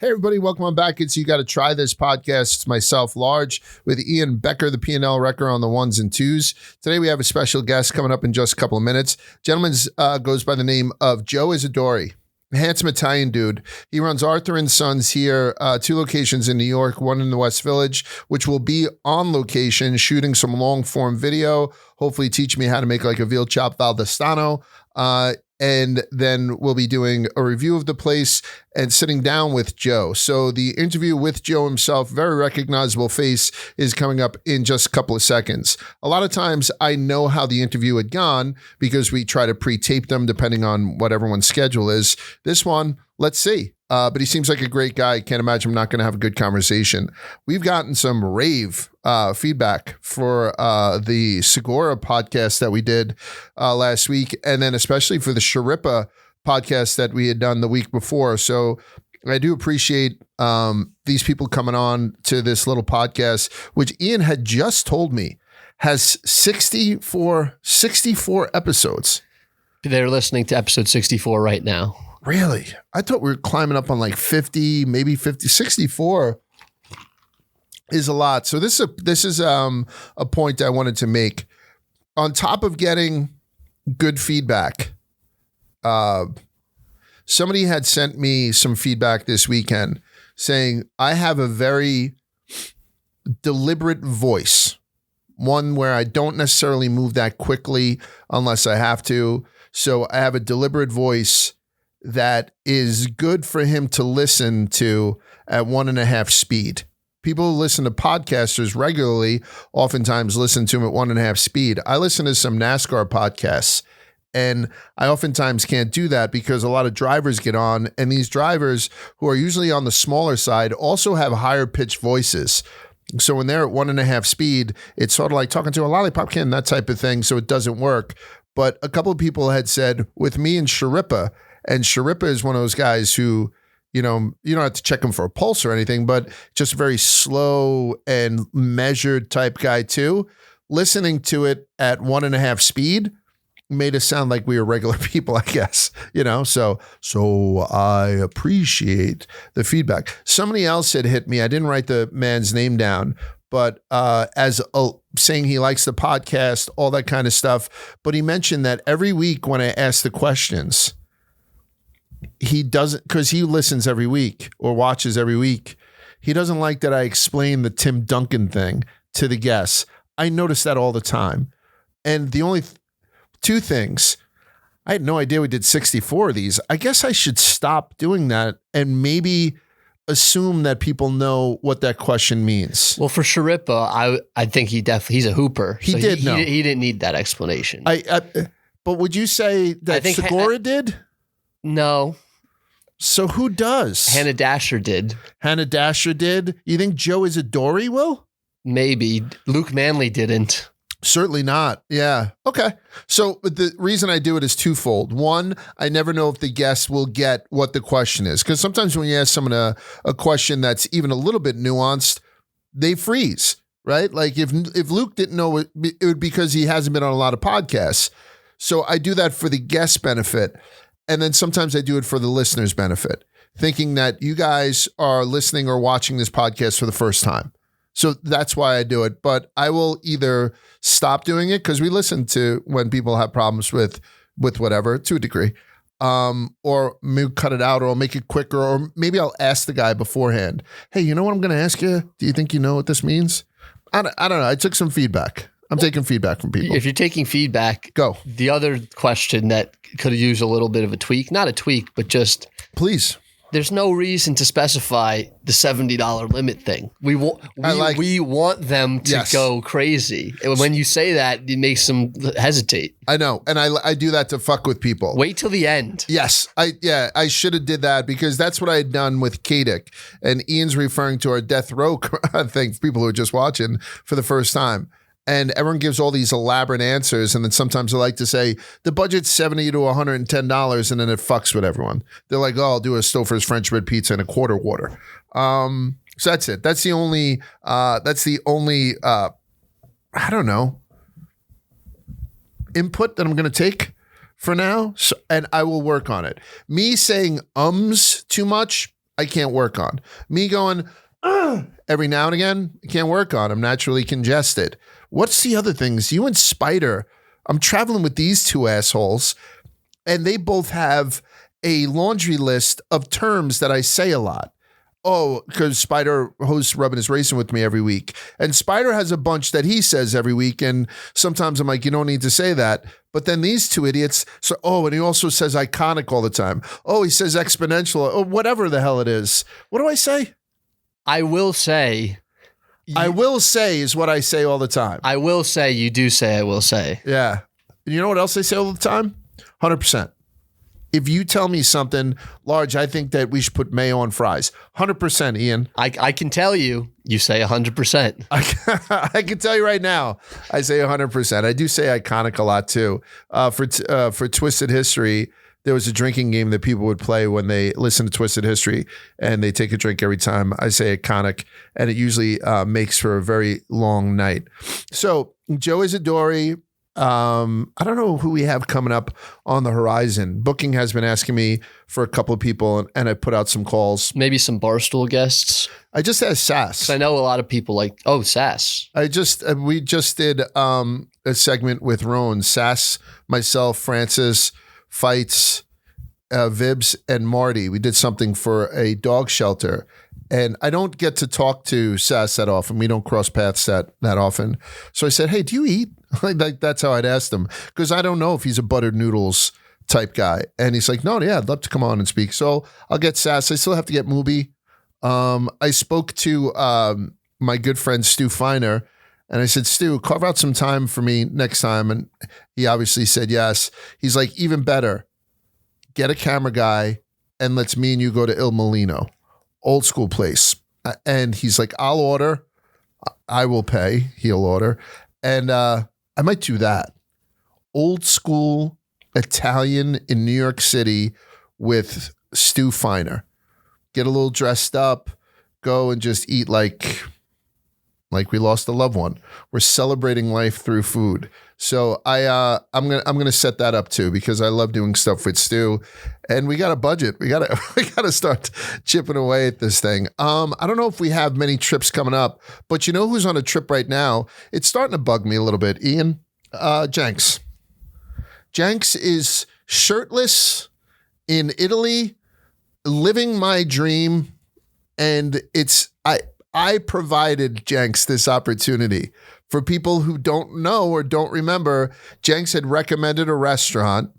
Hey, everybody, welcome on back. It's You Got to Try This podcast. It's myself, Large, with Ian Becker, the P&L wrecker on the ones and twos. Today, we have a special guest coming up in just a couple of minutes. Gentleman's goes by the name of Joe Isidori. Handsome Italian dude. He runs Arthur & Sons here, 2 locations in New York, 1 in the West Village, which will be on location, shooting some long-form video, hopefully teach me how to make like a veal chop valdostano. And then we'll be doing a review of the place and sitting down with Joe. So the interview with Joe himself, very recognizable face, is coming up in just a couple of seconds. A lot of times I know how the interview had gone because we try to pre-tape them depending on what everyone's schedule is. This one, let's see. But he seems like a great guy. Can't imagine I'm not going to have a good conversation. We've gotten some rave feedback for the Segura podcast that we did last week, and then especially for the Sharippa podcast that we had done the week before. So I do appreciate these people coming on to this little podcast, which Ian had just told me has 64 episodes. They're listening to episode 64 right now. Really? I thought we were climbing up on like 50, maybe 50. 64 is a lot. So this is a point I wanted to make. On top of getting good feedback, somebody had sent me some feedback this weekend saying I have a very deliberate voice, one where I don't necessarily move that quickly unless I have to. So I have a deliberate voice that is good for him to listen to at 1.5 speed. People who listen to podcasters regularly oftentimes listen to them at 1.5 speed. I listen to some NASCAR podcasts, and I oftentimes can't do that because a lot of drivers get on, and these drivers who are usually on the smaller side also have higher pitched voices. So when they're at 1.5 speed, it's sort of like talking to a lollipop can, that type of thing, so it doesn't work. But a couple of people had said, with me and Sharippa is one of those guys who, you don't have to check him for a pulse or anything, but just very slow and measured type guy too. Listening to it at 1.5 speed made us sound like we were regular people, I guess, so I appreciate the feedback. Somebody else had hit me. I didn't write the man's name down, but saying he likes the podcast, all that kind of stuff. But he mentioned that every week when I ask the questions, he doesn't, because he listens every week or watches every week. He doesn't like that I explain the Tim Duncan thing to the guests. I notice that all the time. And the only 2 things, I had no idea we did 64 of these. I guess I should stop doing that and maybe assume that people know what that question means. Well, for Sharippa, I think he's a hooper. He did know. He didn't need that explanation. But would you say that Segura did? No. So who does? Hannah Dasher did. Hannah Dasher did? You think Joe Isidori will? Maybe. Luke Manley didn't. Certainly not. Yeah. Okay. So the reason I do it is twofold. One, I never know if the guests will get what the question is. Because sometimes when you ask someone a question that's even a little bit nuanced, they freeze, right? Like if Luke didn't know it would be because he hasn't been on a lot of podcasts. So I do that for the guest benefit. And then sometimes I do it for the listener's benefit, thinking that you guys are listening or watching this podcast for the first time. So that's why I do it. But I will either stop doing it because we listen to when people have problems with whatever to a degree, or maybe cut it out, or I'll make it quicker, or maybe I'll ask the guy beforehand. Hey, you know what I'm going to ask you? Do you think you know what this means? I don't know. I took some feedback. I'm taking feedback from people. If you're taking feedback, go. The other question that could have used a little bit of a tweak, not a tweak, but just please. There's no reason to specify the $70 limit thing. We want them to go crazy. And when you say that, it makes them hesitate. I know. And I do that to fuck with people. Wait till the end. Yes. I should have did that because that's what I had done with Kadick. And Ian's referring to our death row thing for people who are just watching for the first time. And everyone gives all these elaborate answers. And then sometimes they like to say, the budget's $70 to $110. And then it fucks with everyone. They're like, oh, I'll do a Stouffer's French bread pizza and a quarter water. So that's it. That's the only, I don't know, input that I'm going to take for now. So, and I will work on it. Me saying too much, I can't work on. Me going every now and again, I can't work on. I'm naturally congested. What's the other things? You and Spider, I'm traveling with these two assholes, and they both have a laundry list of terms that I say a lot. Oh, because Spider hosts Rubbing His Racing with me every week. And Spider has a bunch that he says every week. And sometimes I'm like, you don't need to say that. But then these two idiots, and he also says iconic all the time. Oh, he says exponential, or whatever the hell it is. What do I say? I will say. I will say is what I say all the time. I will say, you do say, I will say. Yeah. And you know what else I say all the time? 100%. If you tell me something large, I think that we should put mayo on fries. 100%, Ian. I can tell you say 100%. I can tell you right now, I say 100%. I do say iconic a lot too. For Twisted History, there was a drinking game that people would play when they listen to Twisted History, and they take a drink every time I say iconic, and it usually makes for a very long night. So Joe Isidori, I don't know who we have coming up on the horizon. Booking has been asking me for a couple of people, and I put out some calls. Maybe some Barstool guests. I just asked Sass. I know a lot of people like, Sass. We just did a segment with Roan, Sass, myself, Francis, Fights, Vibs, and Marty. We did something for a dog shelter. And I don't get to talk to Sass that often. We don't cross paths that often. So I said, hey, do you eat? Like that's how I'd asked him. Because I don't know if he's a buttered noodles type guy. And he's like, no, yeah, I'd love to come on and speak. So I'll get Sass. I still have to get Mubi. I spoke to my good friend Stu Feiner. And I said, Stu, carve out some time for me next time. And he obviously said yes. He's like, even better, get a camera guy and let's me and you go to Il Molino. Old school place. And he's like, I'll order. I will pay. He'll order. And I might do that. Old school Italian in New York City with Stu Feiner. Get a little dressed up. Go and just eat like we lost a loved one. We're celebrating life through food. So I'm gonna set that up too, because I love doing stuff with Stu, and we got a budget. We gotta start chipping away at this thing. I don't know if we have many trips coming up, but you know who's on a trip right now? It's starting to bug me a little bit. Ian, Jenks. Jenks is shirtless in Italy, living my dream, and I provided Jenks this opportunity. For people who don't know or don't remember, Jenks had recommended a restaurant,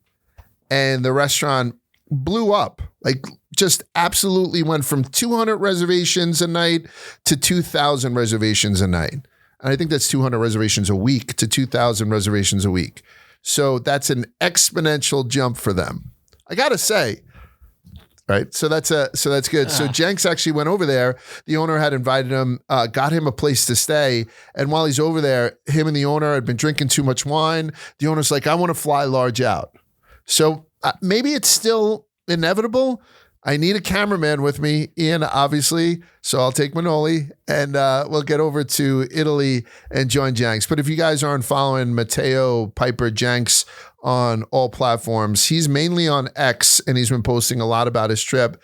and the restaurant blew up. Like, just absolutely went from 200 reservations a night to 2,000 reservations a night. And I think that's 200 reservations a week to 2,000 reservations a week. So that's an exponential jump for them. I got to say. Right. So that's good. So Jenks actually went over there. The owner had invited him, got him a place to stay. And while he's over there, him and the owner had been drinking too much wine. The owner's like, I want to fly large out. So maybe it's still inevitable. I need a cameraman with me, Ian, obviously. So I'll take Manoli and we'll get over to Italy and join Jenks. But if you guys aren't following Matteo Piper Jenks on all platforms, he's mainly on X, and he's been posting a lot about his trip.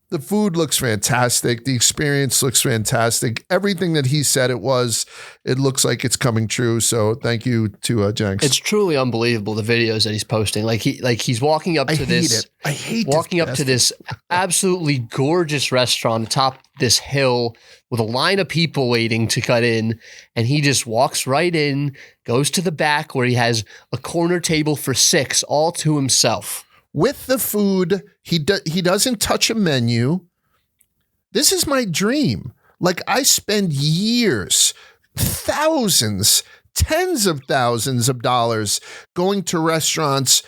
The food looks fantastic. The experience looks fantastic. Everything that he said it looks like it's coming true. So thank you to Jenks. It's truly unbelievable, the videos that he's posting. He's walking up to this absolutely gorgeous restaurant atop this hill with a line of people waiting to cut in, and he just walks right in, goes to the back where he has a corner table for 6 all to himself. With the food, he doesn't touch a menu. This is my dream. Like, I spend years, thousands, tens of thousands of dollars going to restaurants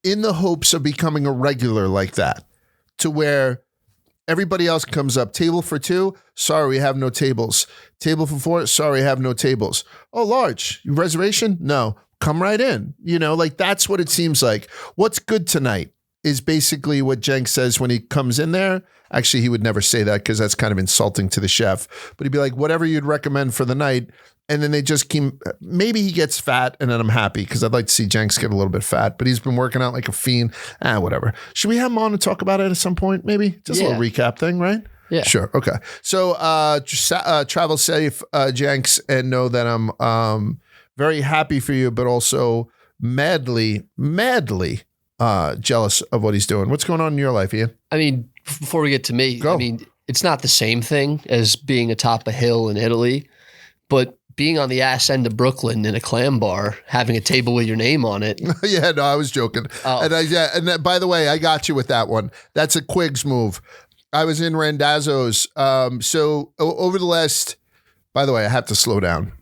in the hopes of becoming a regular like that, to where everybody else comes up. Table for 2? Sorry, we have no tables. Table for 4? Sorry, we have no tables. Oh, large. Reservation? No. Come right in. That's what it seems like. What's good tonight? is basically what Jenks says when he comes in there. Actually, he would never say that because that's kind of insulting to the chef. But he'd be like, whatever you'd recommend for the night. And then they just keep, maybe he gets fat and then I'm happy because I'd like to see Jenks get a little bit fat. But he's been working out like a fiend. Whatever. Should we have him on and talk about it at some point? Maybe? Just a little recap thing, right? Yeah. Sure. Okay. So travel safe, Jenks, and know that I'm very happy for you, but also madly jealous of what he's doing. What's going on in your life, Ian? I mean, before we get to me, Go. I mean, it's not the same thing as being atop a hill in Italy, but being on the ass end of Brooklyn in a clam bar, having a table with your name on it. Yeah, no, I was joking. Oh. And by the way, I got you with that one. That's a Quigs move. I was in Randazzo's. So over the last, by the way, I have to slow down.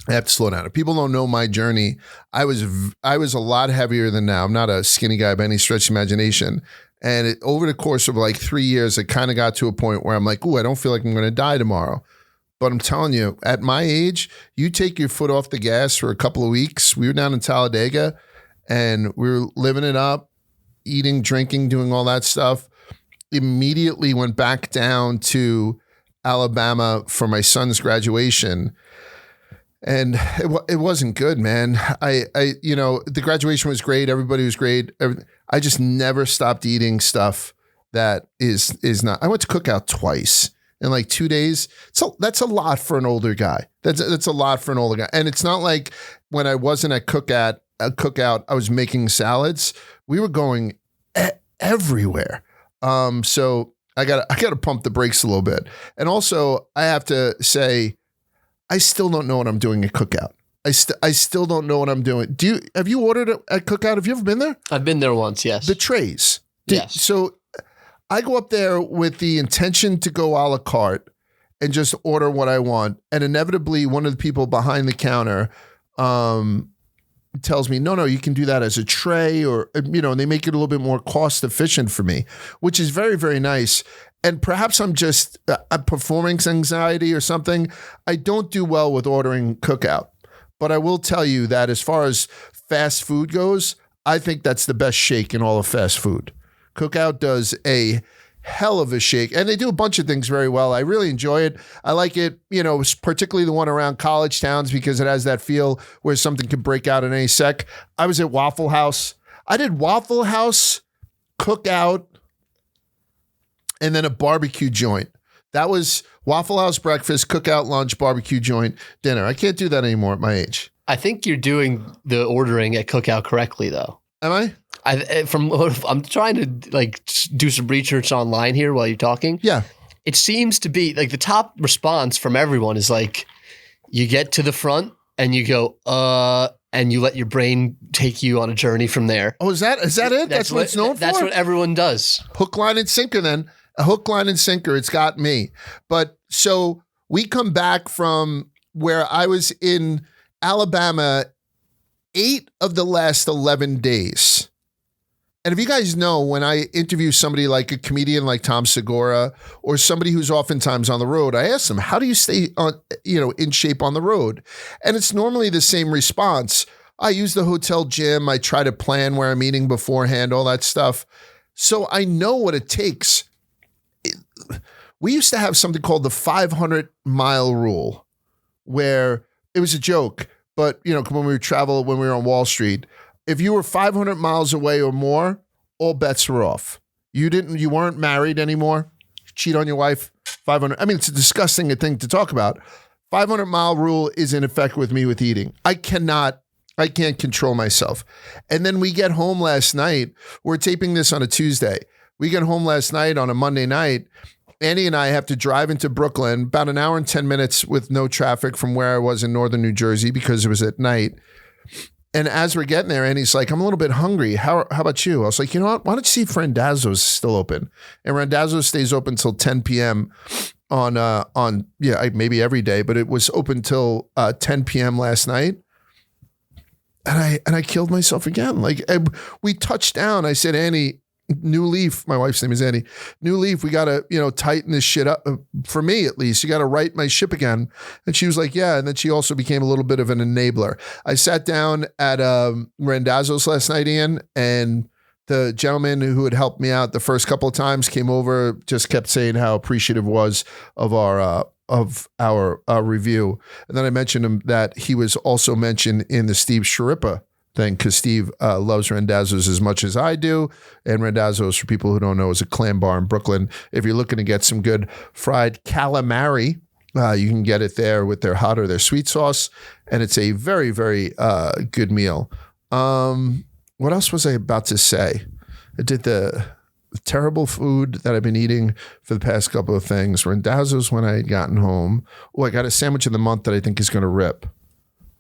If people don't know my journey, I was a lot heavier than now. I'm not a skinny guy by any stretch of imagination. And over the course of like 3 years, it kind of got to a point where I'm like, ooh, I don't feel like I'm going to die tomorrow. But I'm telling you, at my age, you take your foot off the gas for a couple of weeks. We were down in Talladega and we were living it up, eating, drinking, doing all that stuff. Immediately went back down to Alabama for my son's graduation. And it wasn't good, man. The graduation was great. Everybody was great. I just never stopped eating stuff that is not. I went to Cookout twice in like 2 days. So that's a lot for an older guy. That's a lot for an older guy. And it's not like when I wasn't at Cookout, I was making salads. We were going everywhere. So I gotta pump the brakes a little bit. And also I have to say, I still don't know what I'm doing at Cookout. I still don't know what I'm doing. Have you ordered at Cookout? Have you ever been there? I've been there once, yes. The trays. Yes. So I go up there with the intention to go a la carte and just order what I want. And inevitably, one of the people behind the counter tells me, no, you can do that as a tray, or, and they make it a little bit more cost efficient for me, which is very, very nice. And perhaps I'm just a performance anxiety or something. I don't do well with ordering Cookout. But I will tell you that as far as fast food goes, I think that's the best shake in all of fast food. Cookout does a hell of a shake. And they do a bunch of things very well. I really enjoy it. I like it, particularly the one around college towns because it has that feel where something could break out in any sec. I was at Waffle House. I did Waffle House, Cookout, and then a barbecue joint. That was Waffle House breakfast, Cookout lunch, barbecue joint, dinner. I can't do that anymore at my age. I think you're doing the ordering at Cookout correctly, though. Am I? I'm trying to do some research online here while you're talking. Yeah. It seems to be like the top response from everyone is like, you get to the front and you go, and you let your brain take you on a journey from there. Oh, is that it? That's what it's known for? That's what everyone does. Hook, line, and sinker then. A hook, line, and sinker. It's got me. But so we come back from where I was in Alabama 8 of the last 11 days. And if you guys know, when I interview somebody like a comedian like Tom Segura or somebody who's oftentimes on the road, I ask them, how do you stay on, in shape on the road? And it's normally the same response. I use the hotel gym. I try to plan where I'm eating beforehand, all that stuff. So I know what it takes. We used to have something called the 500-mile rule, where it was a joke, but when we were on Wall Street, if you were 500 miles away or more, all bets were off. You weren't married anymore. Cheat on your wife. 500. I mean, it's a disgusting thing to talk about. 500-mile rule is in effect with me with eating. I can't control myself. And then we get home last night. We're taping this on a Tuesday. We get home last night on a Monday night. Annie and I have to drive into Brooklyn, about an hour and 10 minutes with no traffic from where I was in northern New Jersey because it was at night. And as we're getting there, Annie's like, I'm a little bit hungry. How about you? I was like, you know what? Why don't you see if Randazzo's still open? And Randazzo stays open till 10 p.m. on maybe every day, but it was open till 10 p.m. last night. And I killed myself again. We touched down. I said, Annie, new leaf. My wife's name is Annie. New leaf. We got to, tighten this shit up. For me, at least, you got to right my ship again. And she was like, yeah. And then she also became a little bit of an enabler. I sat down at Randazzo's last night, Ian, and The gentleman who had helped me out the first couple of times came over, just kept saying how appreciative was of our review. And then I mentioned him that he was also mentioned in the Steve Sharippa thing because Steve loves Randazzo's as much as I do. And Randazzo's, for people who don't know, is a clam bar in Brooklyn. If you're looking to get some good fried calamari, you can get it there with their hot or their sweet sauce. And it's a very, very good meal. What else was I about to say? I did the terrible food that I've been eating for the past couple of things. Randazzo's when I had gotten home. Oh, I got a sandwich of the month that I think is going to rip.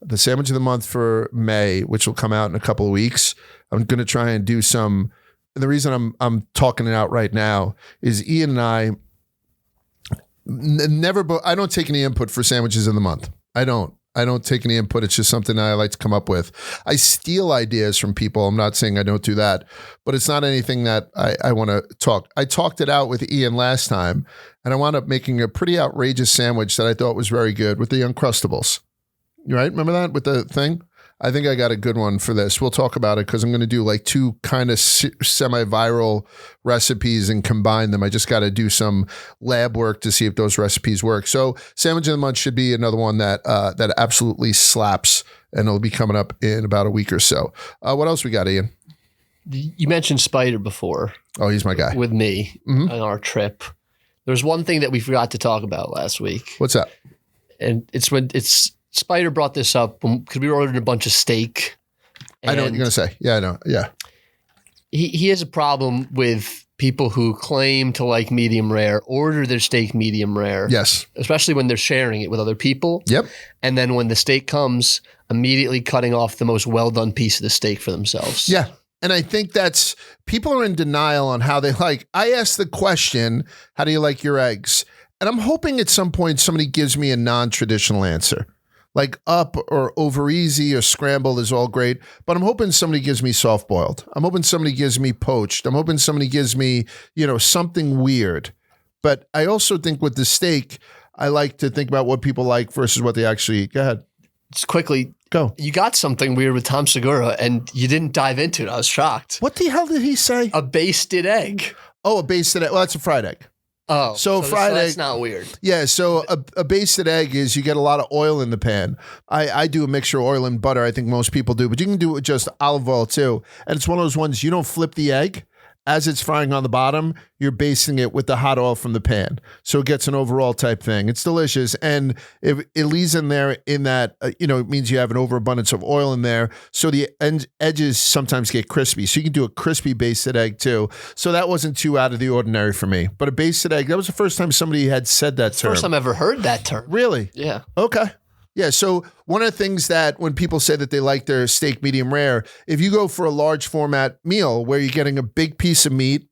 The sandwich of the month for May, which will come out in a couple of weeks. I'm going to try and do some. And the reason I'm talking it out right now is Ian and I I don't take any input for sandwiches of the month. I don't take any input. It's just something I like to come up with. I steal ideas from people. I'm not saying I don't do that, but it's not anything that I want to talk. I talked it out with Ian last time, and I wound up making a pretty outrageous sandwich that I thought was very good with the Uncrustables. You right? Remember that with the thing? I think I got a good one for this. We'll talk about it because I'm going to do like two kind of semi-viral recipes and combine them. I just got to do some lab work to see if those recipes work. So sandwich of the month should be another one that absolutely slaps, and it'll be coming up in about a week or so. What else we got, Ian? You mentioned Spider before. Oh, he's my guy. With me on our trip. There's one thing that we forgot to talk about last week. What's that? And Spider brought this up because we ordered a bunch of steak. I know what you're going to say. Yeah, I know. Yeah. He has a problem with people who claim to like medium rare, order their steak medium rare. Yes. Especially when they're sharing it with other people. Yep. And then when the steak comes, immediately cutting off the most well-done piece of the steak for themselves. Yeah. And I think people are in denial on how they like. I asked the question, how do you like your eggs? And I'm hoping at some point somebody gives me a non-traditional answer. Like up or over easy or scrambled is all great, but I'm hoping somebody gives me soft boiled. I'm hoping somebody gives me poached. I'm hoping somebody gives me, something weird. But I also think with the steak, I like to think about what people like versus what they actually eat. Go ahead. Just quickly. Go. You got something weird with Tom Segura and you didn't dive into it. I was shocked. What the hell did he say? A basted egg. Oh, a basted egg. Well, that's a fried egg. Oh, so fried egg. That's not weird. Yeah, so a basted egg is you get a lot of oil in the pan. I do a mixture of oil and butter. I think most people do, but you can do it with just olive oil too. And it's one of those ones you don't flip the egg. As it's frying on the bottom, you're basting it with the hot oil from the pan. So it gets an overall type thing. It's delicious. And if it leaves in there in that, it means you have an overabundance of oil in there. So the edges sometimes get crispy. So you can do a crispy basted egg too. So that wasn't too out of the ordinary for me. But a basted egg, that was the first time somebody had said that term. First time I ever heard that term. Really? Yeah. Okay. Yeah, so one of the things that when people say that they like their steak medium rare, if you go for a large format meal where you're getting a big piece of meat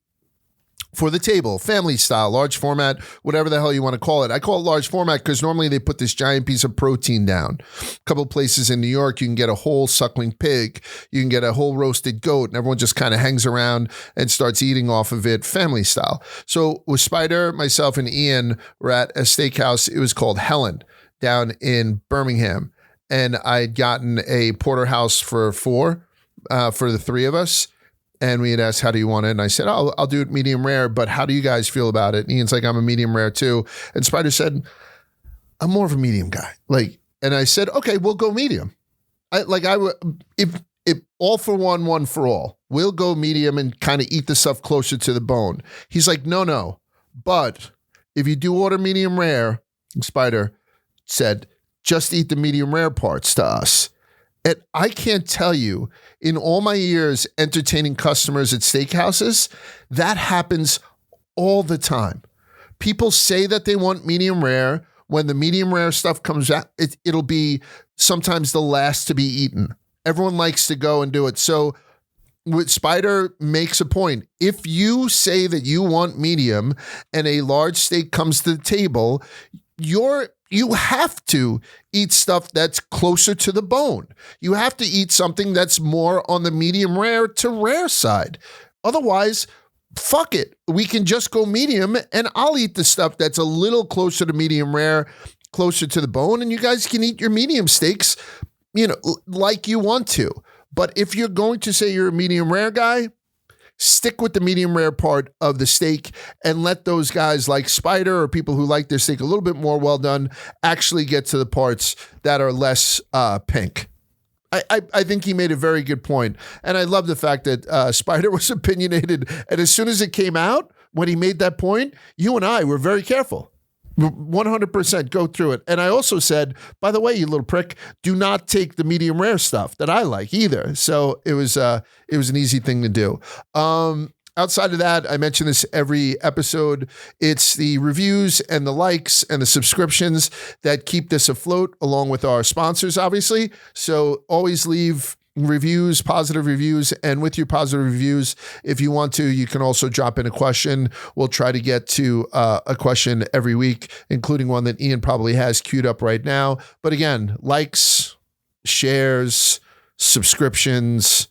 for the table, family style, large format, whatever the hell you want to call it. I call it large format because normally they put this giant piece of protein down. A couple of places in New York, you can get a whole suckling pig, you can get a whole roasted goat, and everyone just kind of hangs around and starts eating off of it family style. So with Spider, myself, and Ian were at a steakhouse. It was called Helen down in Birmingham. And I'd gotten a porterhouse for 4 for the 3 of us. And we had asked, how do you want it? And I said, I'll do it medium rare, but how do you guys feel about it? And Ian's like, I'm a medium rare too. And Spider said, I'm more of a medium guy. And I said, okay, we'll go medium. If all for one for all, we'll go medium and kind of eat the stuff closer to the bone. He's like, no. But if you do order medium rare, Spider said, just eat the medium rare parts to us. And I can't tell you, in all my years entertaining customers at steakhouses, that happens all the time. People say that they want medium rare. When the medium rare stuff comes out, it'll be sometimes the last to be eaten. Everyone likes to go and do it. So Spider makes a point. If you say that you want medium and a large steak comes to the table, you have to eat stuff that's closer to the bone. You have to eat something that's more on the medium rare to rare side. Otherwise, fuck it. We can just go medium and I'll eat the stuff that's a little closer to medium rare, closer to the bone, and you guys can eat your medium steaks, like you want to. But if you're going to say you're a medium rare guy, stick with the medium rare part of the steak and let those guys like Spider or people who like their steak a little bit more well done actually get to the parts that are less pink. I think he made a very good point. And I love the fact that Spider was opinionated. And as soon as it came out, when he made that point, you and I were very careful. 100% go through it. And I also said, by the way, you little prick, do not take the medium rare stuff that I like either. So it was an easy thing to do. Outside of that, I mention this every episode. It's the reviews and the likes and the subscriptions that keep this afloat, along with our sponsors, obviously. So always leave reviews, positive reviews, and with your positive reviews, if you want to, you can also drop in a question. We'll try to get to a question every week, including one that Ian probably has queued up right now. But again, likes, shares, subscriptions,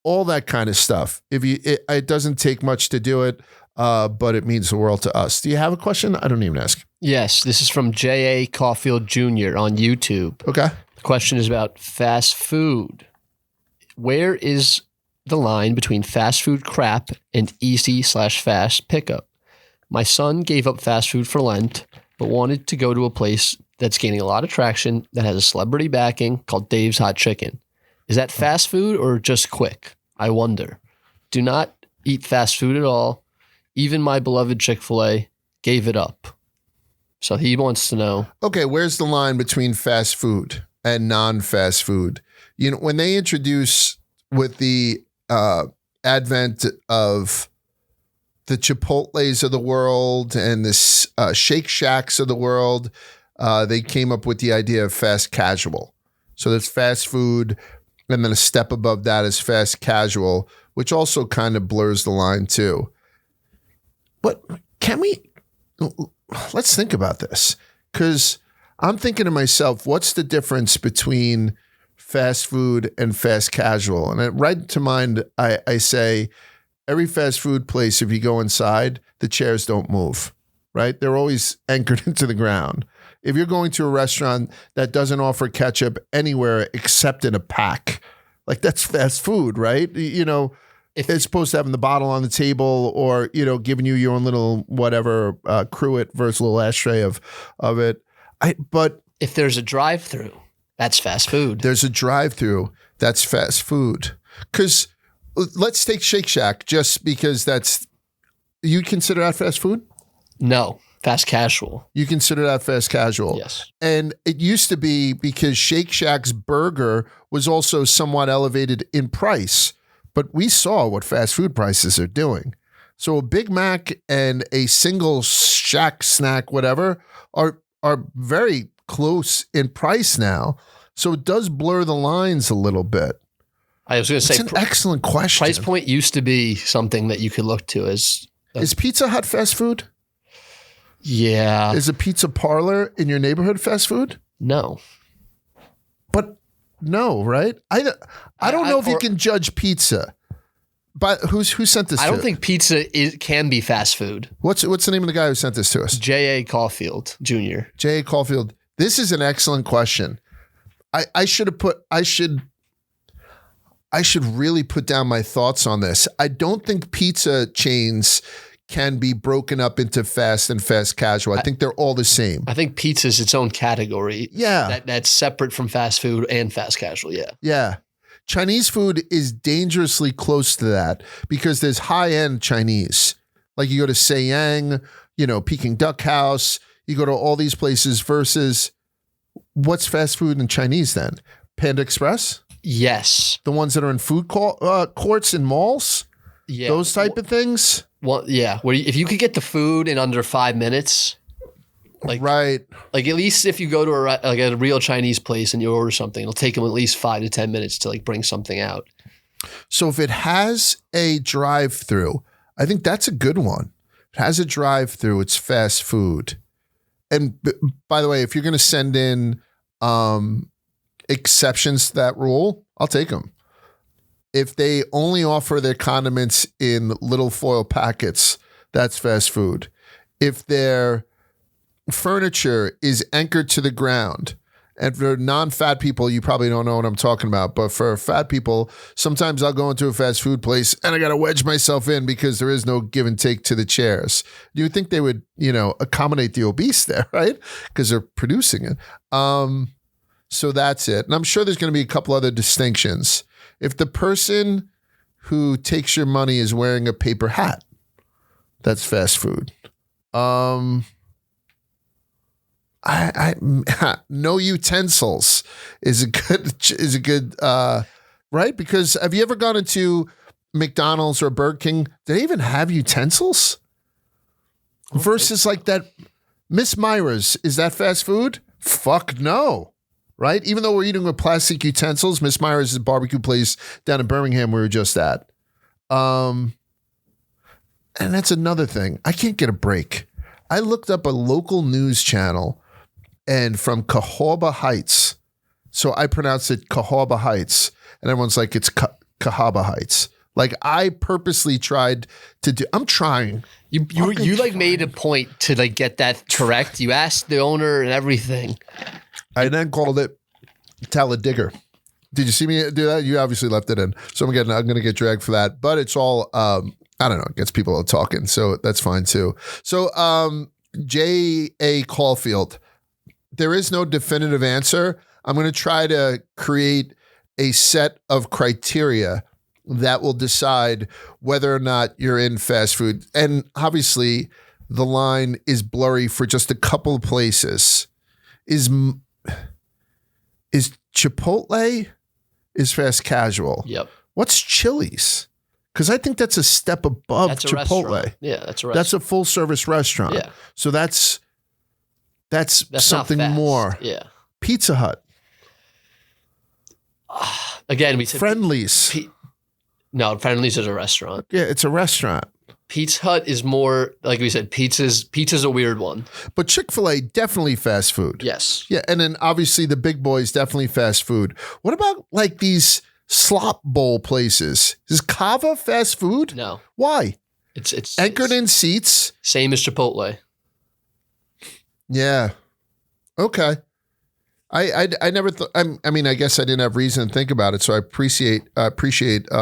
all that kind of stuff. It doesn't take much to do it, but it means the world to us. Do you have a question? I don't even ask. Yes, this is from J.A. Caulfield Jr. on YouTube. Okay. The question is about fast food. Where is the line between fast food crap and easy/fast pickup? My son gave up fast food for Lent, but wanted to go to a place that's gaining a lot of traction that has a celebrity backing called Dave's Hot Chicken. Is that fast food or just quick? I wonder. Do not eat fast food at all. Even my beloved Chick-fil-A gave it up. So he wants to know. Okay, where's the line between fast food and non-fast food? You know, when they introduce with the advent of the Chipotles of the world and this Shake Shacks of the world, they came up with the idea of fast casual. So there's fast food, and then a step above that is fast casual, which also kind of blurs the line too. But let's think about this, because I'm thinking to myself, what's the difference between fast food and fast casual? And right to mind, I say every fast food place, if you go inside, the chairs don't move, right? They're always anchored into the ground. If you're going to a restaurant that doesn't offer ketchup anywhere except in a pack, like that's fast food, right? You know, if it's supposed to have in the bottle on the table, or, you know, giving you your own little whatever, cruet versus a little ashtray of it. But if there's a drive-through, that's fast food. There's a drive-through, that's fast food. Because let's take Shake Shack, just because you consider that fast food? No, fast casual. You consider that fast casual? Yes. And it used to be because Shake Shack's burger was also somewhat elevated in price, but we saw what fast food prices are doing. So a Big Mac and a single Shack snack, whatever, are very close in price now. So it does blur the lines a little bit. I was going to say, it's an excellent question. Price point used to be something that you could look to as. Is Pizza Hut fast food? Yeah. Is a pizza parlor in your neighborhood fast food? No. But no, right? I don't know if you can judge pizza. But who sent this to us? I don't think pizza can be fast food. What's the name of the guy who sent this to us? J.A. Caulfield Jr. J.A. Caulfield. This is an excellent question. I should really put down my thoughts on this. I don't think pizza chains can be broken up into fast and fast casual. I think they're all the same. I think pizza is its own category. Yeah. That's separate from fast food and fast casual. Yeah. Yeah. Chinese food is dangerously close to that because there's high-end Chinese. Like you go to Seiyang, Peking Duck House, you go to all these places versus what's fast food in Chinese then? Panda Express? Yes. The ones that are in food courts in malls? Yeah. Those type of things? Well, yeah. If you could get the food in under 5 minutes, right. Like at least if you go to a real Chinese place and you order something, it'll take them at least 5 to 10 minutes to bring something out. So if it has a drive-through, I think that's a good one. If it has a drive-through, it's fast food. And by the way, if you're going to send in exceptions to that rule, I'll take them. If they only offer their condiments in little foil packets, that's fast food. If their furniture is anchored to the ground And for non-fat people, you probably don't know what I'm talking about. But for fat people, sometimes I'll go into a fast food place and I got to wedge myself in because there is no give and take to the chairs. You would think they would, accommodate the obese there, right? Because they're producing it. So that's it. And I'm sure there's going to be a couple other distinctions. If the person who takes your money is wearing a paper hat, that's fast food. No utensils is a good right? Because have you ever gone into McDonald's or Burger King? Do they even have utensils? Versus like that Miss Myra's, is that fast food? Fuck no. Right? Even though we're eating with plastic utensils, Miss Myra's is a barbecue place down in Birmingham we were just at. And that's another thing. I can't get a break. I looked up a local news channel and from Cahaba Heights. So I pronounce it Cahaba Heights. And everyone's like, it's Cahaba Heights. Like I purposely tried to do, I'm trying. You made a point to like get that correct. You asked the owner and everything. I then called it Talladega. Did you see me do that? You obviously left it in. So I'm going to get dragged for that. But it's all, I don't know, it gets people talking. So that's fine too. So J.A. Caulfield, there is no definitive answer. I'm going to try to create a set of criteria that will decide whether or not you're in fast food. And obviously the line is blurry for just a couple of places. Is Chipotle is fast casual? Yep. What's Chili's? Because I think that's a step above Chipotle. Restaurant. Yeah, that's a restaurant. That's a full service restaurant. Yeah. So that's something more. Yeah. Pizza Hut. Again, we said Friendly's. No, Friendly's is a restaurant. Yeah, it's a restaurant. Pizza Hut is more, like we said, pizza's a weird one. But Chick-fil-A, definitely fast food. Yes. Yeah, and then obviously the big boys, definitely fast food. What about like these slop bowl places? Is Cava fast food? No. Why? It's anchored in seats. Same as Chipotle. Yeah. Okay. I never thought. I mean, I guess I didn't have reason to think about it, so I appreciate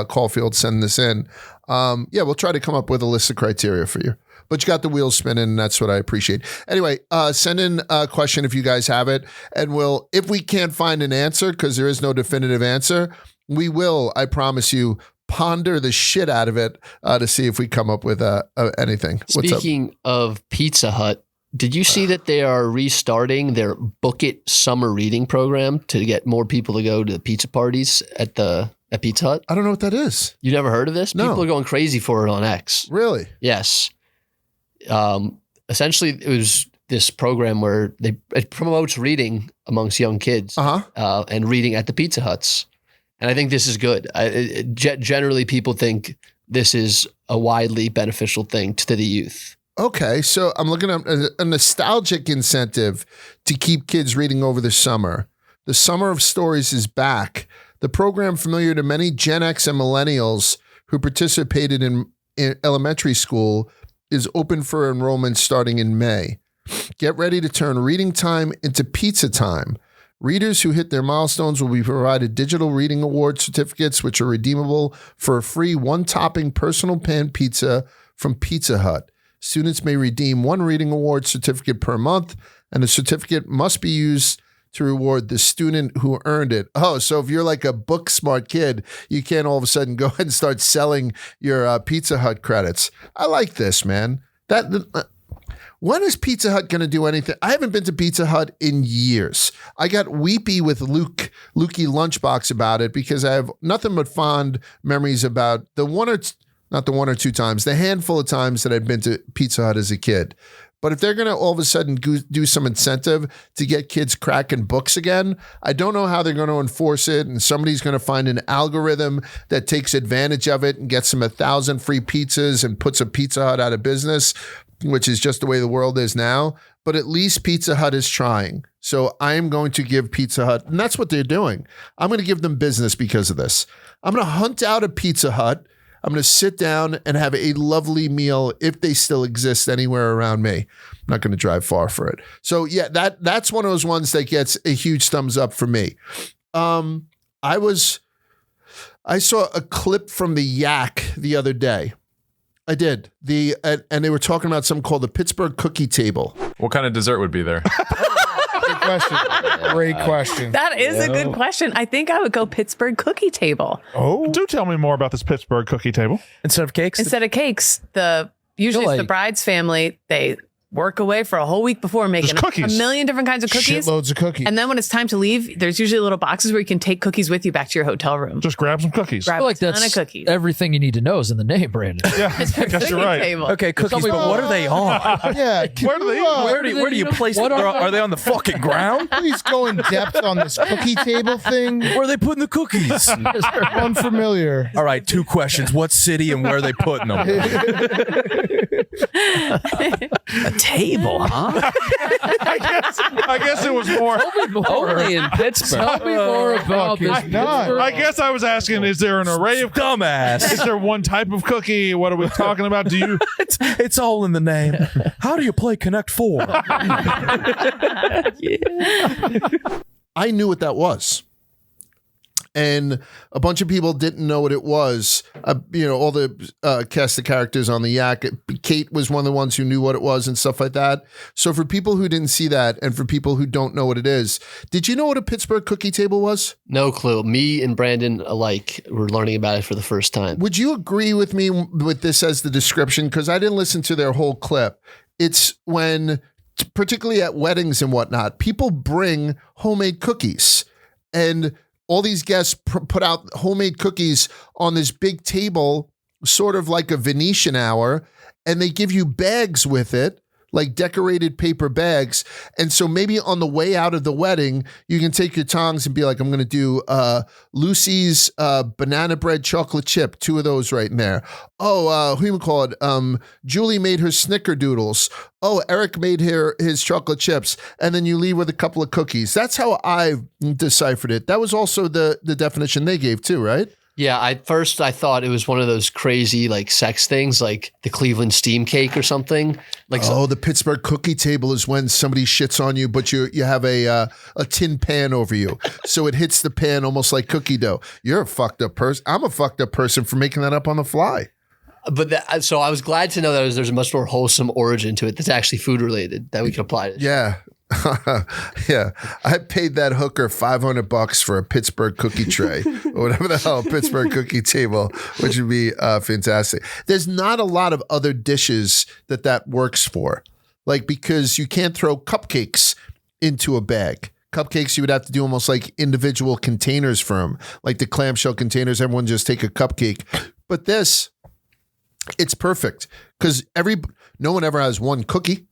Caulfield sending this in. Yeah, we'll try to come up with a list of criteria for you. But you got the wheels spinning, and that's what I appreciate. Anyway, send in a question if you guys have it, and if we can't find an answer because there is no definitive answer, we will. I promise you. Ponder the shit out of it to see if we come up with anything. Speaking of Pizza Hut, did you see that they are restarting their Book It summer reading program to get more people to go to the pizza parties at Pizza Hut? I don't know what that is. You never heard of this? No. People are going crazy for it on X. Really? Yes. Essentially, it was this program where it promotes reading amongst young kids and reading at the Pizza Huts. And I think this is good. Generally, people think this is a widely beneficial thing to the youth. Okay, so I'm looking at a nostalgic incentive to keep kids reading over the summer. The Summer of Stories is back. The program, familiar to many Gen X and millennials who participated in elementary school, is open for enrollment starting in May. Get ready to turn reading time into pizza time. Readers who hit their milestones will be provided digital reading award certificates, which are redeemable for a free one-topping personal pan pizza from Pizza Hut. Students may redeem one reading award certificate per month, and the certificate must be used to reward the student who earned it. Oh, so if you're like a book smart kid, you can't all of a sudden go ahead and start selling your Pizza Hut credits. I like this, man. When is Pizza Hut going to do anything? I haven't been to Pizza Hut in years. I got weepy with Lukey Lunchbox about it because I have nothing but fond memories about the handful of times that I've been to Pizza Hut as a kid. But if they're going to all of a sudden do some incentive to get kids cracking books again, I don't know how they're going to enforce it. And somebody's going to find an algorithm that takes advantage of it and gets them 1,000 free pizzas and puts a Pizza Hut out of business, which is just the way the world is now. But at least Pizza Hut is trying. So I am going to give Pizza Hut, and that's what they're doing. I'm going to give them business because of this. I'm going to hunt out a Pizza Hut. I'm going to sit down and have a lovely meal if they still exist anywhere around me. I'm not going to drive far for it. So yeah, that's one of those ones that gets a huge thumbs up for me. I saw a clip from the Yak the other day. I did. And they were talking about something called the Pittsburgh Cookie Table. What kind of dessert would be there? Good question. Great question. That is a good question. I think I would go Pittsburgh Cookie Table. Oh, do tell me more about this Pittsburgh Cookie Table. Instead of cakes? Instead of cakes, usually it's the bride's family. They work away for a whole week before making a million different kinds of cookies. Shitloads of cookies. And then when it's time to leave, there's usually little boxes where you can take cookies with you back to your hotel room. Just grab some cookies. Grab a ton of cookies. Everything you need to know is in the name, Brandon. Yeah, I guess you're right. Table. Okay, cookies, but what are they on? Yeah, Where do they? Where do you place them? Are they on the fucking ground? Please go in depth on this cookie table thing. Where are they putting the cookies? Unfamiliar. All right, 2 questions. What city and where are they putting them? A table, huh? I guess it was more. Only in Pittsburgh. Tell me more about this. I guess I was asking, is there an array of dumbass? Is there one type of cookie? What are we talking about? Do you? It's all in the name. How do you play Connect 4? I knew what that was. And a bunch of people didn't know what it was. All the cast of characters on the Yak. Kate was one of the ones who knew what it was and stuff like that. So for people who didn't see that and for people who don't know what it is, did you know what a Pittsburgh Cookie Table was? No clue. Me and Brandon alike were learning about it for the first time. Would you agree with me with this as the description? Because I didn't listen to their whole clip. It's when, particularly at weddings and whatnot, people bring homemade cookies. And all these guests put out homemade cookies on this big table, sort of like a Venetian hour, and they give you bags with it, like decorated paper bags. And so maybe on the way out of the wedding, you can take your tongs and be like, I'm going to do Lucy's banana bread chocolate chip, 2 of those right in there. Oh, who you call it? Julie made her snickerdoodles. Oh, Eric made his chocolate chips. And then you leave with a couple of cookies. That's how I deciphered it. That was also the definition they gave too, right? Yeah, I thought it was one of those crazy like sex things, like the Cleveland steam cake or something. The Pittsburgh Cookie Table is when somebody shits on you, but you have a tin pan over you, so it hits the pan almost like cookie dough. You're a fucked up person. I'm a fucked up person for making that up on the fly. But so I was glad to know that there's a much more wholesome origin to it that's actually food related that we can apply to. Yeah. Yeah, I paid that hooker $500 for a Pittsburgh cookie tray or whatever the hell, a Pittsburgh Cookie Table, which would be fantastic. There's not a lot of other dishes that works for, like, because you can't throw cupcakes into a bag. Cupcakes, you would have to do almost like individual containers for them, like the clamshell containers. Everyone just take a cupcake, but this, it's perfect because no one ever has one cookie.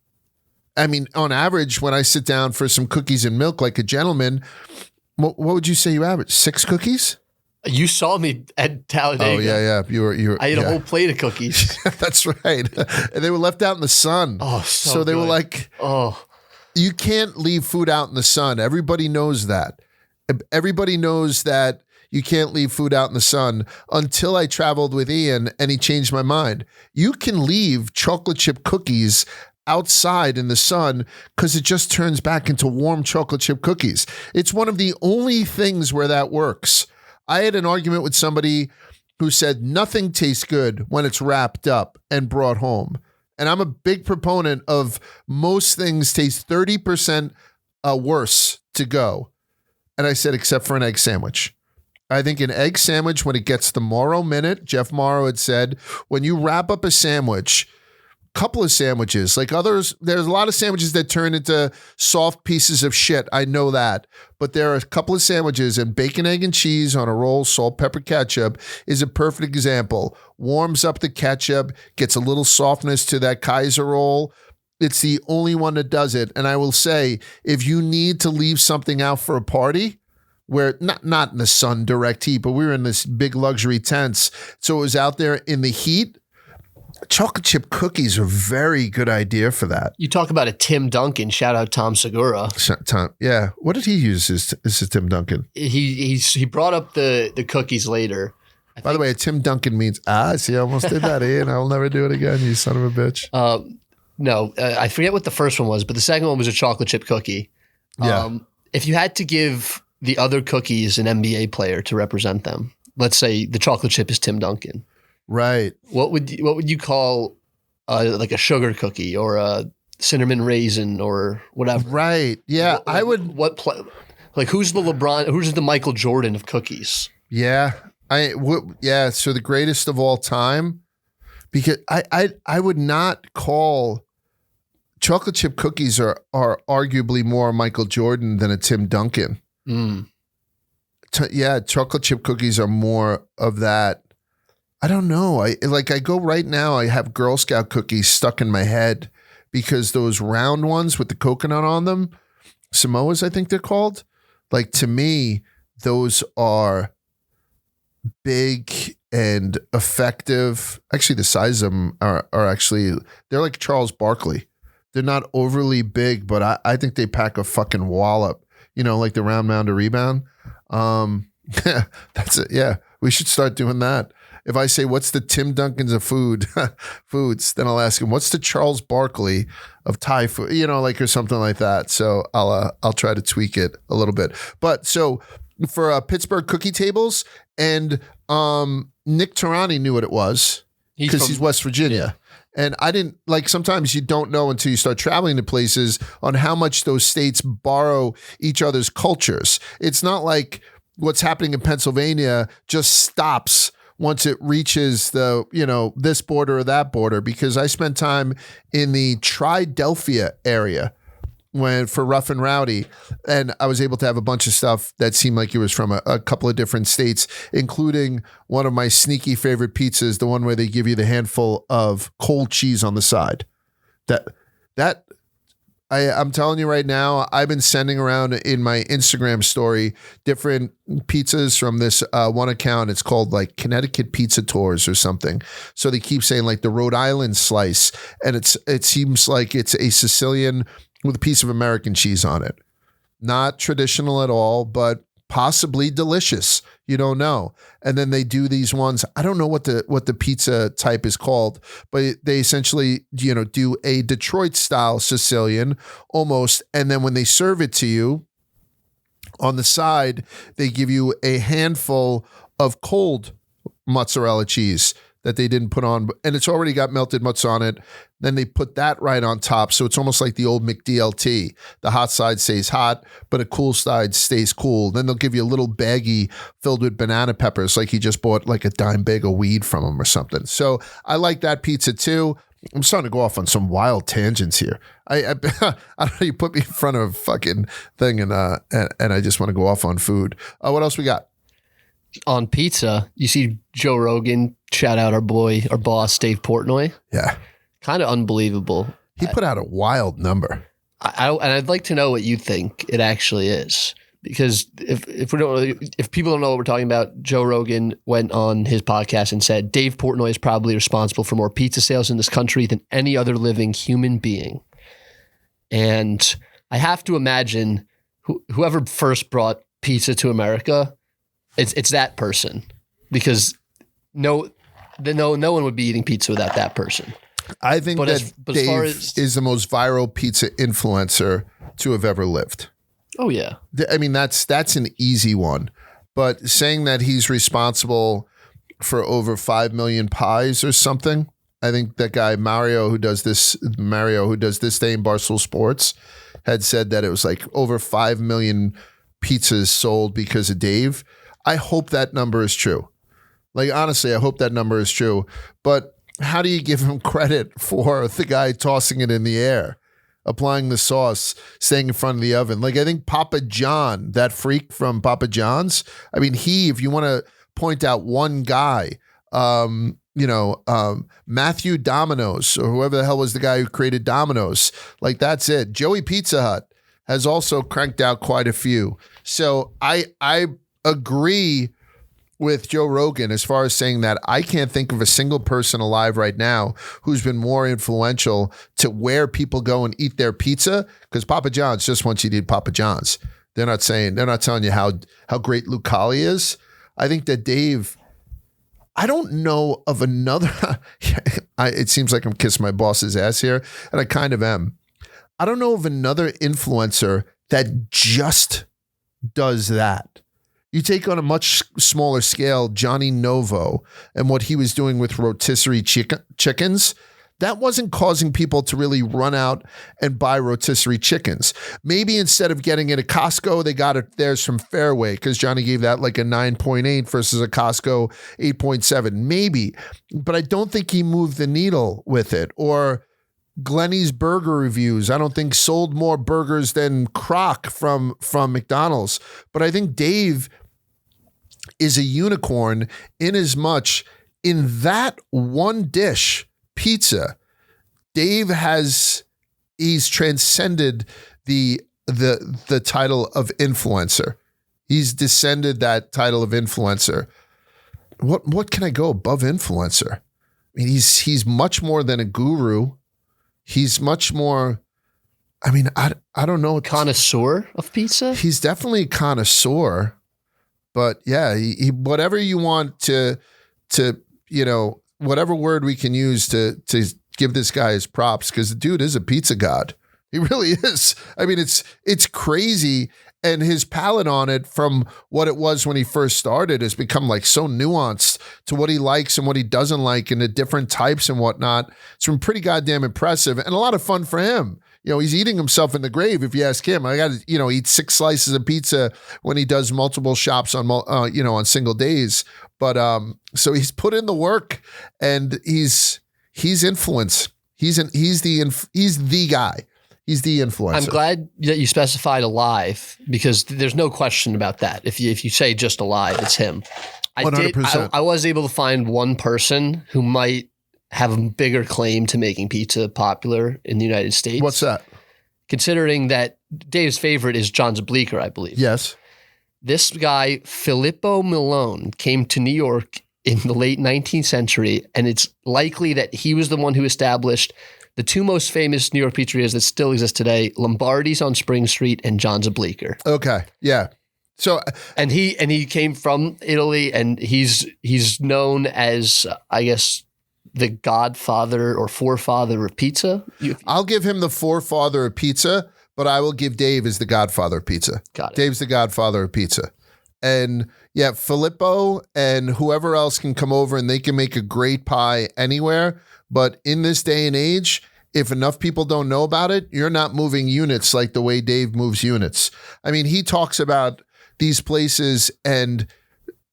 I mean, on average, when I sit down for some cookies and milk like a gentleman, what would you say you average? 6 cookies? You saw me at Talladega. Oh, yeah. You were. I ate a whole plate of cookies. That's right. And they were left out in the sun. Oh, so they were like, you can't leave food out in the sun. Everybody knows that. Everybody knows that you can't leave food out in the sun until I traveled with Ian and he changed my mind. You can leave chocolate chip cookies outside in the sun because it just turns back into warm chocolate chip cookies. It's one of the only things where that works. I had an argument with somebody who said nothing tastes good when it's wrapped up and brought home. And I'm a big proponent of most things taste 30% worse to go. And I said, except for an egg sandwich. I think an egg sandwich, when it gets the Morrow Minute, Jeff Morrow had said, when you wrap up a sandwich, couple of sandwiches, like others, there's a lot of sandwiches that turn into soft pieces of shit. I know that. But there are a couple of sandwiches, and bacon, egg, and cheese on a roll, salt, pepper, ketchup is a perfect example. Warms up the ketchup, gets a little softness to that Kaiser roll. It's the only one that does it. And I will say, if you need to leave something out for a party, where not in the sun, direct heat, but we were in this big luxury tents, so it was out there in the heat, chocolate chip cookies are a very good idea for that. You talk about a Tim Duncan. Shout out Tom Segura. Tom, yeah. What did he use as Tim Duncan? He brought up the cookies later. By the way, Tim Duncan means, see, I almost did that, Ian. I will never do it again, you son of a bitch. No, I forget what the first one was, but the second one was a chocolate chip cookie. Yeah. If you had to give the other cookies an NBA player to represent them, let's say the chocolate chip is Tim Duncan. Right. What would you call like a sugar cookie or a cinnamon raisin or whatever? Right. Yeah. Who's the LeBron? Who's the Michael Jordan of cookies? Yeah. So the greatest of all time, because I would not call chocolate chip cookies are arguably more Michael Jordan than a Tim Duncan. Chocolate chip cookies are more of that. I don't know. I go right now, I have Girl Scout cookies stuck in my head because those round ones with the coconut on them, Samoas, I think they're called. Like, to me, those are big and effective. Actually, the size of them are actually, they're like Charles Barkley. They're not overly big, but I think they pack a fucking wallop, like the round mound to rebound. That's it. Yeah. We should start doing that. If I say, what's the Tim Duncans of foods, then I'll ask him, what's the Charles Barkley of Thai food, or something like that. So I'll try to tweak it a little bit. But so for Pittsburgh cookie tables, and Nick Tarani knew what it was because he's West Virginia. Yeah. And I didn't, sometimes you don't know until you start traveling to places on how much those states borrow each other's cultures. It's not like what's happening in Pennsylvania just stops once it reaches the, this border or that border, because I spent time in the Triadelphia area for Rough and Rowdy, and I was able to have a bunch of stuff that seemed like it was from a couple of different states, including one of my sneaky favorite pizzas, the one where they give you the handful of cold cheese on the side. I'm telling you right now, I've been sending around in my Instagram story different pizzas from this one account. It's called Connecticut Pizza Tours or something. So they keep saying the Rhode Island slice, and it seems like it's a Sicilian with a piece of American cheese on it. Not traditional at all, but possibly delicious. You don't know. And then they do these ones. I don't know what the pizza type is called, but they essentially, do a Detroit style Sicilian almost. And then when they serve it to you on the side, they give you a handful of cold mozzarella cheese that they didn't put on, and it's already got melted mozz on it. Then they put that right on top. So it's almost like the old McDLT. The hot side stays hot, but a cool side stays cool. Then they'll give you a little baggie filled with banana peppers, like you just bought a dime bag of weed from them or something. So I like that pizza too. I'm starting to go off on some wild tangents here. I don't know, you put me in front of a fucking thing and I just want to go off on food. What else we got? On pizza, you see Joe Rogan shout out our boss, Dave Portnoy. Yeah. Kind of unbelievable. He put out a wild number. And I'd like to know what you think it actually is. Because if people don't know what we're talking about, Joe Rogan went on his podcast and said Dave Portnoy is probably responsible for more pizza sales in this country than any other living human being. And I have to imagine whoever first brought pizza to America, it's that person, because no one would be eating pizza without that person. I think Dave is the most viral pizza influencer to have ever lived. Oh yeah. I mean, that's an easy one, but saying that he's responsible for over 5 million pies or something. I think that guy Mario who does this day in Barstool Sports had said that it was over 5 million pizzas sold because of Dave. I hope that number is true. Honestly, I hope that number is true. But how do you give him credit for the guy tossing it in the air, applying the sauce, staying in front of the oven? I think Papa John, that freak from Papa John's, I mean, if you want to point out one guy, Matthew Domino's, or whoever the hell was the guy who created Domino's, that's it. Joey Pizza Hut has also cranked out quite a few. So I agree with Joe Rogan as far as saying that I can't think of a single person alive right now who's been more influential to where people go and eat their pizza, because Papa John's just wants you to eat Papa John's. They're not telling you how great Lucali is. I think that Dave, I don't know of another. It seems like I'm kissing my boss's ass here, and I kind of am. I don't know of another influencer that just does that. You take on a much smaller scale Johnny Novo and what he was doing with rotisserie chickens. That wasn't causing people to really run out and buy rotisserie chickens. Maybe instead of getting it at Costco, they got it theirs from Fairway because Johnny gave that like a 9.8 versus a Costco 8.7. Maybe, but I don't think he moved the needle with it. Or Glenny's burger reviews, I don't think sold more burgers than Croc from McDonald's. But I think Dave is a unicorn in as much in that one dish, pizza, he's transcended the title of influencer. He's descended that title of influencer. What can I go above influencer? I mean, he's much more than a guru. He's much more, I mean, I don't know. Connoisseur of pizza? He's definitely a connoisseur, but yeah, he whatever you want to, you know, whatever word we can use to give this guy his props, because the dude is a pizza god. He really is. I mean, it's crazy. And his palate on it from what it was when he first started has become like so nuanced to what he likes and what he doesn't like and the different types and whatnot. It's been pretty goddamn impressive and a lot of fun for him. You know, he's eating himself in the grave, if you ask him. I got to, you know, eat 6 slices of pizza when he does multiple shops on, on single days. But so he's put in the work and he's influence. He's the guy. He's the influencer. I'm glad that you specified alive because there's no question about that. If you say just alive, it's him. 100%. I was able to find one person who might have a bigger claim to making pizza popular in the United States. What's that? Considering that Dave's favorite is John Zableeker, I believe. Yes. This guy, Filippo Milone, came to New York in the late 19th century, and it's likely that he was the one who established the 2 most famous New York pizzerias that still exist today, Lombardi's on Spring Street and John Zableeker. Okay. Yeah. So and he came from Italy, and he's known as, I guess, the godfather or forefather of pizza. I'll give him the forefather of pizza, but I will give Dave as the godfather of pizza. Got it. Dave's the godfather of pizza. And yeah, Filippo and whoever else can come over and they can make a great pie anywhere. But in this day and age, if enough people don't know about it, you're not moving units like the way Dave moves units. I mean, he talks about these places and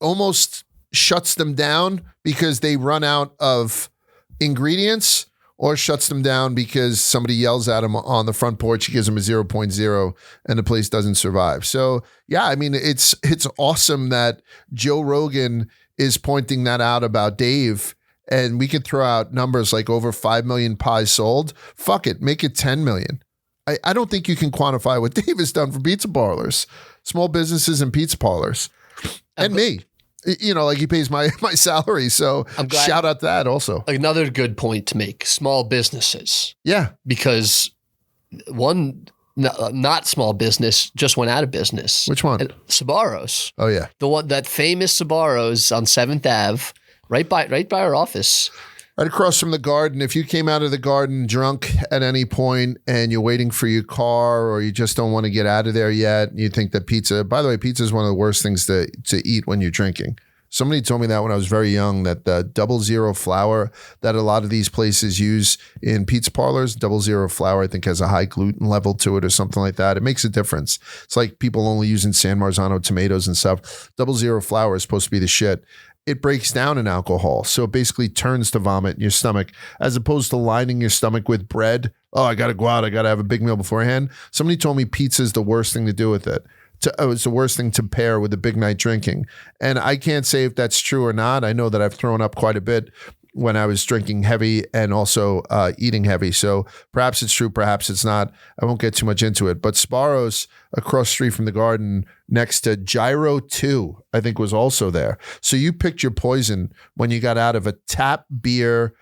almost shuts them down because they run out of ingredients, or shuts them down because somebody yells at him on the front porch. He gives him a 0.0 and the place doesn't survive. So yeah, I mean, it's awesome that Joe Rogan is pointing that out about Dave. And we could throw out numbers like over 5 million pies sold. Fuck it, make it 10 million. I don't think you can quantify what Dave has done for pizza parlors, small businesses and pizza parlors, and me. You know, like he pays my salary. So shout out to that also. Another good point to make, small businesses. Yeah. Because one not small business just went out of business. Which one? Sbarro's. Oh, yeah. The one, that famous Sbarro's on 7th Ave, right by our office. Right across from the Garden. If you came out of the Garden drunk at any point and you're waiting for your car or you just don't want to get out of there yet, you think that pizza, by the way, pizza is one of the worst things to eat when you're drinking. Somebody told me that when I was very young, that the 00 flour that a lot of these places use in pizza parlors, 00 flour, I think has a high gluten level to it or something like that. It makes a difference. It's like people only using San Marzano tomatoes and stuff. 00 flour is supposed to be the shit. It breaks down in alcohol. So it basically turns to vomit in your stomach, as opposed to lining your stomach with bread. Oh, I got to go out. I got to have a big meal beforehand. Somebody told me pizza is the worst thing to do with it. It's the worst thing to pair with a big night drinking. And I can't say if that's true or not. I know that I've thrown up quite a bit when I was drinking heavy and also eating heavy. So perhaps it's true, perhaps it's not. I won't get too much into it. But Sbarro's across the street from the Garden next to Gyro 2, I think was also there. So you picked your poison when you got out of a tap beer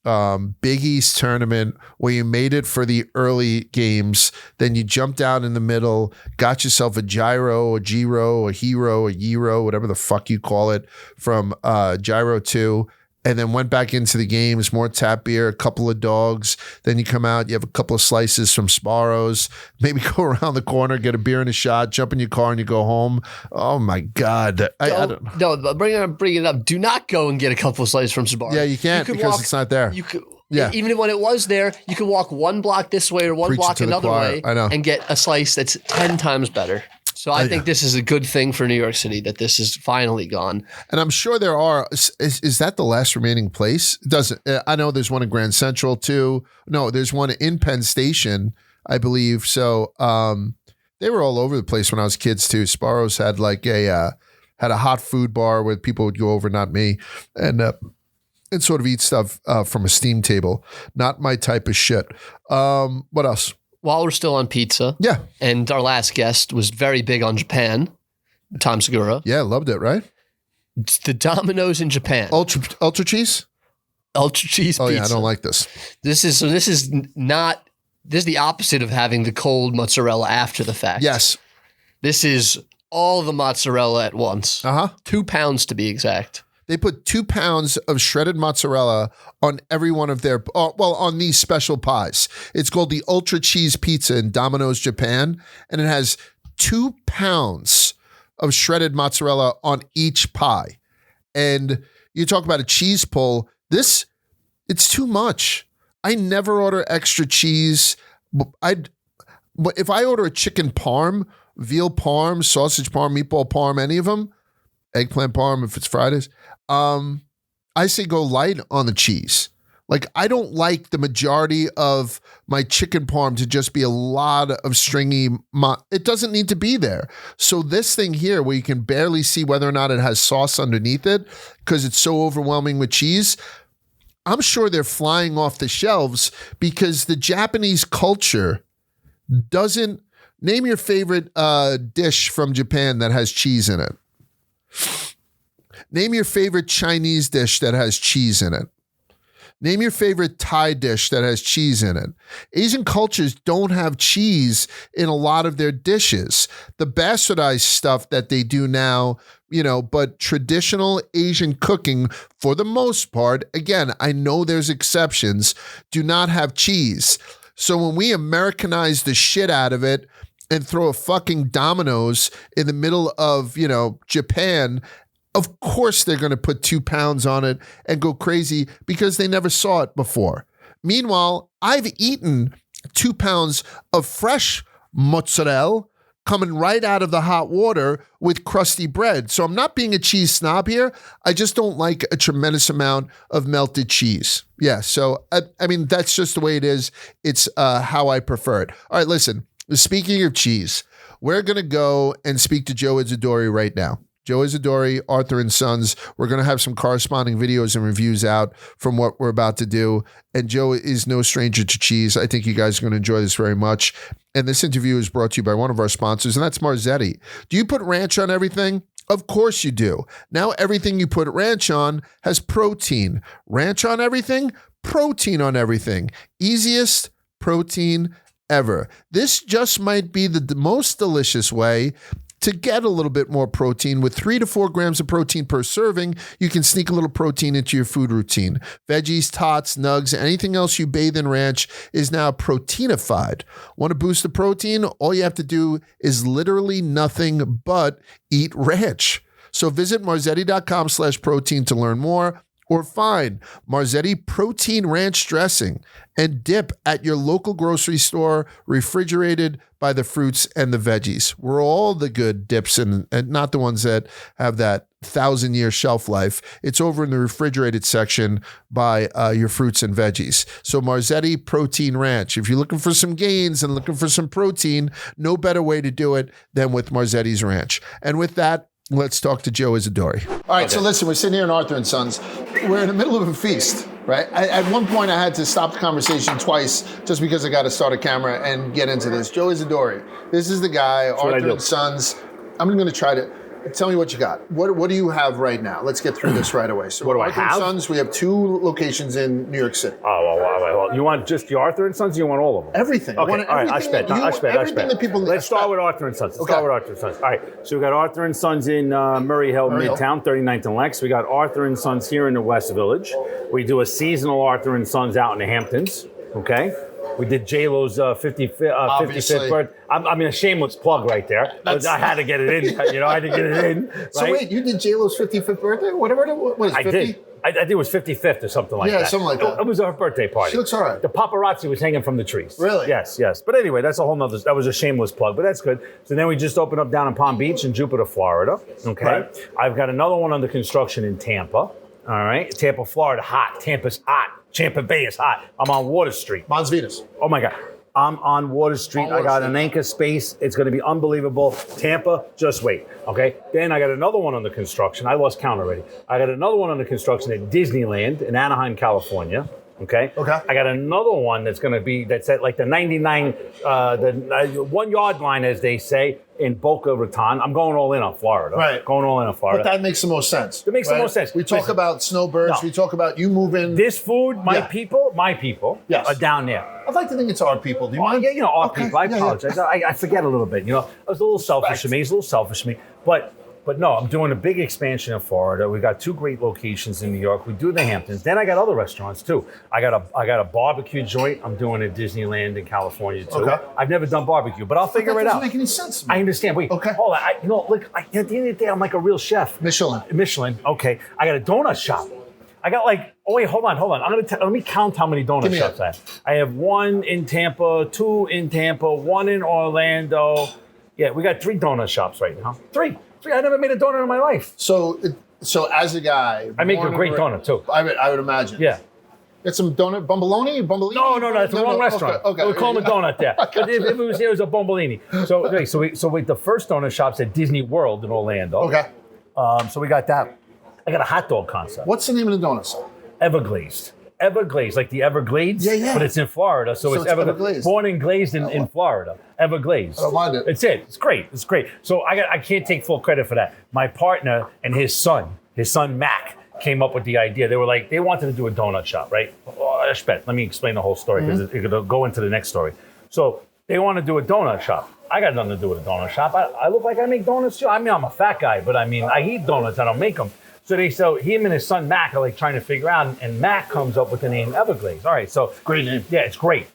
Big East tournament where you made it for the early games, then you jumped out in the middle, got yourself a gyro, a gyro, a hero, a gyro, whatever the fuck you call it, from Gyro 2, and then went back into the games, more tap beer, a couple of dogs. Then you come out, you have a couple of slices from Sparrows, maybe go around the corner, get a beer and a shot, jump in your car, and you go home. Oh my God. I don't know. No, bring it up. Do not go and get a couple of slices from Sparrows. Yeah, you can't because it's not there. You could. Yeah. Even when it was there, you could walk one block this way or one block another way and get a slice that's 10 times better. So I think this is a good thing for New York City that this is finally gone. And I'm sure there are. Is that the last remaining place? It doesn't. I know there's one in Grand Central too. No, there's one in Penn Station, I believe. So they were all over the place when I was kids too. Sparrows had like a hot food bar where people would go over, not me, and sort of eat stuff from a steam table. Not my type of shit. What else? While we're still on pizza. Yeah. And our last guest was very big on Japan, Tom Segura. Yeah, loved it, right? It's the Domino's in Japan. Ultra cheese? Ultra cheese pizza. Oh yeah, I don't like this. This is the opposite of having the cold mozzarella after the fact. Yes. This is all the mozzarella at once. 2 pounds to be exact. They put 2 pounds of shredded mozzarella on every one of their, on these special pies. It's called the Ultra Cheese Pizza in Domino's, Japan, and it has 2 pounds of shredded mozzarella on each pie. And you talk about a cheese pull. It's too much. I never order extra cheese. If I order a chicken parm, veal parm, sausage parm, meatball parm, any of them, eggplant parm if it's Fridays, I say go light on the cheese. Like, I don't like the majority of my chicken parm to just be a lot of stringy. It doesn't need to be there. So this thing here where you can barely see whether or not it has sauce underneath it because it's so overwhelming with cheese, I'm sure they're flying off the shelves because the Japanese culture doesn't. Name your favorite dish from Japan that has cheese in it. Name your favorite Chinese dish that has cheese in it. Name your favorite Thai dish that has cheese in it. Asian cultures don't have cheese in a lot of their dishes. The bastardized stuff that they do now, but traditional Asian cooking, for the most part, again, I know there's exceptions, do not have cheese. So when we Americanize the shit out of it and throw a fucking Domino's in the middle of, Japan, of course they're going to put 2 pounds on it and go crazy because they never saw it before. Meanwhile, I've eaten 2 pounds of fresh mozzarella coming right out of the hot water with crusty bread. So I'm not being a cheese snob here. I just don't like a tremendous amount of melted cheese. Yeah, so I mean, that's just the way it is. It's how I prefer it. All right, listen, speaking of cheese, we're going to go and speak to Joe Isidori right now. Joe Isidori, Arthur & Sons. We're going to have some corresponding videos and reviews out from what we're about to do. And Joe is no stranger to cheese. I think you guys are going to enjoy this very much. And this interview is brought to you by one of our sponsors, and that's Marzetti. Do you put ranch on everything? Of course you do. Now everything you put ranch on has protein. Ranch on everything? Protein on everything. Easiest protein ever. This just might be the most delicious way to get a little bit more protein. With 3 to 4 grams of protein per serving, you can sneak a little protein into your food routine. Veggies, tots, nugs, anything else you bathe in ranch is now proteinified. Want to boost the protein? All you have to do is literally nothing but eat ranch. So visit marzetti.com/protein to learn more, or find Marzetti Protein Ranch Dressing and dip at your local grocery store, refrigerated by the fruits and the veggies. We're all the good dips and not the ones that have that 1,000-year shelf life. It's over in the refrigerated section by your fruits and veggies. So Marzetti Protein Ranch. If you're looking for some gains and looking for some protein, no better way to do it than with Marzetti's Ranch. And with that, let's talk to Joe Isidori. All right, so listen, we're sitting here in Arthur & Sons. We're in the middle of a feast, right? At one point, I had to stop the conversation twice just because I got to start a camera and get into this. Joe Isidori, this is the guy, Arthur & Sons. I'm going to try to, Tell me what you got. What do you have right now? Let's get through this right away. So What do I Arthur have? Sons, we have 2 locations in New York City. Well, you want just the Arthur and Sons? Or you want all of them? Everything. Okay, I all right. I spent. Everything that people. Let's start with Arthur and Sons. Let's start with Arthur and Sons. All right. So we got Arthur and Sons in Murray Hill, Midtown, 39th and Lex. We got Arthur and Sons here in the West Village. We do a seasonal Arthur and Sons out in the Hamptons. Okay. We did J-Lo's 55th birthday. I mean, a shameless plug right there. I had to get it in. I had to get it in. Right? So wait, you did J-Lo's 55th birthday? Whatever it was, 50? I did. I think it was 55th or something like that. Yeah, something like that. It was her birthday party. She looks all right. The paparazzi was hanging from the trees. Really? Yes. But anyway, that's a whole nother, that was a shameless plug, but that's good. So then we just opened up down in Palm Beach in Jupiter, Florida. Okay. Right. I've got another one under construction in Tampa. All right. Tampa, Florida, hot. Tampa's hot. Tampa Bay is hot. I'm on Water Street. Mons Venus. Oh my God. I'm on Water Street. I got an anchor space. It's going to be unbelievable. Tampa, just wait. Okay. Then I got another one under construction. I lost count already. I got another one under construction at Disneyland in Anaheim, California. Okay. I got another one that's at like the 99, the 1 yard line, as they say, in Boca Raton. I'm going all in on Florida. Right. Going all in on Florida. But that makes the most sense. It makes the most sense. We talk about snowbirds. No. We talk about you moving. This food, my people are down there. I'd like to think it's our people. Do you mind? Yeah, our people. I apologize. I forget a little bit. It was a little selfish of me. It's a little selfish of me. But no, I'm doing a big expansion in Florida. We got 2 great locations in New York. We do the Hamptons. Then I got other restaurants too. I got a barbecue joint. I'm doing at Disneyland in California too. Okay. I've never done barbecue, but I'll figure it out. That doesn't make any sense to me. I understand. Wait. Okay. Hold on. At the end of the day, I'm like a real chef. Michelin. Okay. I got a donut shop. I got hold on. Let me count how many donut shops I have. I have 1 in Tampa, 2 in Tampa, 1 in Orlando. Yeah, we got 3 donut shops right now. 3. I never made a donut in my life. So as a guy, I make a great donut too. I would imagine. Yeah. Get some donut, Bomboloni? No, it's the wrong restaurant. Okay. We call them a donut there. But if it was here, it was a Bombolini. So the first donut shop's at Disney World in Orlando. Okay. So we got that. I got a hot dog concept. What's the name of the donut shop? Everglazed, like the Everglades. Yeah. But it's in Florida, so it's Everglazed. Born and glazed in Florida. Everglazed. I don't mind it. It's great. So I can't take full credit for that. My partner and his son Mac, came up with the idea. They wanted to do a donut shop, right? Let me explain the whole story because it'll go into the next story. So they want to do a donut shop. I got nothing to do with a donut shop. I look like I make donuts too. I mean, I'm a fat guy, but I eat donuts. I don't make them. So him and his son Mac are trying to figure out, and Mac comes up with the name Everglades. All right, so great name. Yeah, it's great.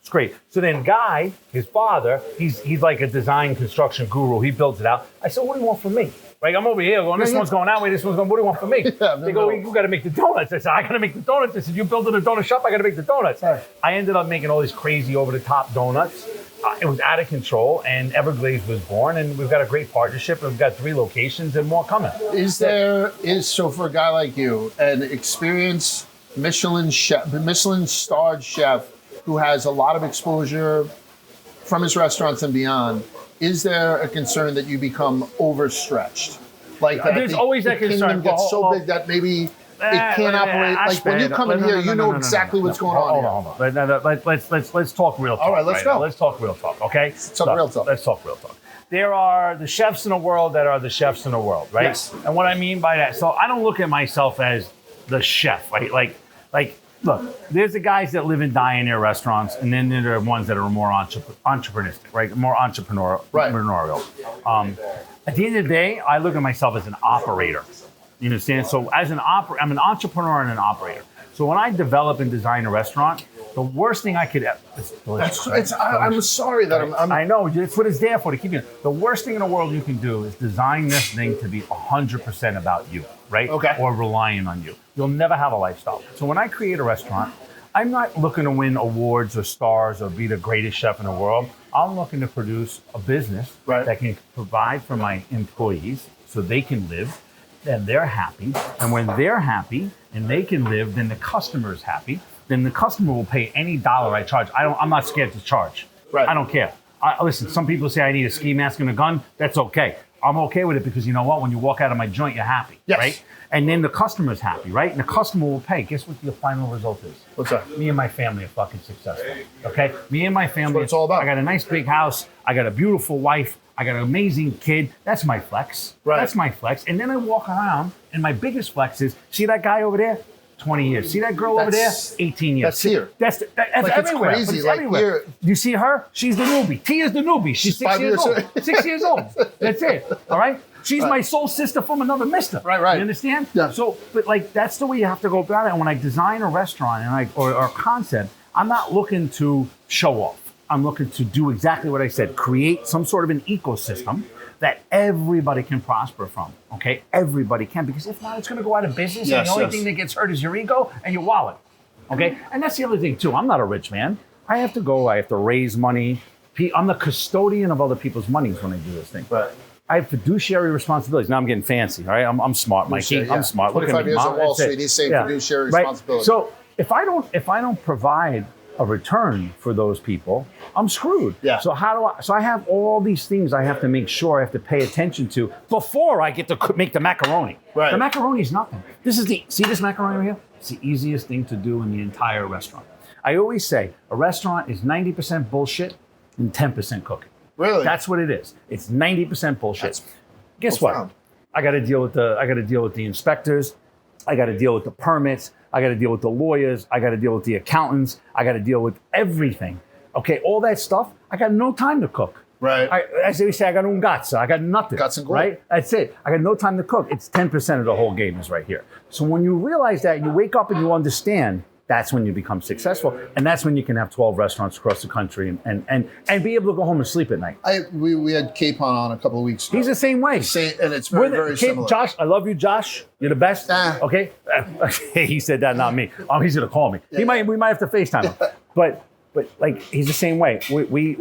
So then Guy, his father, he's like a design construction guru. He builds it out. I said, what do you want from me? Like, I'm over here going, this one's going that way, this one's going, what do you want from me? They go, you got to make the donuts. I said, I got to make the donuts. I said, you built a donut shop, I got to make the donuts. Right. I ended up making all these crazy over-the-top donuts. It was out of control, and Everglades was born, and we've got a great partnership, and we've got 3 locations and more coming. So for a guy like you, an experienced Michelin starred chef who has a lot of exposure from his restaurants and beyond, is there a concern that you become overstretched? Like that there's always that concern. Kingdom gets so big that maybe it can't operate. Like when you come in here, you know exactly what's going on. Hold on. Let's talk real talk. All right, let's go. Let's talk real talk. Okay. Let's talk real talk. There are the chefs in the world that are the chefs in the world, right? Yes. And what I mean by that, so I don't look at myself as the chef, right? Like, look, there's the guys that live and die in their restaurants, and then there are ones that are more entrepreneuristic, right? More entrepreneurial. At the end of the day, I look at myself as an operator. You understand? So as I'm an entrepreneur and an operator. So when I develop and design a restaurant, the worst thing I could ever... I'm sorry that I know, it's what it's there for, to keep you... The worst thing in the world you can do is design this thing to be 100% about you, right? Okay. Or relying on you. You'll never have a lifestyle. So when I create a restaurant, I'm not looking to win awards or stars or be the greatest chef in the world. I'm looking to produce a business that can provide for my employees so they can live, and they're happy. And when they're happy and they can live, then the customer's happy. Then the customer will pay any dollar I charge. I'm not scared to charge. Right. I don't care. Listen, some people say I need a ski mask and a gun. That's okay. I'm okay with it because you know what? When you walk out of my joint, you're happy, right? And then the customer's happy, right? And the customer will pay. Guess what the final result is? What's that? Me and my family are fucking successful, okay? Me and my family. That's what it's all about. I got a nice big house. I got a beautiful wife. I got an amazing kid. That's my flex. Right. That's my flex. And then I walk around, and my biggest flex is, see that guy over there? 20 years. See that girl over there? 18 years. That's here. That's Like, everywhere. it's crazy. It's Like, everywhere. here- You see her? She's the newbie. Tia's the newbie. She's 6 5 years years old. 6 years old. That's it. All right? She's my soul sister from another mister. Right. You understand? Yeah. So, but like, that's the way you have to go about it. And when I design a restaurant or a concept, I'm not looking to show off. I'm looking to do exactly what I said, create some sort of an ecosystem that everybody can prosper from, okay? Everybody can, because if not, it's gonna go out of business, and the only thing that gets hurt is your ego and your wallet, okay? And that's the other thing too, I'm not a rich man. I have to raise money. I'm the custodian of other people's monies when I do this thing. Right. I have fiduciary responsibilities. Now I'm getting fancy, all right? I'm smart, Mikey. Yeah. I'm smart. Look at 25 me, years Mom. on Wall That's it. Street, he's saying Yeah. fiduciary Right. responsibility. So if I don't provide a return for those people, I'm screwed. Yeah. So so I have all these things I have to make sure I have to pay attention to before I get to make the macaroni. Right. The macaroni is nothing. See this macaroni right here? It's the easiest thing to do in the entire restaurant. I always say a restaurant is 90% bullshit and 10% cooking. Really? That's what it is. It's 90% bullshit. That's Guess profound. what? I got to deal with the inspectors. I got to deal with the permits. I got to deal with the lawyers. I got to deal with the accountants. I got to deal with everything. Okay, all that stuff. I got no time to cook. Right. As we say, I got un gazza. I got nothing. Guts and gold. Right? That's it. I got no time to cook. It's 10% of the whole game is right here. So when you realize that, you wake up and you understand, that's when you become successful. And that's when you can have 12 restaurants across the country and be able to go home and sleep at night. We had Capon on a couple of weeks ago. He's the same way. And it's very similar. Josh, I love you, Josh. You're the best. Okay? He said that, not me. He's going to call me. We might have to FaceTime him. But like, he's the same way. We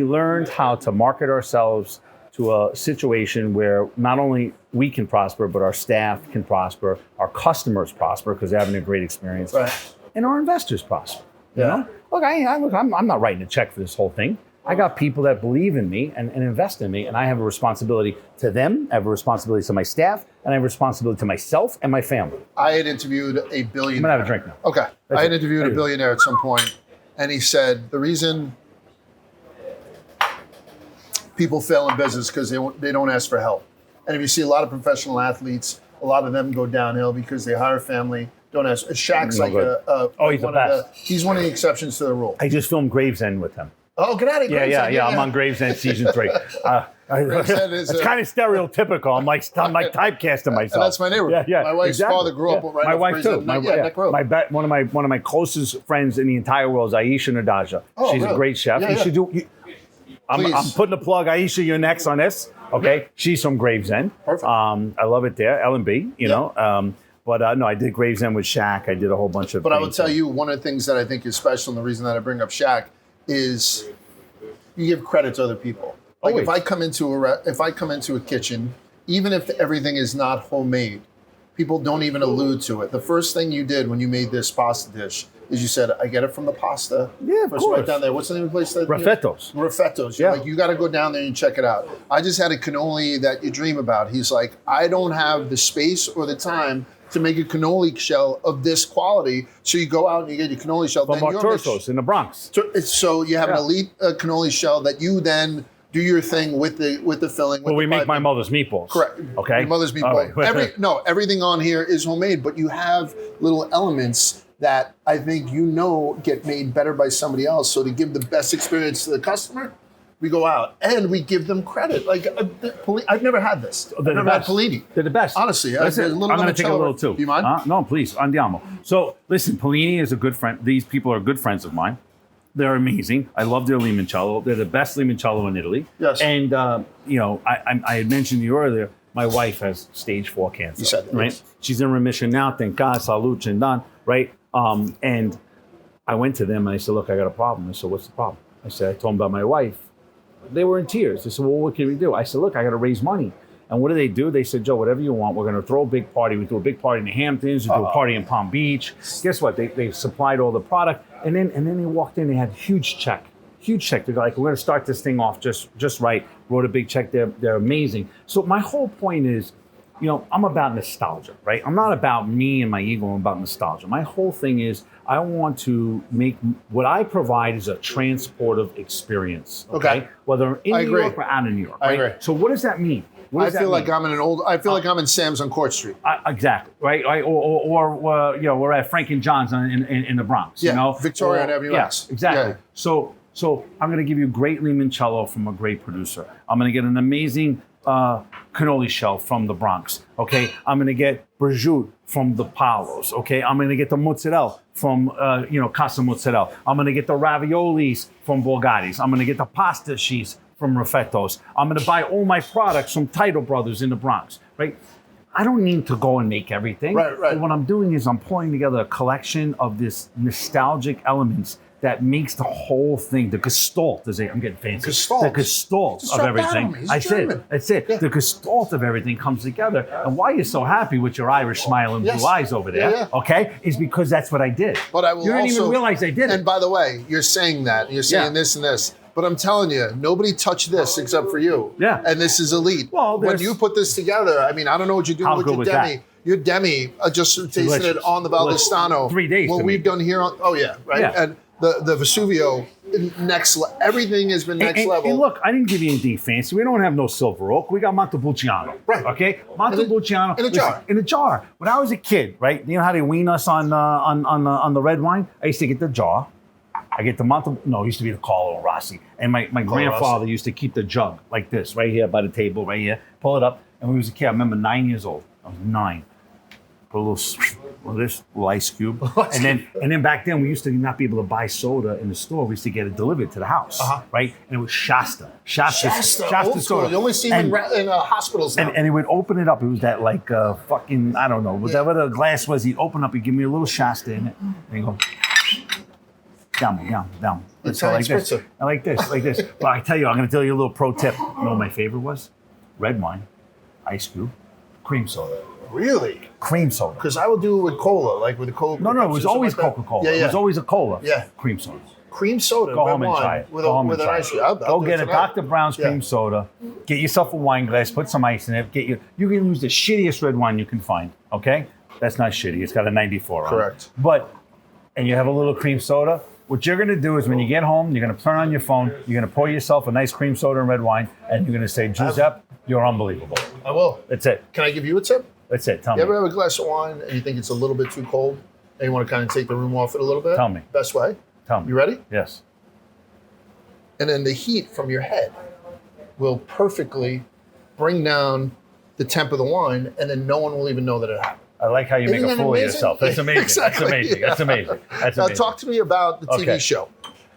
learned how to market ourselves to a situation where not only we can prosper, but our staff can prosper, our customers prosper because they're having a great experience, Right. and our investors prosper. You know? Look, I'm not writing a check for this whole thing. I got people that believe in me and invest in me, and I have a responsibility to them, I have a responsibility to my staff, and I have a responsibility to myself and my family. I had interviewed a billionaire. I'm gonna have a drink now. Okay. I had interviewed a billionaire at some point, and he said the reason people fail in business because they don't ask for help. And if you see a lot of professional athletes, a lot of them go downhill because they hire family, don't ask. Shaq's No like good. He's the best. He's one of the exceptions to the rule. I just filmed Gravesend with him. Oh, get out of here! Yeah. I'm on Gravesend season 3. Gravesend is it's kind of stereotypical. I'm like typecasting myself. And that's my neighborhood. Yeah, my wife's father grew up right my off wife Gravesend. too. Neck Road. One of my closest friends in the entire world is Aisha Nadaja. Oh, She's really? a great chef. Yeah, You yeah. should do. I'm putting a plug. Aisha, you're next on this. Okay, she's from Gravesend. Perfect. I love it there. L&B. You know. But no, I did Gravesend with Shaq. I did a whole bunch of. But I will tell you, one of the things that I think is special, and the reason that I bring up Shaq, is you give credit to other people. Like Always. if I come into a kitchen, even if everything is not homemade, people don't even allude to it. The first thing you did when you made this pasta dish is you said, "I get it from the pasta." Yeah, of First, course. right down there. What's the name of the place? Raffetto's. Raffetto's. Yeah. Like, you got to go down there and check it out. I just had a cannoli that you dream about. He's like, I don't have the space or the time to make a cannoli shell of this quality. So you go out and you get your cannoli shell. From then you're Artursos in the Bronx. So you have an elite cannoli shell that you then do your thing with the filling. Well, with we the make piping. my mother's meatballs. Correct. Okay. Your mother's meatball. All right. Everything on here is homemade, but you have little elements that I think get made better by somebody else. So to give the best experience to the customer, we go out and we give them credit. Like I've never had this. I've never had Pellini. They're the best. Honestly, I'm going to take a little too. Do you mind? No, please. Andiamo. So listen, Pellini is a good friend. These people are good friends of mine. They're amazing. I love their limoncello. They're the best limoncello in Italy. Yes. And I had mentioned to you earlier. My wife has stage 4 cancer. You said that, right? yes. She's in remission now. Thank God. Salud, chendan. Right. And I went to them and I said, "Look, I got a problem." I said, "What's the problem?" I said, "I told them about my wife." They were in tears. They said, "Well, what can we do?" I said, "Look, I got to raise money." And what do? They said, "Joe, whatever you want. We're going to throw a big party. We do a big party in the Hamptons. We do a party in Palm Beach." Guess what? They supplied all the product. And then they walked in. They had a huge check. They're like, "We're going to start this thing off just right." Wrote a big check. They're amazing. So my whole point is, I'm about nostalgia, right? I'm not about me and my ego. I'm about nostalgia. My whole thing is I want to make what I provide is a transportive experience. Okay. Whether in New York or out of New York. Right? I agree. So what does that mean? I feel like I'm in Sam's on Court Street. Exactly, right? Or we're at Frank and John's in the Bronx. Yeah, Victoria and Avenue X. Yeah, exactly. Yeah. So I'm going to give you great limoncello from a great producer. I'm going to get an amazing cannoli shell from the Bronx. Okay, I'm going to get prosciutto from the Palos. Okay, I'm going to get the mozzarella from Casa Mozzarella. I'm going to get the raviolis from Borgati's. I'm going to get the pasta sheets from Raffetto's. I'm going to buy all my products from Title Brothers in the Bronx, right? I don't need to go and make everything. Right. But what I'm doing is I'm pulling together a collection of this nostalgic elements that makes the whole thing, the gestalt, I'm getting fancy. The gestalt of everything. That's it. Yeah. The gestalt of everything comes together. And why you're so happy with your Irish smiling blue eyes over there, okay, is because that's what I did. But I will you didn't even realize I did it. And by the way, you're saying that. You're saying this and this. But I'm telling you, nobody touched this except for you. Yeah. And this is elite. Well, when you put this together, I mean, I don't know what you're doing with your demi. That? Your demi, just tasting it on the Valdostano. 3 days. What we've done here on, right? Yeah. And the Vesuvio, everything has been next level. And look, I didn't give you anything fancy. We don't have no silver oak. We got Montepulciano. Right. Okay? Montepulciano. In a jar. In a jar. When I was a kid, right? You know how they wean us on the red wine? I used to get the jar. I get the it used to be the Carlo Rossi. And my grandfather used to keep the jug like this, right here by the table, right here. Pull it up. And when I was a kid, I remember 9 years old. I was 9. Put a little ice cube. And then back then, we used to not be able to buy soda in the store. We used to get it delivered to the house, right? And it was Shasta. Shasta soda. You only see them in hospitals now. And he would open it up. It was that like fucking, I don't know, whatever the glass was, he'd open up, he'd give me a little Shasta in it. And he'd go, down. It's like this. I like this. Well, I tell you, I'm going to tell you a little pro tip. You know what my favorite was? Red wine, ice cube, cream soda. Really? Cream soda. Because I would do it with cola, like with the cola. No, it was always Coca-Cola. Yeah. It was always a cola. Yeah. Cream soda. Cream soda. Go home and try it. With an ice cube. Go get a Dr. Brown's cream soda. Get yourself a wine glass. Put some ice in it. You can use the shittiest red wine you can find. Okay? That's not shitty. It's got a 94 on it. Correct. And you have a little cream soda. What you're going to do is when you get home, you're going to turn on your phone. You're going to pour yourself a nice cream soda and red wine. And you're going to say, Giuseppe, you're unbelievable. I will. That's it. Can I give you a tip? That's it. Tell me. You ever have a glass of wine and you think it's a little bit too cold and you want to kind of take the room off it a little bit? Tell me. Best way? Tell me. You ready? Yes. And then the heat from your head will perfectly bring down the temp of the wine, and then no one will even know that it happened. I like how you make a fool of yourself. That's amazing. Exactly. That's amazing. Now talk to me about the TV show.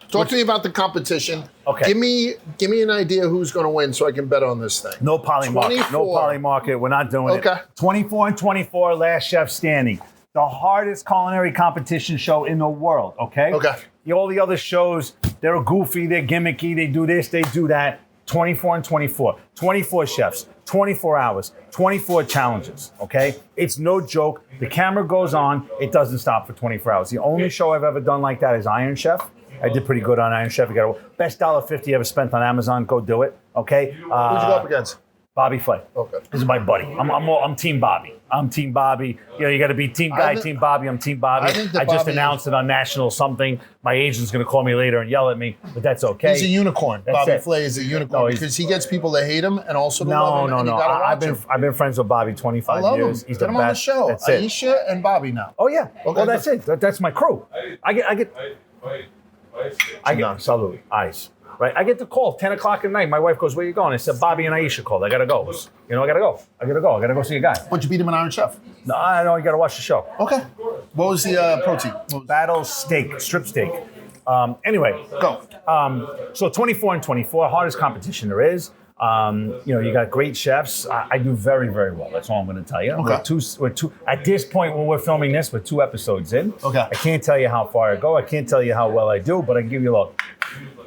Talk to me about the competition. Okay. Give me an idea who's going to win so I can bet on this thing. No poly market. No poly market. We're not doing it. 24 and 24, Last Chef Standing. The hardest culinary competition show in the world, okay? Okay. All the other shows, they're goofy, they're gimmicky, they do this, they do that. 24 and 24. 24 chefs, 24 hours, 24 challenges, okay? It's no joke. The camera goes on. It doesn't stop for 24 hours. The only show I've ever done like that is Iron Chef. I did pretty good on Iron Chef. You got a best $1.50 ever spent on Amazon. Go do it, okay? Who'd you go up against? Bobby Flay. Okay. This is my buddy. I'm Team Bobby. I'm Team Bobby. You know, you got to be Team Guy, Team Bobby. I'm Team Bobby. I just announced it on national something. My agent's going to call me later and yell at me, but that's okay. He's a unicorn. That's Bobby it. Flay is a unicorn because he gets people to hate him and also to love him. No. I've been friends with Bobby 25 I love years. him. He's Get the him best. on the show. That's it. Aisha and Bobby now. Oh yeah. Okay. Well, that's it. That's my crew. I get. Salud. Ice. Right, I get the call 10 o'clock at night. My wife goes, "Where you going?" I said, "Bobby and Aisha called. I gotta go. I gotta go. I gotta go see a guy." But you beat him in Iron Chef. No, I know. You gotta watch the show. Okay. What was the protein? Battle steak, strip steak. Anyway, go. So 24 and 24, hardest competition there is. You got great chefs. I do very, very well. That's all I'm going to tell you. Okay. We're two. At this point, when we're filming this, we're 2 episodes in. Okay. I can't tell you how far I go. I can't tell you how well I do, but I can give you a look.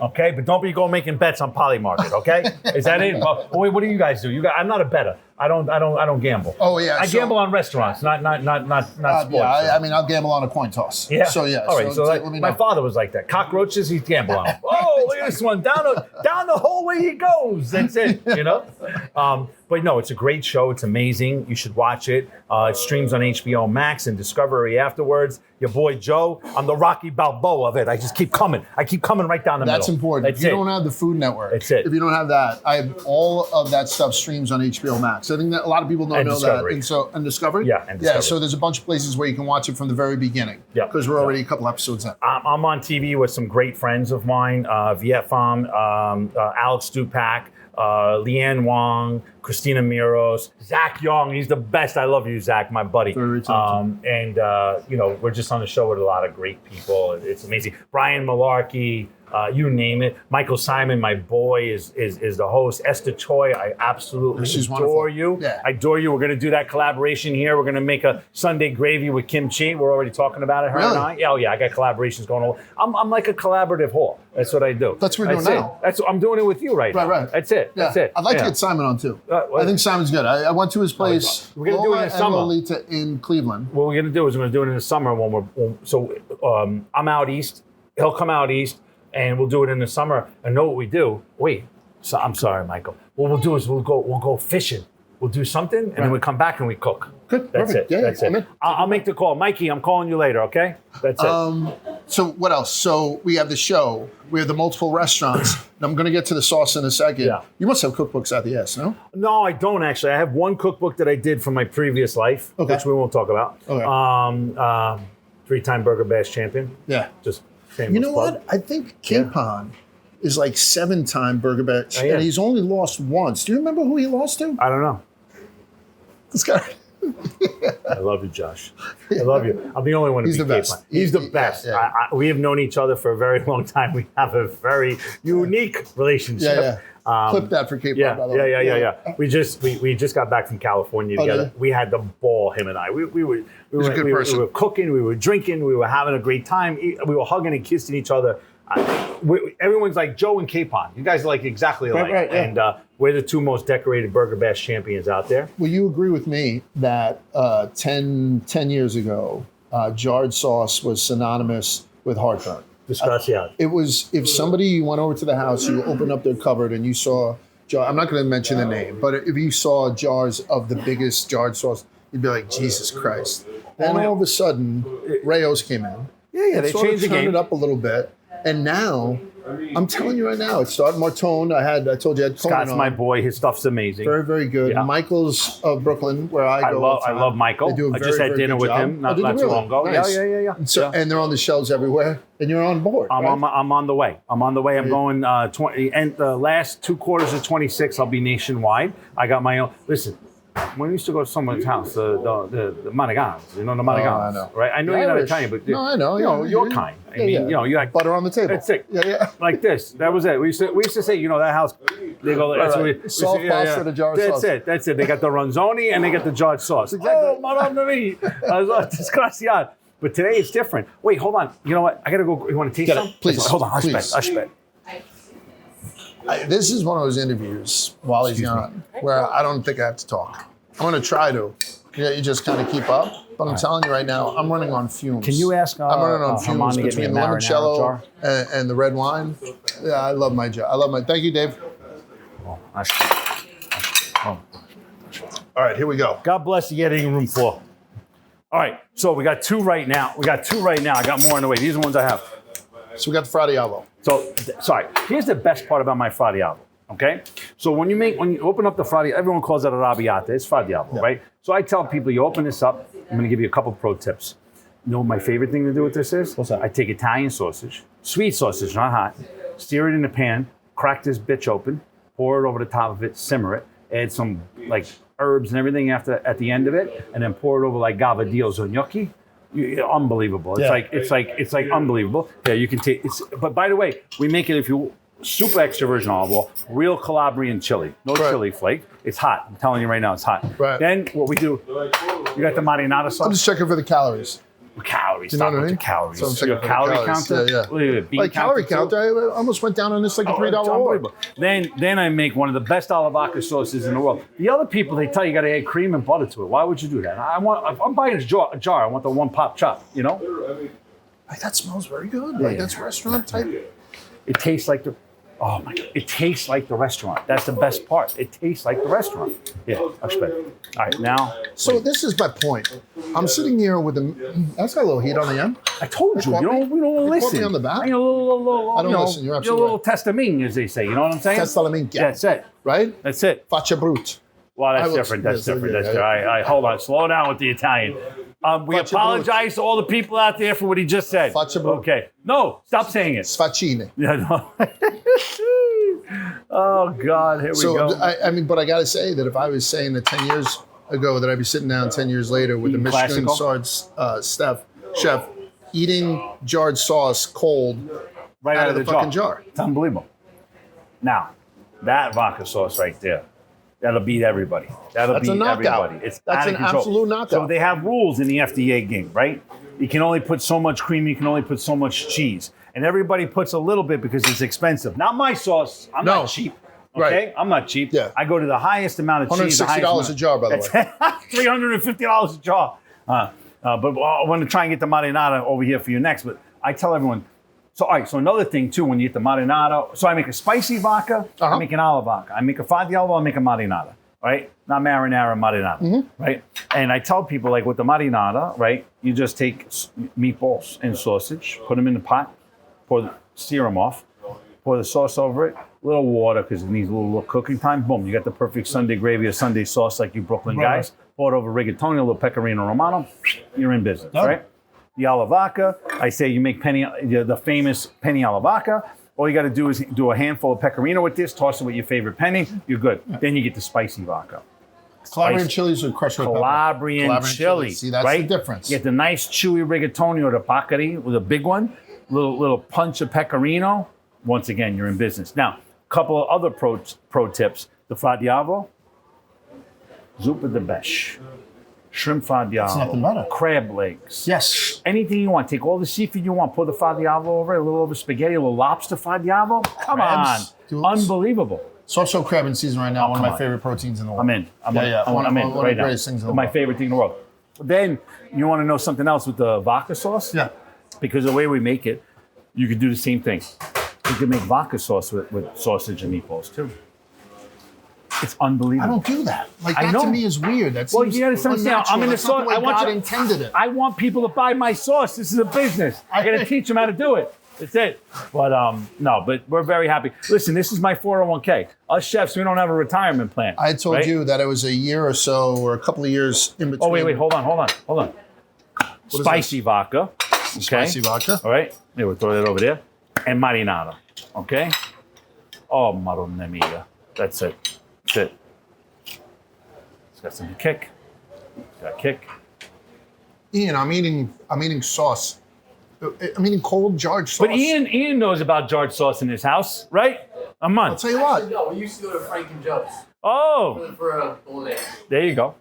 Okay, but don't be going making bets on Poly Market. Okay, is that it? Wait, what do you guys do? I'm not a bettor. I don't gamble. Oh yeah, I gamble on restaurants, not sports. Yeah, I mean, I'll gamble on a coin toss. Yeah. So yeah. All right. So like, my father was like that. Cockroaches, he'd gamble on them. Oh, look at this one down the hallway he goes. That's it. But no, it's a great show. It's amazing. You should watch it. It streams on HBO Max and Discovery afterwards. Your boy Joe, I'm the Rocky Balboa of it. I just keep coming. I keep coming right down the middle. That's important. If you don't have the Food Network, that's it. If you don't have that, I have all of that stuff streams on HBO Max. I think that a lot of people don't know Discovery. that. And Discovery? Yeah, and Discovery. Yeah, so there's a bunch of places where you can watch it from the very beginning. Yeah. Because we're already a couple episodes in. I'm on TV with some great friends of mine, Viet Pham, Alex Dupac, Leanne Wong, Christina Miros, Zach Young. He's the best. I love you, Zach, my buddy. We're just on the show with a lot of great people. It's amazing. Brian Malarkey, you name it. Michael Simon, my boy, is the host. Esther Choi, I absolutely adore you. Yeah. I adore you. We're going to do that collaboration here. We're going to make a Sunday gravy with kimchi. We're already talking about it, her and I. Yeah, oh yeah, I got collaborations going on. I'm like a collaborative whore. That's what I do. That's what we're doing now. I'm doing it with you right now. Right. That's it. Yeah. That's it. I'd like to get Simon on too. I think Simon's good. I went to his place. We're going to do it in the summer. Lolita in Cleveland. What we're going to do is we're going to do it in the summer I'm out east. He'll come out east. And we'll do it in the summer. And know what we do? So I'm sorry, Michael. What we'll do is we'll go fishing. We'll do something, and then we come back and we cook. Good. That's Perfect. it. That's it. I'll make the call. Mikey, I'm calling you later, okay? That's it. So what else? So we have the show. We have the multiple restaurants. I'm going to get to the sauce in a second. Yeah. You must have cookbooks at the S, no? No, I don't actually. I have one cookbook that I did from my previous life, which we won't talk about. Okay. 3-time Burger Bash champion. Yeah. Just you know what? I think Capon is like 7-time Burger Bash, and he's only lost once. Do you remember who he lost to? I don't know. This guy. I love you, Josh. I love you. I'm the only one to beat Capon. He's the best. Yeah. We have known each other for a very long time. We have a very unique relationship. Yeah. Clip that for Capon, by the way. Yeah. We just got back from California together. We had the ball, him and I. We were cooking, we were drinking, we were having a great time. We were hugging and kissing each other. Everyone's like Joe and Capon. You guys are like exactly alike. Right, yeah. And we're the 2 most decorated Burger Bash champions out there. Will you agree with me that 10 years ago, jarred sauce was synonymous with heartburn? It was, if somebody went over to the house, you opened up their cupboard and you saw, I'm not going to mention the name, but if you saw jars of the biggest jarred sauce, you'd be like, Jesus Christ. Then all of a sudden, Rayo's came in. Yeah, they changed the game. Turned it up a little bit. And now, I'm telling you right now, it's starting more toned. I told you I had Scott's my boy. His stuff's amazing. Very, very good. Yeah. Michael's of Brooklyn, where I go. I love Michael. I just had dinner with him not too long ago. Nice. Yeah. And they're on the shelves everywhere. And you're on board. I'm on the way. I'm going the last 2 quarters of 26. I'll be nationwide. I got my own. Listen. When we used to go to someone's house, the Manigans, the Manigans, I know. Right? I know you're not Italian, but I know. Your kind. I mean, you had butter on the table. That's it. Yeah. Like this. That was it. We used to say, that house. They go. That's what soft pasta, the jarred sauce. That's it. They got the ronzoni and they got the jarred sauce. Oh, madame mia, disgraziato. But today it's different. Wait, hold on. You know what? I gotta go. You want to taste some? Please. Hold on. Hush bet. This is one of those interviews while he's gone where I don't think I have to talk. I'm going to try to. You just kind of keep up. But I'm telling you right now, I'm running on fumes. Can you ask I'm running on fumes between the limoncello and the red wine. Yeah, I love my job. Thank you, Dave. All right, here we go. God bless the editing room floor. All right, so we got 2 right now. I got more on the way. These are the ones I have. So we got the Fra Diavolo. So, sorry. Here's the best part about my Fra Diavolo, okay? So when you open up the Fra Diavolo, everyone calls it a arrabbiata. It's Fra Diavolo, right? So I tell people, you open this up, I'm going to give you a couple pro tips. You know what my favorite thing to do with this is? What's that? I take Italian sausage, sweet sausage, not hot, steer it in the pan, crack this bitch open, pour it over the top of it, simmer it, add some like herbs and everything at the end of it, and then pour it over like gavadillos or gnocchi. Unbelievable. It's like unbelievable. Yeah, you can take but by the way, we make it super extra virgin olive oil, real Calabrian chili. No chili flake. It's hot. I'm telling you right now, it's hot. Right. Then what we do, you got the marinara sauce. I'm just checking for the calories. Calories. You know Stop what I with mean? the calories. So I'm your calorie counter? Yeah. Like calorie counter, I almost went down on this like a $3 order. Then I make one of the best alavaca sauces in the world. The other people, they tell you got to add cream and butter to it. Why would you do that? If I'm buying a jar, I want the 1 pop chop, Like, that smells very good. Like, that's restaurant type. It tastes like Oh my God. It tastes like the restaurant. That's the best part. It tastes like the restaurant. Yeah, much better. All right, now. So this is my point. I'm sitting here with that's got a little heat on the end. I told you, we don't listen. Me on the back. I don't listen. You're absolutely a little testamine, as they say. You know what I'm saying? Testamine. That's it. Right? That's it. Faccia brute. Well, that's different. That's different. That's different. I hold on. Slow down with the Italian. We apologize to all the people out there for what he just said. Faccia brute. Okay. No, stop saying it. Sfaccine. Yeah, no. Oh, God. Here we go. I mean, but I got to say that if I was saying that 10 years ago that I'd be sitting down 10 years later with the Michelin chef eating jarred sauce cold right out of the fucking jar. It's unbelievable. Now, that vodka sauce right there, that'll beat everybody. That's beat everybody. That's an absolute knockout. So they have rules in the FDA game, right? You can only put so much cream, you can only put so much cheese. And everybody puts a little bit because it's expensive. Not my sauce. I'm not cheap. Okay? Right. I'm not cheap. Yeah. I go to the highest amount of cheese. $160 a jar, by the way. $350 a jar. But I want to try and get the marinara over here for you next. But I tell everyone, so another thing too, when you get the marinara, so I make a spicy vodka, I make an olive vodka. I make a Fa Diavolo, I make a marinara, right? Not marinara, marinara, right? And I tell people, like with the marinara, right, you just take meatballs and sausage, put them in the pot, sear them off, pour the sauce over it, a little water because it needs a little cooking time. Boom, you got the perfect Sunday gravy or Sunday sauce like you Brooklyn guys. Pour it over rigatoni, a little pecorino romano, you're in business, right? The alla vodka, I say you make the famous penny alla vodka. All you got to do is do a handful of pecorino with this, toss it with your favorite penny, you're good. Then you get the spicy vodka. Calabrian chilies or crushed red pepper? Calabrian chili. See, that's right? the difference. You get the nice chewy rigatoni or the pacari with a big one, little punch of pecorino. Once again, you're in business. Now, a couple of other pro tips. The Fa Diavolo, zuppa de beche, shrimp Fa Diavolo, crab legs. Yes. Anything you want. Take all the seafood you want. Put the Fa Diavolo over it, a little over spaghetti, a little lobster Fa Diavolo. Come on. Unbelievable. So crab in season right now. One of my favorite proteins in the world. I'm in. I'm in one right of the greatest things in the world. My favorite thing in the world. Then, you want to know something else with the vodka sauce? Yeah. Because the way we make it, you could do the same thing. You can make vodka sauce with sausage and meatballs too. It's unbelievable. I don't do that. Like that to me is weird. That's well, you gotta understand. I'm in the sauce. God intended it. I want people to buy my sauce. This is a business. I gotta teach them how to do it. That's it. But no, but we're very happy. Listen, this is my 401k. Us chefs, we don't have a retirement plan. I told you that it was a year or so, or a couple of years in between. Oh wait, hold on. Spicy vodka. Okay. Spicy vodka. All right. Yeah, we'll throw that over there. And marinara. Okay. Oh, madonna mia. That's it. That's it. It's got some kick. It's got kick. Ian, I'm eating sauce. I'm eating cold jarred sauce. But Ian knows about jarred sauce in his house, right? A month. I'll tell you what. No, we used to go to Frank and Joe's. Oh. For a bolognese. There you go.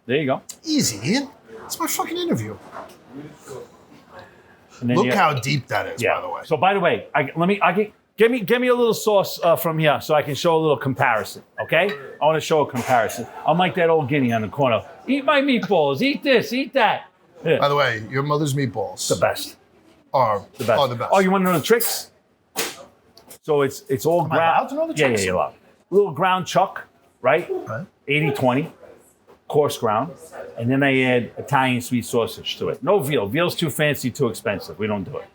Easy, Ian. It's my fucking interview. Look how deep that is, by the way. So by the way, give me a little sauce from here so I can show a little comparison. Okay? I want to show a comparison. I'm like that old guinea on the corner. Eat my meatballs. Eat this. Eat that. Yeah. By the way, your mother's meatballs. The best. Are the best. Oh, you want to know the tricks? So it's all ground. Am I allowed to know the tricks? Yeah, you're allowed. Little ground chuck, right? 80-20, coarse ground. And then I add Italian sweet sausage to it. No veal. Veal's too fancy, too expensive. We don't do it.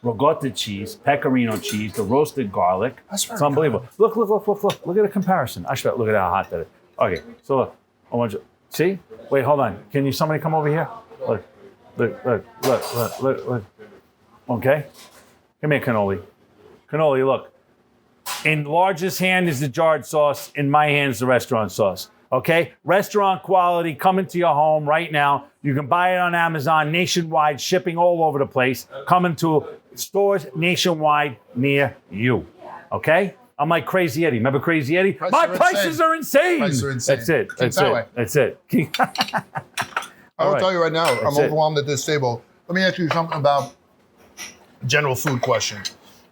Ricotta cheese, pecorino cheese, the roasted garlic. It's unbelievable. Look. Look at the comparison. Look at how hot that is. Okay, so look. I want you. See? Wait, hold on. Can somebody come over here? Look. Okay? Come here, cannoli. Cannoli, look. In largest hand is the jarred sauce. In my hand is the restaurant sauce. Okay? Restaurant quality coming to your home right now. You can buy it on Amazon, nationwide, shipping all over the place. Coming to stores nationwide near you. Okay? I'm like Crazy Eddie. Remember Crazy Eddie? My prices are insane. Prices are insane. That's it. I will tell you right now, I'm overwhelmed at this table. Let me ask you something about general food question.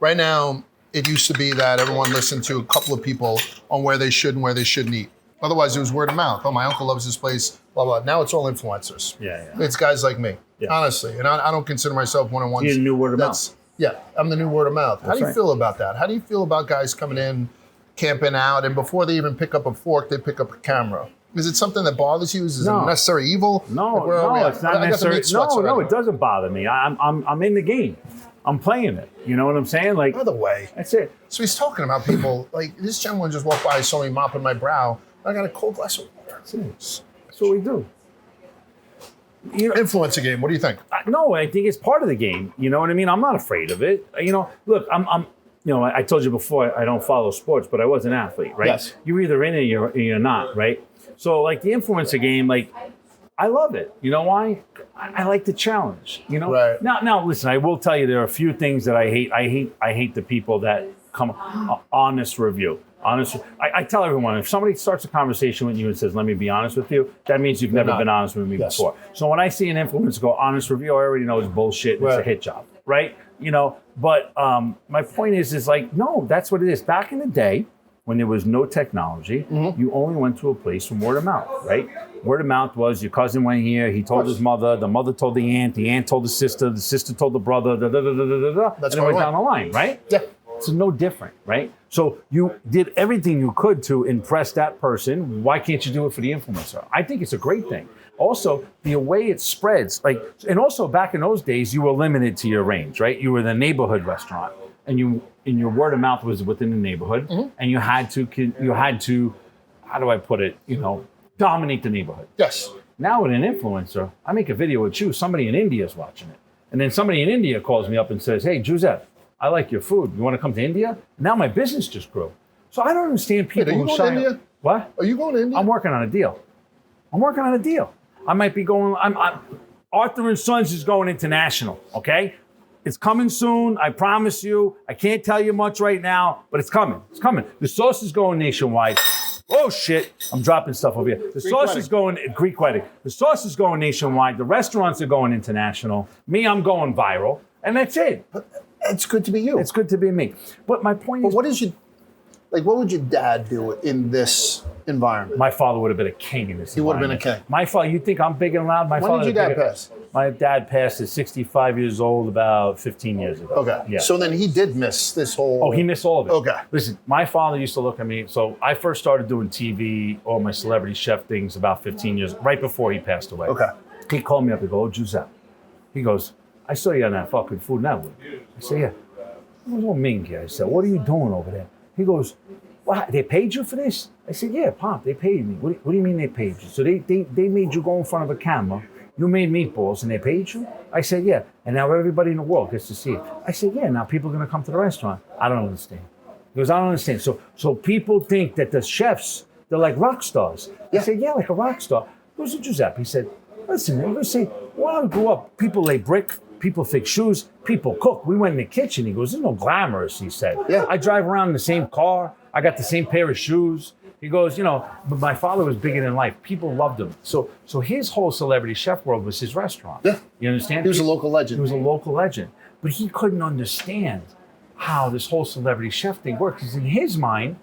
Right now, it used to be that everyone listened to a couple of people on where they should and where they shouldn't eat. Otherwise, it was word of mouth. Oh, my uncle loves this place, blah, blah. Now it's all influencers. Yeah. It's guys like me, honestly. And I don't consider myself one-on-one. You need a new word of mouth. Yeah, I'm the new word of mouth. How do you feel about that? How do you feel about guys coming in, camping out, and before they even pick up a fork, they pick up a camera? Is it something that bothers you? Is it a necessary evil? No, it's not necessary. No, it doesn't bother me. I'm in the game. I'm playing it. You know what I'm saying? Like, by the way, that's it. So he's talking about people like this gentleman just walked by, saw me mopping my brow. I got a cold glass of water. That's what we do. You know, influencer game. What do you think? No, I think it's part of the game. You know what I mean? I'm not afraid of it. You know, look, I'm. You know, I told you before I don't follow sports, but I was an athlete, right? Yes. You're either in it or you're not, right? So, like the influencer game, like I love it. You know why? I like the challenge. You know. Right. Now, listen. I will tell you there are a few things that I hate. I hate the people that come honest review. Honest. I tell everyone, if somebody starts a conversation with you and says, "Let me be honest with you," that means you've never been honest with me before. So when I see an influencer go honest review, I already know it's bullshit. And it's a hit job, right? You know. But my point is like, no, that's what it is. Back in the day, when there was no technology, you only went to a place from word of mouth, right? Word of mouth was your cousin went here, he told his mother told the aunt told the sister told the brother, That's and it went down the line, right? Yeah. It's no different, right? So you did everything you could to impress that person. Why can't you do it for the influencer? I think it's a great thing. Also, the way it spreads, like, and also back in those days, you were limited to your range, right? You were the neighborhood restaurant, and your word of mouth was within the neighborhood, and you had to, how do I put it? You know, dominate the neighborhood. Yes. Now with an influencer, I make a video with you. Somebody in India is watching it, and then somebody in India calls me up and says, "Hey, Giuseppe, I like your food. You want to come to India?" Now my business just grew. So I don't understand people who going to India? What? Are you going to India? I'm working on a deal. I might be going. Arthur and Sons is going international. Okay, it's coming soon. I promise you. I can't tell you much right now, but it's coming. It's coming. The sauce is going nationwide. Oh shit! I'm dropping stuff over here. The sauce is going Greek wedding. The sauce is going nationwide. The restaurants are going international. Me, I'm going viral, and that's it. But it's good to be you. It's good to be me. But my point is, what would your dad do in this environment? My father would have been a king in this. He would have been a king. My father, you think I'm big and loud? When did your dad pass? My dad passed at 65 years old about 15 years ago. Okay. Yeah. So then he did miss this whole... Oh, he missed all of it. Okay. Listen, my father used to look at me. So I first started doing TV, all my celebrity chef things about 15 years, right before he passed away. Okay. He called me up and goes, "Oh, Giuseppe." He goes, "I saw you on that fucking Food Network." I said, "Yeah." "It was all minky." I said, "What are you doing over there?" He goes, "What, they paid you for this?" I said, "Yeah, Pop, they paid me." What do you mean they paid you? So they made you go in front of a camera, you made meatballs, and they paid you? I said, "Yeah." "And now everybody in the world gets to see it." I said, "Yeah, now people are going to come to the restaurant." "I don't understand." He goes, "I don't understand." So people think that the chefs, they're like rock stars. I said, "Yeah, like a rock star." He goes to Giuseppe. He said, "Listen, you're going to say, when I grew up, people lay brick, people fix shoes, people cook. We went in the kitchen." He goes, "There's no glamorous," he said. "Yeah. I drive around in the same car. I got the same pair of shoes." He goes, "You know, but my father was bigger than life. People loved him." So his whole celebrity chef world was his restaurant. Yeah. You understand? He was a local legend. He was a local legend. But he couldn't understand how this whole celebrity chef thing worked. Because in his mind,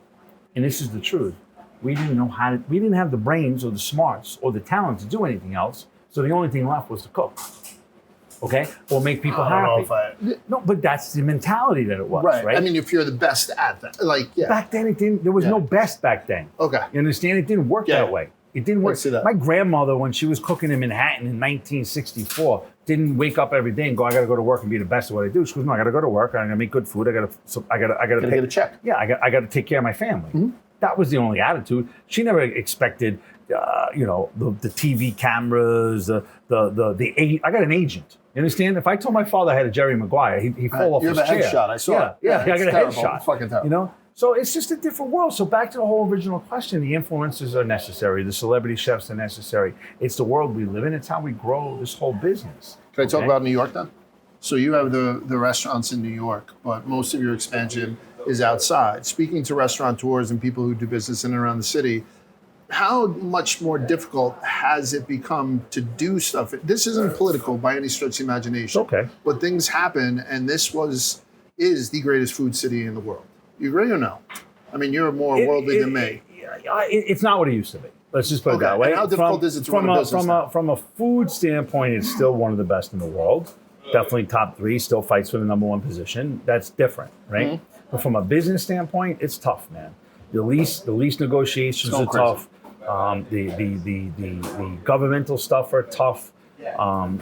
and this is the truth, we didn't have the brains or the smarts or the talent to do anything else. So the only thing left was to cook. Okay? Or make people happy. No, but that's the mentality that it was, right? I mean, if you're the best at that, like, yeah. Back then, there was no best back then. Okay. You understand? It didn't work that way. It didn't work. My grandmother, when she was cooking in Manhattan in 1964, didn't wake up every day and go, "I got to go to work and be the best at what I do." She goes, "No, I got to go to work. I got to make good food. I got to get a check." Yeah, I got to take care of my family. Mm-hmm. That was the only attitude. She never expected, the TV cameras, I got an agent. You understand? If I told my father I had a Jerry Maguire, he'd fall off his chair. You have a headshot. I saw it. Yeah, I got a headshot. It's fucking terrible. You know? So it's just a different world. So back to the whole original question, the influencers are necessary. The celebrity chefs are necessary. It's the world we live in. It's how we grow this whole business. Can I talk about New York then? So you have the restaurants in New York, but most of your expansion is outside. Speaking to restaurateurs and people who do business in and around the city, how much more difficult has it become to do stuff? This isn't political by any stretch of the imagination. Okay. But things happen, and this is the greatest food city in the world. You agree or no? I mean, you're more worldly than me. It's not what it used to be. Let's just put it that way. And how difficult is it to run a business? From a food standpoint, it's still one of the best in the world. definitely top 3, still fights for the number 1 position. That's different, right? Mm-hmm. But from a business standpoint, it's tough, man. The lease negotiations are tough. The governmental stuff are tough.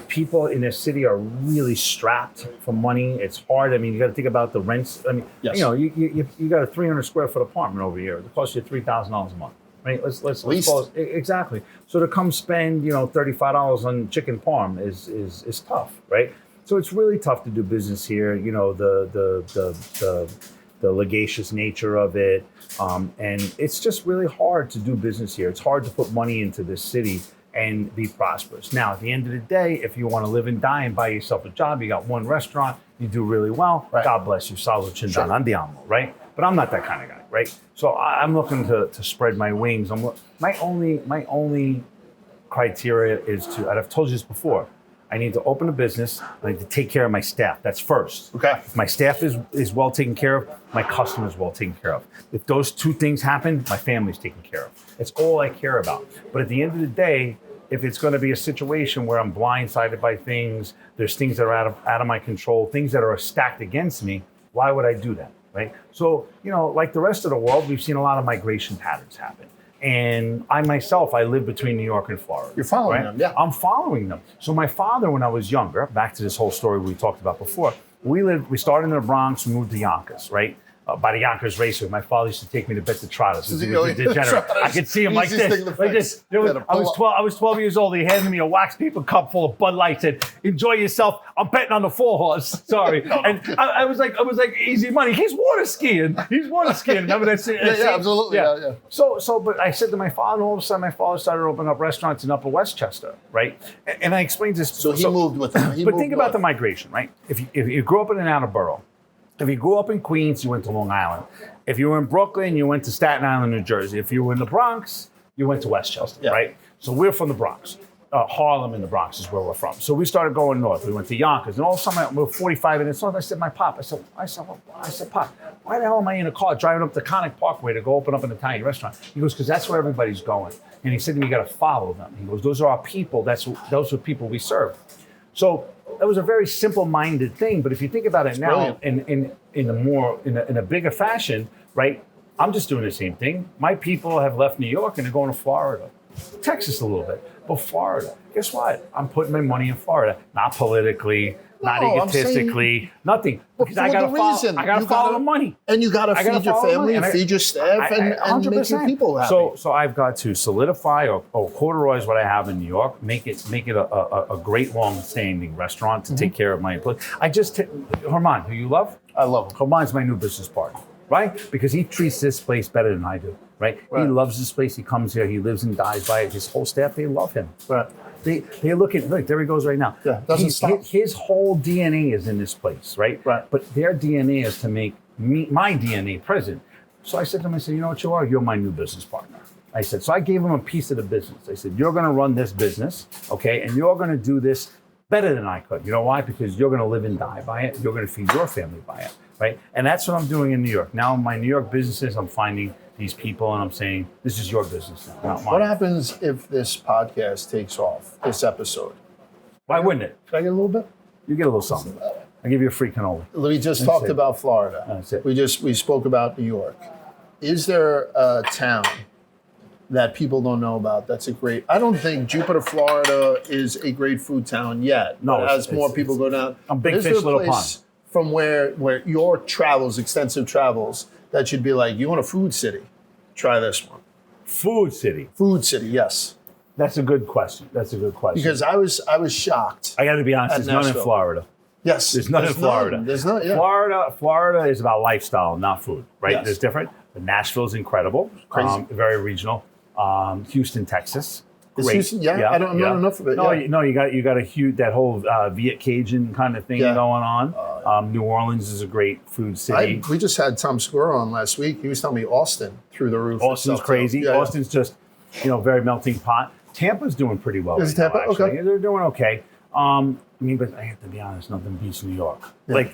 People in this city are really strapped for money. It's hard. I mean, you got to think about the rents. I mean, yes. You got a 300 square foot apartment over here. It costs you $3,000 a month. Right? Let's call it, exactly. So to come spend $35 on chicken parm is tough, right? So it's really tough to do business here. The litigious nature of it, and it's just really hard to do business here. It's hard to put money into this city and be prosperous. Now, at the end of the day, if you want to live and die and buy yourself a job, you got 1 restaurant, you do really well. Right. God bless you, salud chindan andiamo, right? But I'm not that kind of guy, right? So I'm looking to spread my wings. My only criteria is to, and I've told you this before, I need to open a business. I need to take care of my staff. That's first. Okay. If my staff is well taken care of, my customer is well taken care of. If those 2 things happen, my family's taken care of. It's all I care about. But at the end of the day, if it's going to be a situation where I'm blindsided by things, there's things that are out of my control, things that are stacked against me, why would I do that, right? So, like the rest of the world, we've seen a lot of migration patterns happen. And I myself, I live between New York and Florida. You're following them, yeah. I'm following them. So my father, when I was younger, back to this whole story we talked about before, we started in the Bronx, we moved to Yonkers, right? By the Yonkers Raceway. My father used to take me to bet the trotters. He was a degenerate. I could see him like this. I was 12 years old. He handed me a wax paper cup full of Bud Light. Said, "Enjoy yourself. I'm betting on the 4-horse." Sorry. And I was like, easy money. He's water skiing. Remember that? Yeah, absolutely. Yeah. So, but I said to my father, all of a sudden, my father started opening up restaurants in Upper Westchester, right? And I explained this. So he moved with him. But think about the migration, right? If you grew up in an outer borough. If you grew up in Queens, you went to Long Island. If you were in Brooklyn, you went to Staten Island, New Jersey. If you were in the Bronx, you went to Westchester, right? So we're from the Bronx. Harlem in the Bronx is where we're from. So we started going north. We went to Yonkers. And all of a sudden, we were 45 minutes north. I said, Pop, Pop, why the hell am I in a car driving up the Connick Parkway to go open up an Italian restaurant? He goes, because that's where everybody's going. And he said to me, you got to follow them. He goes, those are our people. Those are people we serve. So that was a very simple-minded thing, but if you think about it now in a bigger fashion, right? I'm just doing the same thing. My people have left New York and they're going to Florida, Texas a little bit, but Florida. Guess what? I'm putting my money in Florida, not politically, not egotistically, nothing. Because I got to follow the money, and you got to feed your family and feed your staff and make your people happy. So I've got to solidify or corduroys what I have in New York, make it a great long-standing restaurant to take care of my employees. Herman, who you love? I love him. Herman's my new business partner, right? Because he treats this place better than I do, right? He loves this place. He comes here. He lives and dies by it. His whole staff, they love him. Right. They look, there he goes right now. Yeah, doesn't stop. His whole DNA is in this place, right? Right. But their DNA is to make my DNA present. So I said to him, you know what you are? You're my new business partner. I said, so I gave him a piece of the business. I said, you're going to run this business, okay? And you're going to do this better than I could. You know why? Because you're going to live and die by it. You're going to feed your family by it, right? And that's what I'm doing in New York. Now, in my New York businesses, I'm finding these people and I'm saying, this is your business now, not mine. What happens if this podcast takes off, this episode? Why wouldn't it? Can I get a little bit? You get a little something. I'll give you a free cannoli. We just talked about Florida. That's it. We spoke about New York. Is there a town that people don't know about that's a great... I don't think Jupiter, Florida is a great food town yet. No. As more people go down. I'm Big Fish, Little Pond. From where your travels, extensive travels, that should be like, you want a food city? Try this one. Food city? Food city, yes. That's a good question. Because I was shocked. I got to be honest, there's none in Florida. Yes. There's none in Florida. There's none, yeah. Florida is about lifestyle, not food, right? Yes. There's different. But Nashville's incredible. Crazy. Very regional. Houston, Texas. Great. Houston, I'm not enough of it. No, you got a huge, that whole Viet Cajun kind of thing going on. New Orleans is a great food city. We just had Tom Segura on last week. He was telling me Austin through the roof. Austin's crazy. Yeah. Austin's just, very melting pot. Tampa's doing pretty well. Is Tampa okay? They're doing okay. But I have to be honest, nothing beats New York. Yeah.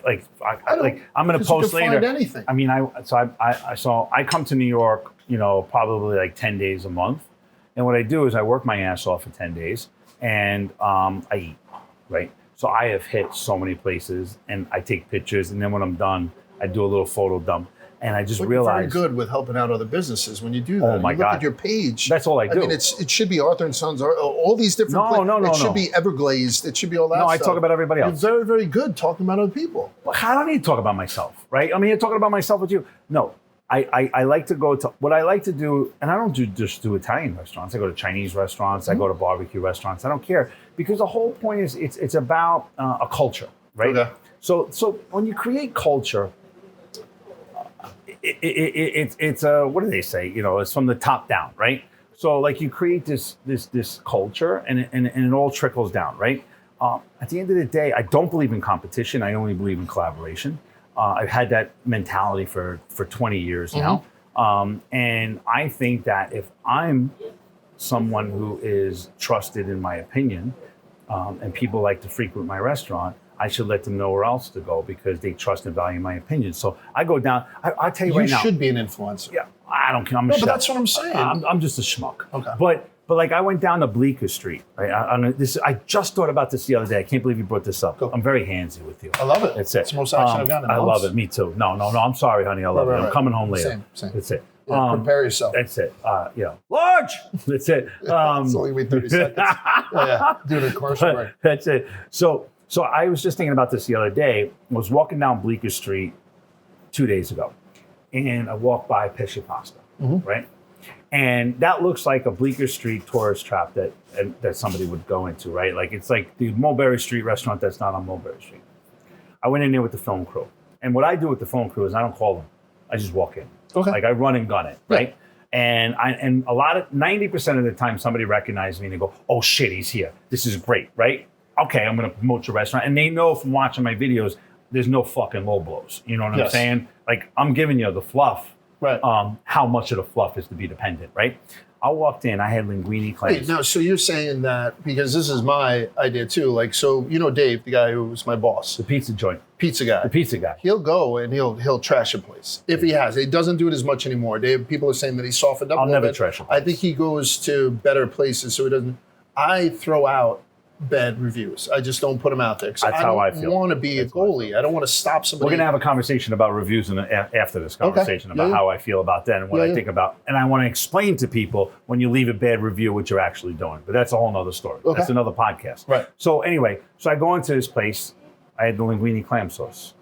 I'm going to post later. Find anything. I come to New York, probably like 10 days a month. And what I do is I work my ass off for 10 days and I eat, right? So I have hit so many places, and I take pictures, and then when I'm done, I do a little photo dump. And I just realized you're very good with helping out other businesses when you do that. Oh my you God. Look at your page. That's all I do. I mean, it should be Arthur and Sons, all these different places. No. It should be Everglazed. It should be all that No, I stuff. talk about everybody else. You're very, very good talking about other people. Well, I don't need to talk about myself, right? I mean, you're talking about myself with you. No, I like to go to, what I like to do, and I don't just do Italian restaurants. I go to Chinese restaurants. I go to barbecue restaurants. I don't care, because the whole point is it's about a culture, right? Okay. So when you create culture, it's what do they say? It's from the top down, right? So like you create this culture, and it all trickles down, right? At the end of the day, I don't believe in competition. I only believe in collaboration. I've had that mentality for 20 years now, and I think that if I'm someone who is trusted in my opinion, and people like to frequent my restaurant, I should let them know where else to go because they trust and value my opinion. So I go down. I'll tell you right now. You should be an influencer. Yeah, I don't care. I'm a but chef. that's what I'm saying. I'm just a schmuck. Okay. But like I went down to Bleecker Street. Right? I just thought about this the other day. I can't believe you brought this up. Cool. I'm very handsy with you. I love it. That's it. It's the most action I've gotten in I months. love it. Me too. No. I'm sorry, honey. I love it. I'm coming home later. Same. That's it. Yeah, prepare yourself. That's it. Large. That's it. It's only wait 30 seconds. Yeah. Do the commercial break. That's it. So I was just thinking about this the other day. I was walking down Bleecker Street 2 days ago, and I walked by Pesce Pasta, right? And that looks like a Bleecker Street tourist trap that somebody would go into, right? Like it's like the Mulberry Street restaurant that's not on Mulberry Street. I went in there with the film crew, and what I do with the film crew is I don't call them. I just walk in. Okay. Like I run and gun it, right? And 90% of the time somebody recognizes me and they go, "Oh shit, he's here. This is great," right? Okay, I'm going to promote your restaurant. And they know from watching my videos, there's no fucking low blows. You know what I'm saying? Like, I'm giving you the fluff. Right. How much of the fluff is to be dependent, right? I walked in, I had linguine clams. Wait, now, so you're saying that, because this is my idea too, like, so, Dave, the guy who was my boss. The pizza joint. Pizza guy. The pizza guy. He'll go and he'll trash a place. If he has. He doesn't do it as much anymore. Dave, people are saying that he softened up a little bit. I'll never trash a place. I think he goes to better places so he doesn't. I throw out bad reviews. I just don't put them out there. That's how I feel. I don't want to be a goalie. I don't want to stop somebody. We're going to have a conversation about reviews after this conversation about how I feel about that and what I think about. And I want to explain to people when you leave a bad review what you're actually doing. But that's a whole nother story. Okay. That's another podcast. Right. So anyway, I go into this place. I had the linguine clam sauce.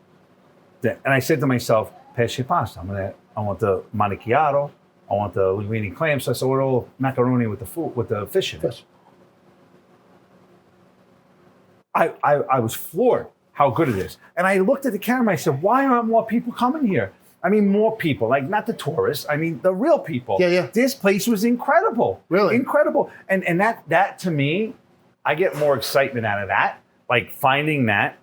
And I said to myself, pesce pasta. I want the manicchiato. I want the linguine clam sauce. I ordered all macaroni with the fish in it. I was floored how good it is. And I looked at the camera, I said, why aren't more people coming here? I mean, more people, like not the tourists. I mean, the real people. Yeah. This place was incredible. Really? Incredible. And that to me, I get more excitement out of that. Like finding that.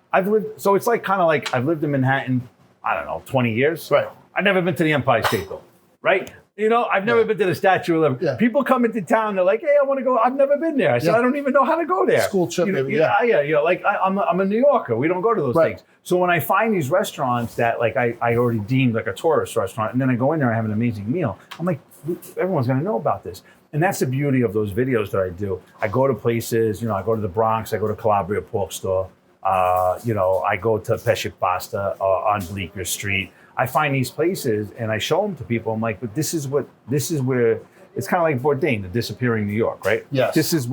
So it's like kind of like I've lived in Manhattan, I don't know, 20 years. Right. I've never been to the Empire State Building, right? I've never been to the Statue of Liberty. Yeah. People come into town, they're like, hey, I want to go. I've never been there. I said, I don't even know how to go there. School trip, maybe. Like I'm a New Yorker. We don't go to those things. So when I find these restaurants that like I already deemed like a tourist restaurant, and then I go in there and have an amazing meal, I'm like, everyone's going to know about this. And that's the beauty of those videos that I do. I go to places, I go to the Bronx, I go to Calabria Pork Store, I go to Pesce Pasta on Bleecker Street. I find these places and I show them to people. I'm like, but this is where it's kind of like Bourdain, the disappearing New York, right? Yes. This is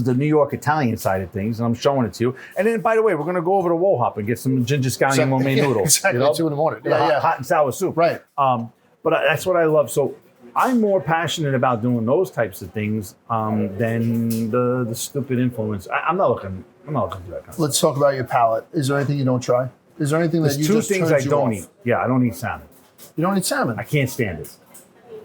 the New York Italian side of things, and I'm showing it to you. And then, by the way, we're going to go over to Wohop and get some ginger scallion lo mein noodles. Exactly, 2 in the morning. Hot and sour soup. Right. But that's what I love. So I'm more passionate about doing those types of things than the stupid influence. I'm not looking to do that kind of stuff. Let's talk about your palate. Is there anything you don't try? Is there anything that you just turns you off? There's 2 things I don't eat. Yeah, I don't eat salmon. You don't eat salmon? I can't stand it.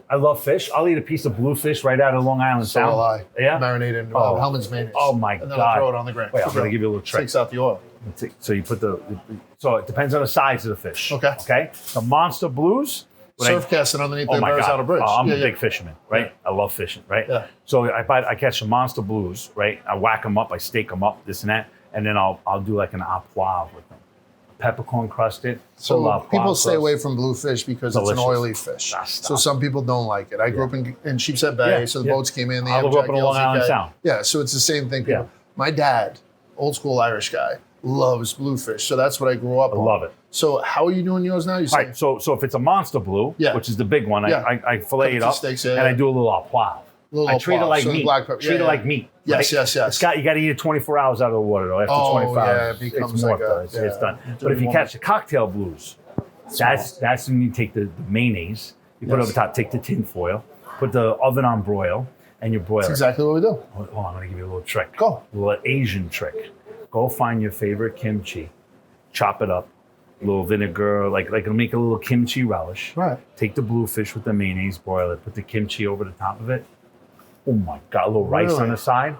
I love fish. I'll eat a piece of bluefish right out of Long Island So Sound. will I. Yeah? Marinated in Hellman's mayonnaise. Oh, my And then God. I'll throw it on the grill. Wait, I'm going to give you a little trick. Takes out the oil. So you put so it depends on the size of the fish. Okay. The monster blues. Surf casting underneath the Verrazano Bridge. Oh, I'm a big fisherman, right? I love fishing, right? Yeah. So I catch the monster blues, right? I whack them up, I steak them up, this and that, and then I'll do like an au poivre with them. Peppercorn crusted. So people stay away from bluefish because Delicious. It's an oily fish. So some people don't like it. I grew up in Sheepshead Bay, so the boats came in. I grew up in Long Island Sound. Yeah, so it's the same thing. Yeah. My dad old school Irish guy, loves bluefish. So that's what I grew up on. I love it. So how are you doing yours now? You All right, so if it's a monster blue, which is the big one, I fillet it up steaks, and I do a little au poivre. I treat it like meat. Treat it like meat. Yes, right? yes, yes. You got to eat it 24 hours out of the water though. After 24 hours, it becomes it's like morphed. It's done. But if you catch the cocktail blues, that's when you take the mayonnaise, you put it over top, take the tin foil, put the oven on broil, and you broil That's it. exactly what we do. Hold on, I'm gonna give you a little trick. Go. A little Asian trick. Go find your favorite kimchi, chop it up, a little vinegar, like make a little kimchi relish. Right. Take the bluefish with the mayonnaise, broil it, put the kimchi over the top of it. Oh my God, a little rice on the side.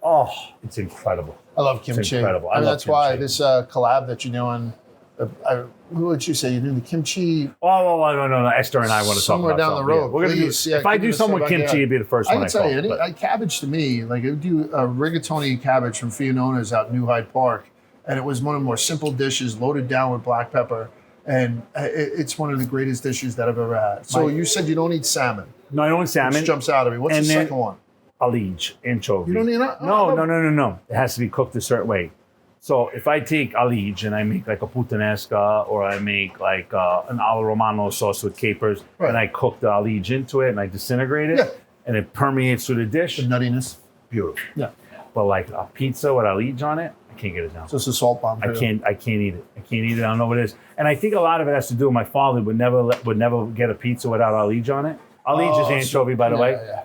Oh, it's incredible. I love kimchi. It's incredible. I mean, love that's why kimchi. this collab that you're doing, who would you say? You're doing the kimchi No. Esther and I want to talk somewhere about down the something. road. Yeah. We're gonna Please, do, if I do some with kimchi, it'd be the first one I I can tell call. you, cabbage to me, like I would do a rigatoni cabbage from Fiona's out in New Hyde Park, and it was one of the more simple dishes, loaded down with black pepper, and it's one of the greatest dishes that I've ever had. So you said you don't eat salmon. No, I don't eat salmon. Which jumps out at me. What's And the then- second one? Alige, anchovy. You don't eat that? No. It has to be cooked a certain way. So if I take alige and I make like a puttanesca or I make like an alla romano sauce with capers and I cook the alige into it and I disintegrate it and it permeates through the dish. The nuttiness. Beautiful. Yeah. But like a pizza with alige on it, I can't get it down. So it's a salt bomb. I can't eat it. I can't eat it. I don't know what it is. And I think a lot of it has to do with my father would never get a pizza without alige on it. Alige is anchovy, by the way.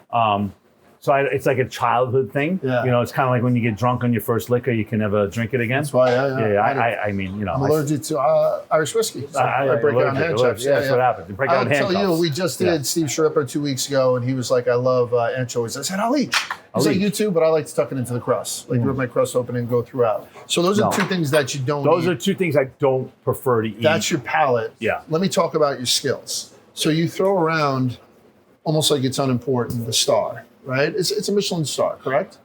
So it's like a childhood thing. Yeah. You know, it's kind of like when you get drunk on your first liquor, you can never drink it again. That's why. I mean, you know, I'm allergic to Irish whiskey. So I break out hand chips. That's what happens. You break out I'll tell you, we just did Steve Sharippa 2 weeks ago, and he was like, "I love anchovies." I said, "I'll eat." He's like, "You too," but I like to tuck it into the crust, like rip my crust open and go throughout. So those are two things that you don't. Those eat. are two things I don't prefer to eat. That's your palate. Yeah. Let me talk about your skills. So you throw around, almost like it's unimportant, the star. Right? It's a Michelin star, correct?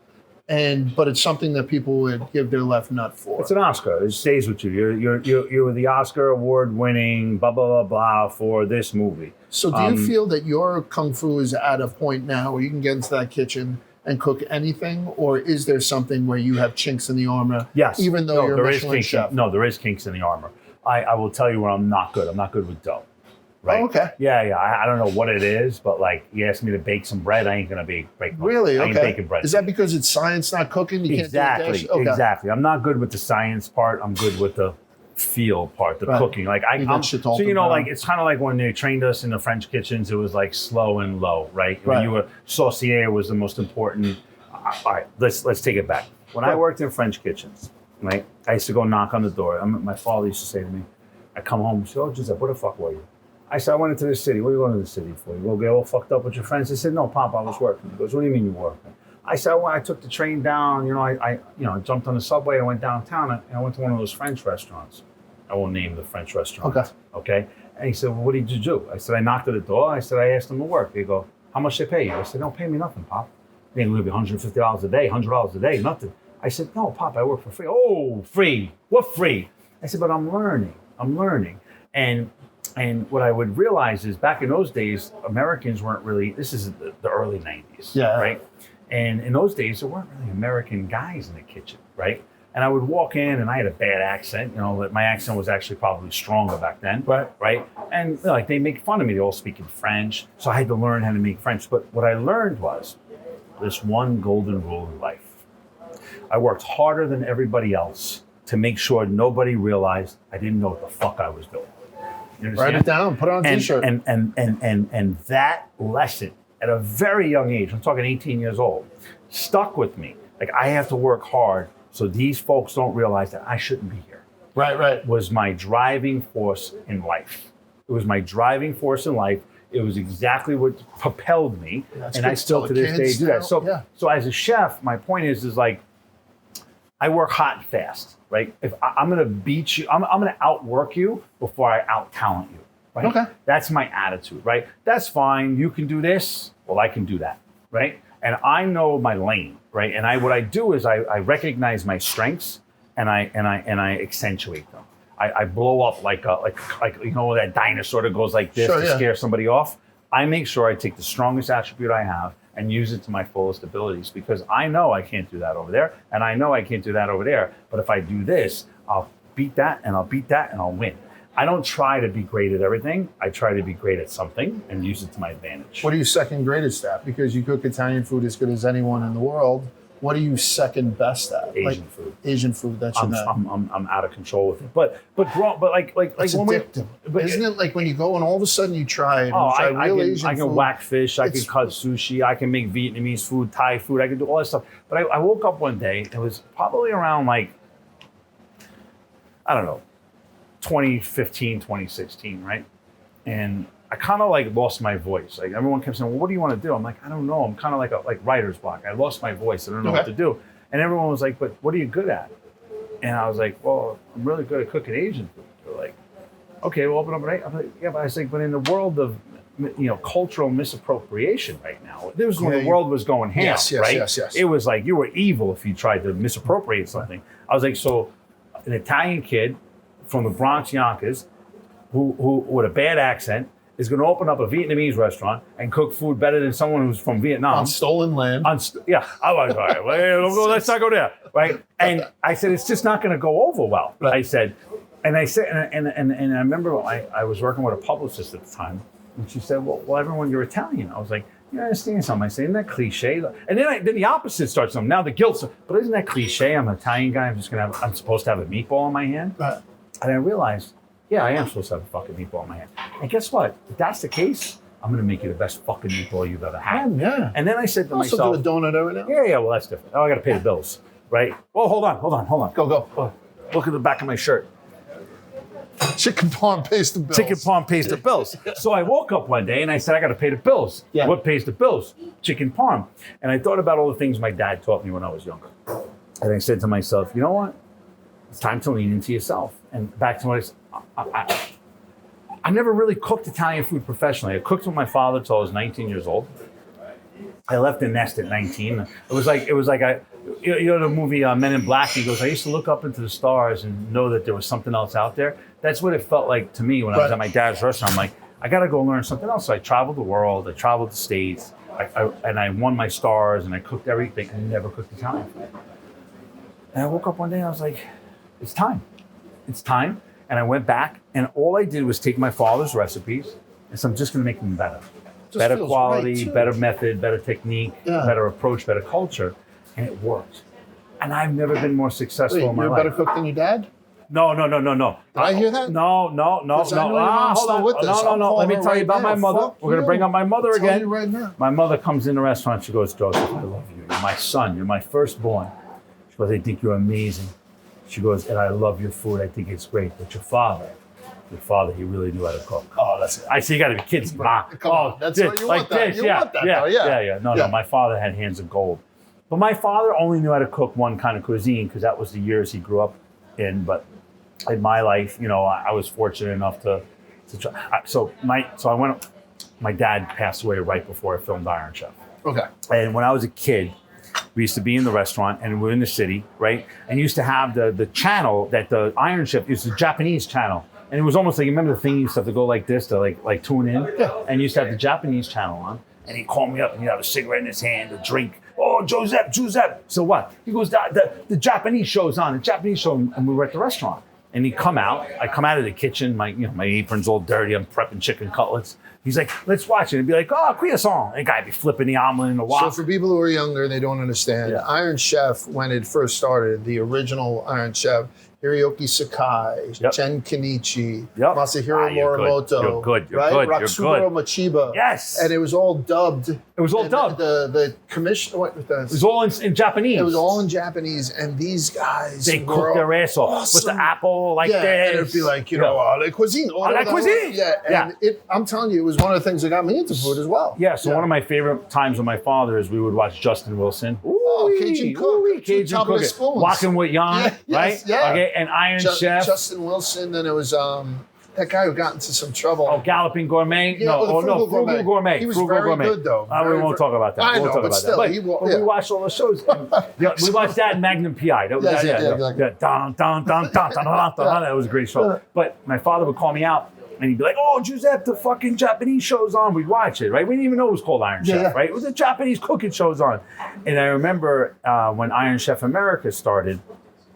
But it's something that people would give their left nut for. It's an Oscar. It stays with you. You're the Oscar award-winning blah blah blah blah for this movie. So do you feel that your kung fu is at a point now where you can get into that kitchen and cook anything, or is there something where you have chinks in the armor? Yes. Even though you're a Michelin chef. No, there is kinks in the armor. I will tell you where I'm not good. I'm not good with dough. Right? Oh, okay. Yeah. I don't know what it is, but like you ask me to bake some bread, I ain't gonna bake Really? I Okay. ain't baking bread. Is that because it's science, not cooking? You Exactly. Can't do a dish? Okay. Exactly. I'm not good with the science part. I'm good with the feel part, the cooking. Like so you know, like it's kind of like when they trained us in the French kitchens, it was like slow and low, right? When you were saucier was the most important. All right, let's take it back. When I worked in French kitchens, right, I used to go knock on the door. My father used to say to me, I come home and say, "Oh, Giuseppe, where the fuck were you?" I said, "I went into the city." "What are you going to the city for? You go get all fucked up with your friends?" I said, "No, Pop, I was working." He goes, "What do you mean you were working?" I said, "Well, I took the train down. You know, I jumped on the subway. I went downtown and I went to one of those French restaurants. I won't name the French restaurant. Okay. And he said, "Well, what did you do?" I said, "I knocked at the door. I said, I asked them to work." They go, "How much they pay you?" I said, "Don't pay me nothing, Pop. They give me $150 a day, $100 a day, nothing." I said, "No, Pop, I work for free." "Oh, free? What free?" I said, "But I'm learning. And what I would realize is back in those days, Americans weren't really, this is the early 90s, right? And in those days, there weren't really American guys in the kitchen, right? And I would walk in and I had a bad accent, you know, my accent was actually probably stronger back then, right? And you know, like they make fun of me, they all speak in French. So I had to learn how to make French. But what I learned was this one golden rule in life. I worked harder than everybody else to make sure nobody realized I didn't know what the fuck I was doing. You understand? Write it down, put it on a t-shirt. And that lesson at a very young age, I'm talking 18 years old, stuck with me. Like I have to work hard so these folks don't realize that I shouldn't be here. Right. Was my driving force in life. It was my driving force in life. It was exactly what propelled me. And I still to this day do that. So as a chef, my point is like, I work hot and fast, right? If I'm going to beat you, I'm going to outwork you before I out-talent you, right? Okay. That's my attitude, right? That's fine. You can do this. Well, I can do that, right? And I know my lane, right? And what I do is I recognize my strengths and I accentuate them. I blow up like you know that dinosaur that goes like this to scare somebody off. I make sure I take the strongest attribute I have and use it to my fullest abilities, because I know I can't do that over there, and I know I can't do that over there. But if I do this, I'll beat that, and I'll beat that, and I'll win. I don't try to be great at everything. I try to be great at something and use it to my advantage. What are you second greatest at? Because you cook Italian food as good as anyone in the world. What are you second best at? Asian food. Asian food. That's your I'm out of control with it. But like it's when addictive. Isn't it like when you go and all of a sudden you try it? I can whack fish. I can cut sushi. I can make Vietnamese food, Thai food. I can do all that stuff. But I woke up one day. It was probably around like, I don't know, 2015, 2016, right? And I kind of like lost my voice. Like everyone kept saying, well, what do you want to do? I'm like, I don't know. I'm kind of like writer's block. I lost my voice. I don't know what to do. And everyone was like, but what are you good at? And I was like, well, I'm really good at cooking Asian food. They're like, okay, we'll open up an I'm like, yeah, but I was like, but in the world of, cultural misappropriation right now, this was when the world was going ham, right? Yes. It was like you were evil if you tried to misappropriate something. I was like, so an Italian kid from the Bronx Yonkers who with a bad accent is going to open up a Vietnamese restaurant and cook food better than someone who's from Vietnam. On stolen land. I was all right, well, let's not go there, right? And I said, it's just not going to go over well. Right. I said, and I remember I was working with a publicist at the time, and she said, well, everyone, you're Italian. I was like, you understand something? I say, isn't that cliche? And then the opposite starts. Now the guilt, but isn't that cliche? I'm an Italian guy. I'm supposed to have a meatball in my hand. Right. And I realized, yeah, I am supposed to have a fucking meatball in my hand. And guess what? If that's the case, I'm going to make you the best fucking meatball you've ever had. Yeah. And then I said to myself, also do a donut over now. Yeah, well, that's different. Oh, I got to pay the bills, right? Well, hold on. Go. Oh, look at the back of my shirt. Chicken parm pays the bills. Chicken parm pays the bills. So I woke up one day and I said, I got to pay the bills. Yeah. What pays the bills? Chicken parm. And I thought about all the things my dad taught me when I was younger. And I said to myself, you know what? It's time to lean into yourself. And back to what I never really cooked Italian food professionally. I cooked with my father till I was 19 years old. I left the nest at 19. It was like the movie Men in Black. He goes, I used to look up into the stars and know that there was something else out there. That's what it felt like to me when I was at my dad's restaurant. I'm like, I got to go learn something else. So I traveled the world. I traveled the States. And I won my stars and I cooked everything. I never cooked Italian food. And I woke up one day and I was like, it's time. It's time. And I went back and all I did was take my father's recipes and so I'm just going to make them better. Better quality, better method, better technique, better approach, better culture. And it worked. And I've never been more successful in my life. You're a better cook than your dad? No. Did I hear that? No. Hold on. Let me tell you about my mother. We're going to bring up my mother again. You right now. My mother comes in the restaurant. She goes, Joseph, I love you. You're my son. You're my firstborn. She goes, I think you're amazing. She goes, and I love your food. I think it's great. But your father, he really knew how to cook. Oh, that's it. I see, you got to be kids. Come on. That's what you want that. You want that, though. Yeah. No. My father had hands of gold. But my father only knew how to cook one kind of cuisine because that was the years he grew up in. But in my life, I was fortunate enough to try. So my dad passed away right before I filmed Iron Chef. Okay. And when I was a kid, we used to be in the restaurant and we're in the city, right? And used to have the channel that the Iron Chef is the Japanese channel. And it was almost like, you remember the thing you used to have to go like this to like tune in? Yeah. And you used to have the Japanese channel on. And he'd call me up and he'd have a cigarette in his hand, a drink. Oh, Giuseppe. So what? He goes, the Japanese show's on, the Japanese show. And we were at the restaurant. And he'd come out. I come out of the kitchen. My apron's all dirty. I'm prepping chicken cutlets. He's like, let's watch it. And be like, oh, croissant. And the guy'd be flipping the omelet in the wok. So for people who are younger, they don't understand. Yeah. Iron Chef, when it first started, the original Iron Chef, Hiroki Sakai, Chen Kenichi, Masahiro Morimoto. You're good. Ratsuburo Machiba. Yes. And it was all dubbed. It was all dubbed. The commission. It was all in Japanese. It was all in Japanese. And these guys. They cooked their ass off with the apple like this. And it'd be like, la cuisine. La cuisine. Yeah. And I'm telling you, it was one of the things that got me into food as well. Yeah. So one of my favorite times with my father is we would watch Justin Wilson. Cajun Cook. Cajun Cook. Walking with Jan, right? Yeah. Okay, and Iron Chef. Justin Wilson, then it was that guy who got into some trouble. Oh, Galloping Gourmet? Yeah, Frugal Gourmet. He was Frugal very Gourmet. good, though. We won't talk about that. I know, but still. But we watched all the shows. We watched that and Magnum P.I. Exactly. That was a great show. But my father would call me out And he'd be like, "Oh, Giuseppe, the fucking Japanese show's on." We'd watch it, right? We didn't even know it was called Iron Chef, right? It was a Japanese cooking show's on. And I remember when Iron Chef America started,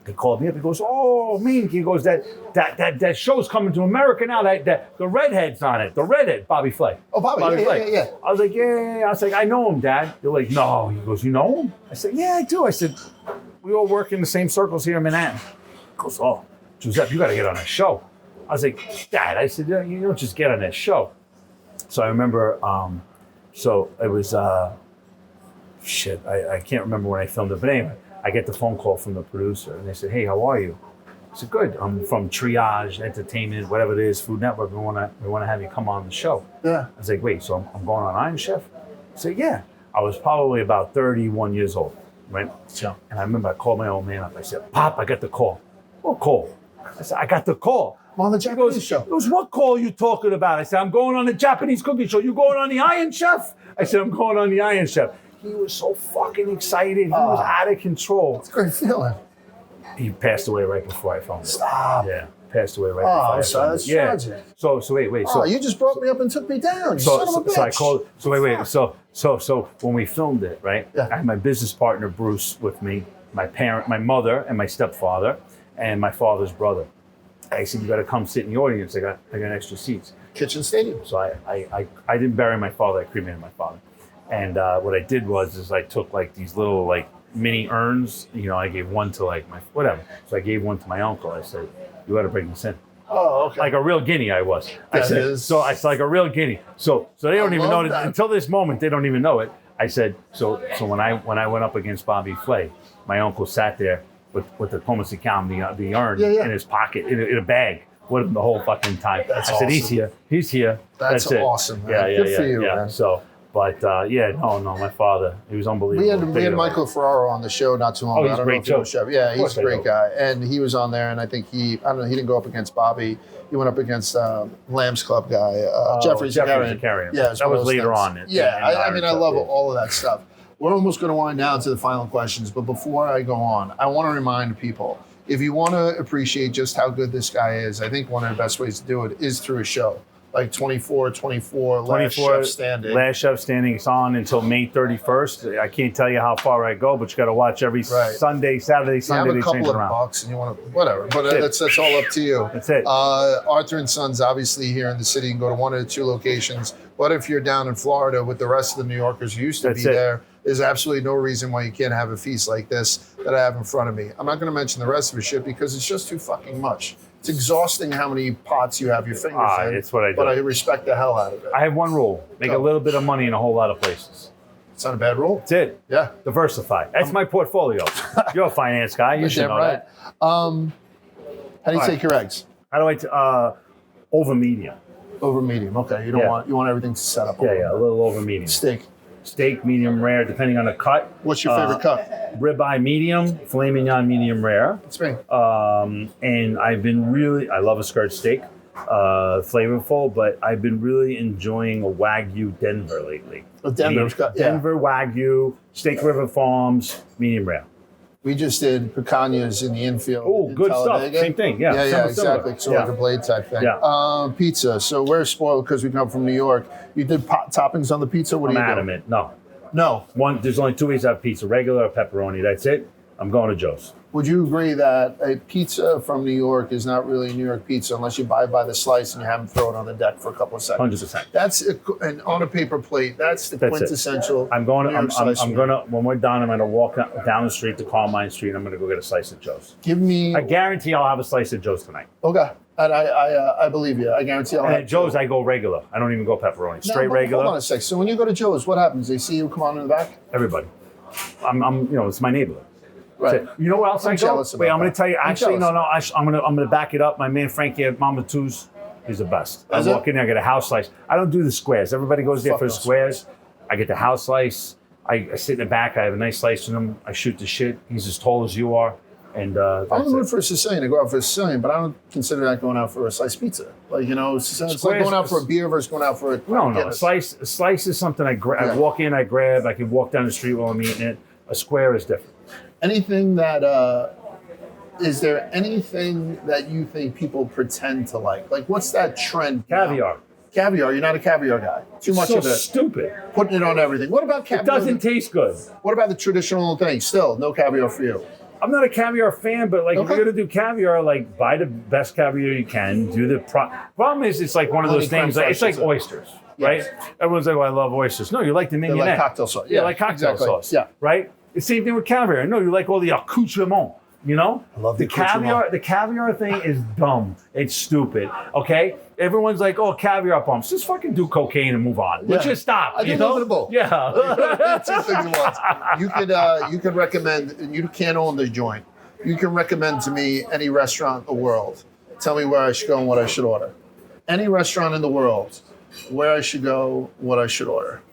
he called me up. He goes, "Oh, man," he goes, that show's coming to America now. That the redhead's on it. The redhead, Bobby Flay. Oh, Bobby Flay. Yeah. I was like, yeah. I was like, "I know him, Dad." They're like, "No." He goes, "You know him?" I said, "Yeah, I do." I said, "We all work in the same circles here in Manhattan." He goes, "Oh, Giuseppe, you got to get on that show." I was like, "Dad," I said, "You don't just get on that show." So I remember, so it was, I can't remember when I filmed it, but anyway, I get the phone call from the producer and they said, "Hey, how are you?" I said, "Good. I'm from Triage Entertainment, whatever it is, Food Network. We want to have you come on the show." Yeah. I was like, "Wait, so I'm going on Iron Chef?" I said, "Yeah." I was probably about 31 years old, right? Yeah. And I remember I called my old man up. I said, "Pop, I got the call." "What call?" I said, "I got the call." I'm on the Japanese show. He goes, "What call are you talking about?" I said, "I'm going on the Japanese cooking show." "You going on the Iron Chef?" I said, "I'm going on the Iron Chef." He was so fucking excited. He was out of control. It's a great feeling. He passed away right before I filmed it. Stop. Yeah, passed away right before I filmed it. Yeah. Tragic. So wait. So you just brought me up and took me down. You son of a bitch. So I called. So wait. So when we filmed it, right? Yeah. I had my business partner Bruce with me, my mother, and my stepfather, and my father's brother. I said, "You got to come sit in the audience. I got extra seats." Kitchen Stadium. So I didn't bury my father. I cremated my father. And what I did was I took like these little like mini urns. I gave one to like my whatever. So I gave one to my uncle. I said, "You got to bring this in." Oh, okay. Like a real guinea, I was. I said, so I like a real guinea. So they don't even know that until this moment. They don't even know it. I said, so when I went up against Bobby Flay, my uncle sat there with the Comacicam, the urn in his pocket in a bag. With him the whole fucking time. I said, awesome. He's here. That's awesome, man. Yeah, Good for you, man. So, but no, my father, he was unbelievable. We had Michael Ferraro on the show not too long ago. He's a great chef. Yeah, he's a great guy. And he was on there, and I think he didn't go up against Bobby. He went up against Lamb's Club guy, Jeffrey Zakarian. Yeah, that was later on. I love all of that stuff. We're almost going to wind down to the final questions, but before I go on, I want to remind people, if you want to appreciate just how good this guy is, I think one of the best ways to do it is through a show. Like 24, Last Chef Standing. Last Chef Standing is on until May 31st. I can't tell you how far I go, but you got to watch every Saturday, Sunday. You have a couple of bucks and you want to, whatever. But that's all up to you. That's it. Arthur and Sons, obviously here in the city, and go to one of the two locations. What if you're down in Florida with the rest of the New Yorkers who used to be there? There's absolutely no reason why you can't have a feast like this that I have in front of me. I'm not going to mention the rest of the shit because it's just too fucking much. It's exhausting how many pots you have your fingers in. It's what I do. But I respect the hell out of it. I have one rule. Make a little bit of money in a whole lot of places. It's not a bad rule. That's it. Yeah. Diversify. That's my portfolio. You're a finance guy. You should know that. How do you take your eggs? How do I over medium? Over medium. Okay. You want everything to set up. A little over medium. Steak, medium rare, depending on the cut. What's your favorite cut? Ribeye medium, filet mignon medium rare. That's me. And I love a skirt steak, flavorful, but I've been really enjoying a Wagyu Denver lately. Denver Wagyu, Steak River Farms, medium rare. We just did picanhas in the infield. Oh, good stuff. Same thing. Yeah, exactly. So like a blade type thing. Yeah. Pizza. So we're spoiled because we come from New York. You did toppings on the pizza? What do you do? I'm adamant. No. There's only two ways to have pizza, regular or pepperoni. That's it. I'm going to Joe's. Would you agree that a pizza from New York is not really a New York pizza unless you buy by the slice and you have them throw it on the deck for a couple of seconds? 100%. That's and on a paper plate. That's the quintessential. I'm gonna when we're done. I'm gonna walk down the street to Carmine Street. And I'm gonna go get a slice of Joe's. I guarantee I'll have a slice of Joe's tonight. Okay. And I believe you. I guarantee I'll have at Joe's, I go regular. I don't even go pepperoni. Straight regular. Hold on a sec. So when you go to Joe's, what happens? They see you come on in the back? Everybody. It's my neighborhood. Right. You know what else I go? Wait, I'm going to tell you. Actually, no. I'm going to back it up. My man Frankie at Mama Two's, he's the best. I walk in there, I get a house slice. I don't do the squares. Everybody goes there for the squares. I get the house slice. I sit in the back. I have a nice slice with him. I shoot the shit. He's as tall as you are. And I'm good for a Sicilian. I go out for a Sicilian, but I don't consider that going out for a sliced pizza. Like, it's like going out for a beer versus going out for a No. A slice is something I grab. I walk in, I grab. I can walk down the street while I'm eating it. A square is different. Anything that is there anything that you think people pretend to like? Like, what's that trend? Caviar. Caviar. You're not a caviar guy. Too much of it. Stupid. Putting it on everything. What about caviar? It doesn't taste good. What about the traditional thing? Still, no caviar for you. I'm not a caviar fan, but like if you're gonna do caviar, like buy the best caviar you can. Do the problem is it's like one of those things. Like, it's like oysters, right? Everyone's like, "Oh, I love oysters." No, you like the mignonette. Like cocktail sauce. Yeah, like cocktail sauce. Yeah, right. The same thing with caviar. No, you like all the accoutrements. You know, I love the caviar. The caviar thing is dumb. It's stupid. Okay, everyone's like, "Oh, caviar pumps." Just fucking do cocaine and move on. Let's just stop. I do love it both. Yeah. Two things at once. You could recommend. You can't own the joint. You can recommend to me any restaurant in the world. Tell me where I should go and what I should order. Any restaurant in the world, where I should go, what I should order.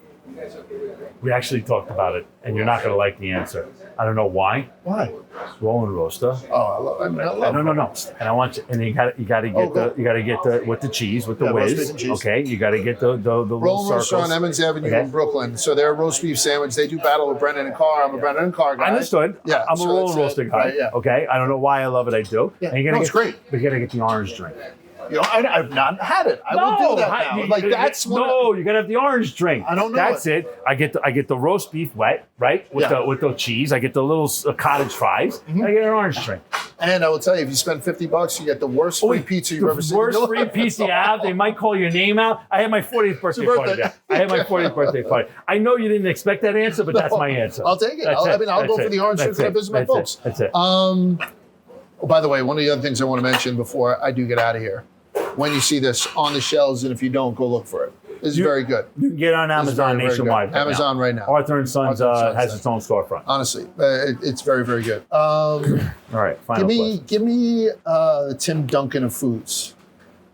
We actually talked about it, and you're not going to like the answer. I don't know why. Why? Rolling roaster. Oh, I love No. And I want you, and you got to get the with the cheese with the whiz. Okay, you got to get the little Rolling circles. Roaster on Emmons Avenue in Brooklyn. So they're a roast beef sandwich. They do battle with Brendan and Carr. I'm a Brendan and Carr guy. I understood. Yeah, I'm a rolling roaster guy. Right, yeah. Okay, I don't know why I love it. I do. Yeah. And It's great. But you got to get the orange drink. You know, I've not had it. I will do that now. Like that's you gotta have the orange drink. I don't know. That's it. I get the roast beef wet, right? With the cheese. I get the little cottage fries. I get an orange drink. And I will tell you, if you spend $50, you get the worst free pizza you've ever seen. The worst free pizza you have. They might call your name out. I had my 40th birthday party there. I had my 40th birthday party. I know you didn't expect that answer, but that's my answer. I'll take it. I'll go for the orange drink when I visit my folks. That's it. Oh, by the way, one of the other things I want to mention before I do get out of here. When you see this on the shelves, and if you don't, go look for it. This is very good. You can get it on Amazon nationwide. Amazon right now. Arthur and Sons has its own storefront. Honestly, it's very, very good. All right, give me Tim Duncan of foods.